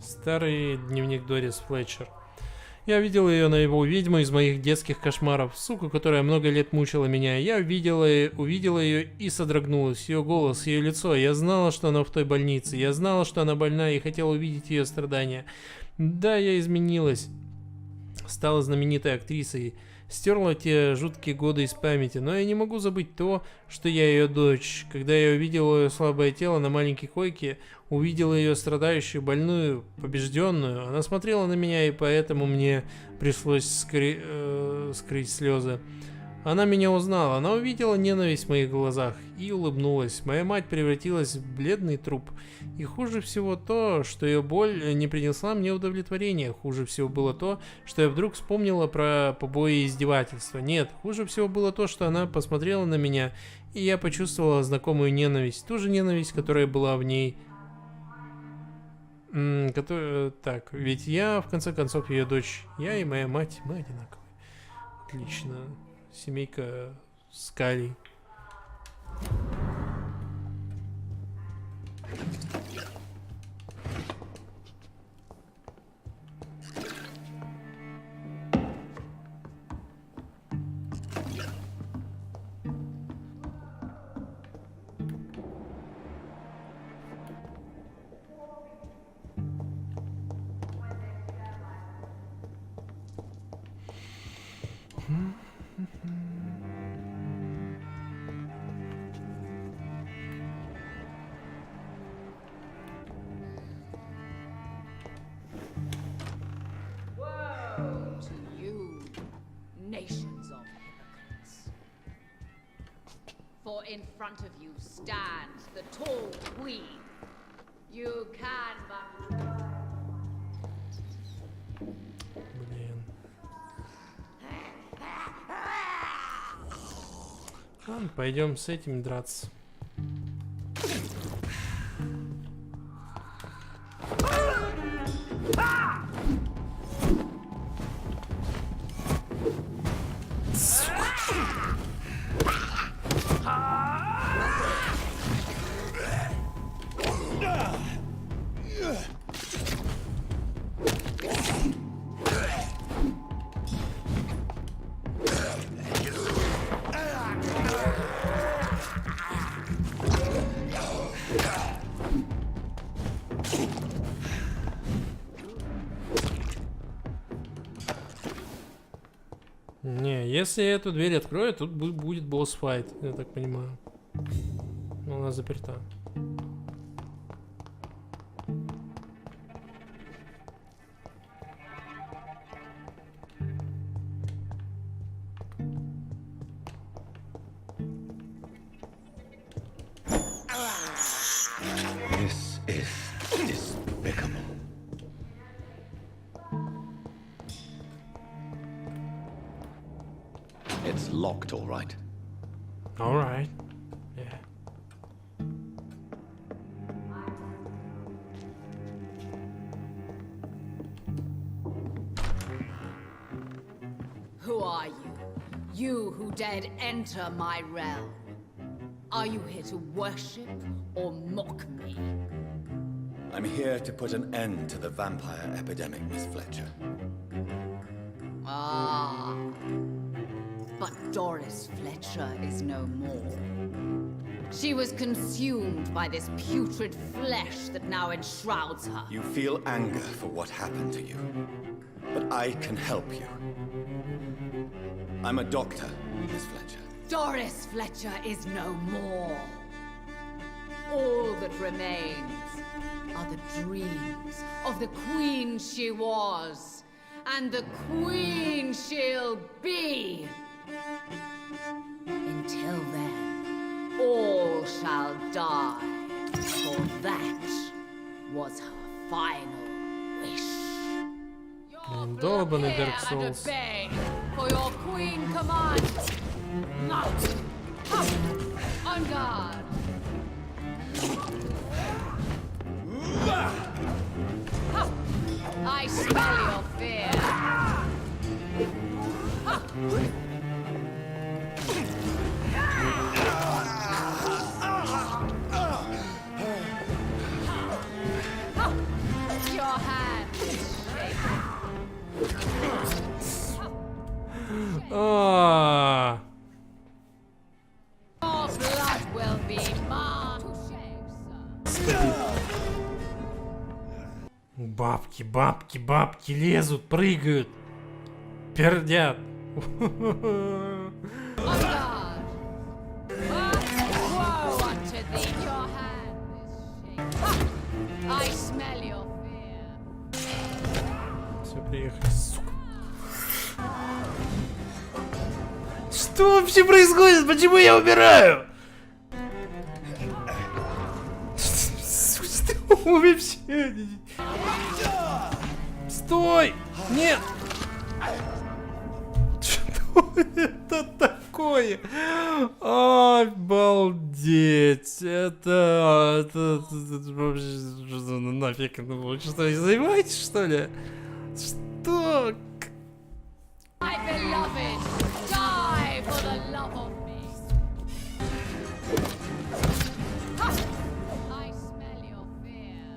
Старый дневник Дорис Флетчер. Я видел ее наяву, ведьму из моих детских кошмаров, суку, которая много лет мучила меня. Я увидела ее и содрогнулась. Ее голос, ее лицо. Я знала, что она в той больнице. Я знала, что она больна и хотела увидеть ее страдания. Да, я изменилась. Стала знаменитой актрисой. Стерла те жуткие годы из памяти, но я не могу забыть то, что я ее дочь. Когда я увидела ее слабое тело на маленькой койке, увидела ее страдающую, больную, побежденную, она смотрела на меня, и поэтому мне пришлось скрыть слезы. Она меня узнала, она увидела ненависть в моих глазах и улыбнулась. Моя мать превратилась в бледный труп. И хуже всего то, что ее боль не принесла мне удовлетворения. Хуже всего было то, что я вдруг вспомнила про побои и издевательства. Нет, хуже всего было то, что она посмотрела на меня, и я почувствовала знакомую ненависть. Ту же ненависть, которая была в ней. Так, ведь я, в конце концов, ее дочь. Я и моя мать, мы одинаковые. Отлично. Семейка Скалей. For in front of you stands the tall queen. You can but... Блин. Ладно, пойдем с этим драться. Не, если я эту дверь открою, тут будет босс-файт, я так понимаю. Но она заперта. This is despicable. It's locked, all right. All right. Yeah. Who are you? You who dared enter my realm. Are you here to worship or mock me? I'm here to put an end to the vampire epidemic, Miss Fletcher. Ah. But Doris Fletcher is no more. She was consumed by this putrid flesh that now enshrouds her. You feel anger for what happened to you, but I can help you. I'm a doctor, Miss Fletcher. Doris Fletcher is no more. All that remains are the dreams of the queen she was, and the queen she'll be. Until then, all shall die, for that was her final wish. Долбаный Dark And Souls. obey, for your queen commands. Not on guard. I smell your fear. Your hand is shaking. А. Your blood will be mine. Бабки, бабки, бабки лезут, прыгают, пердят. On guard. Woe unto thee. Your hand is shaking. I smell your fear. Все, приехали, сука. Что вообще происходит? Почему я умираю? Что вообще? Стой! Нет! Что это такое? Обалдеть! Это вообще нафиг? Ну, что, издеваетесь, что ли? Что? My beloved, die for the love of me. I smell your fear.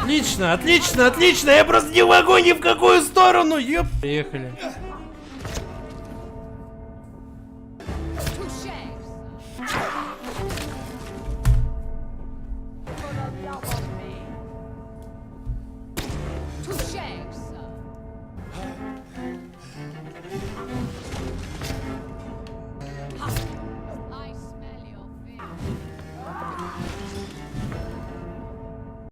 Отлично, отлично, отлично! Я просто не могу ни в какую сторону! Ёп! Приехали.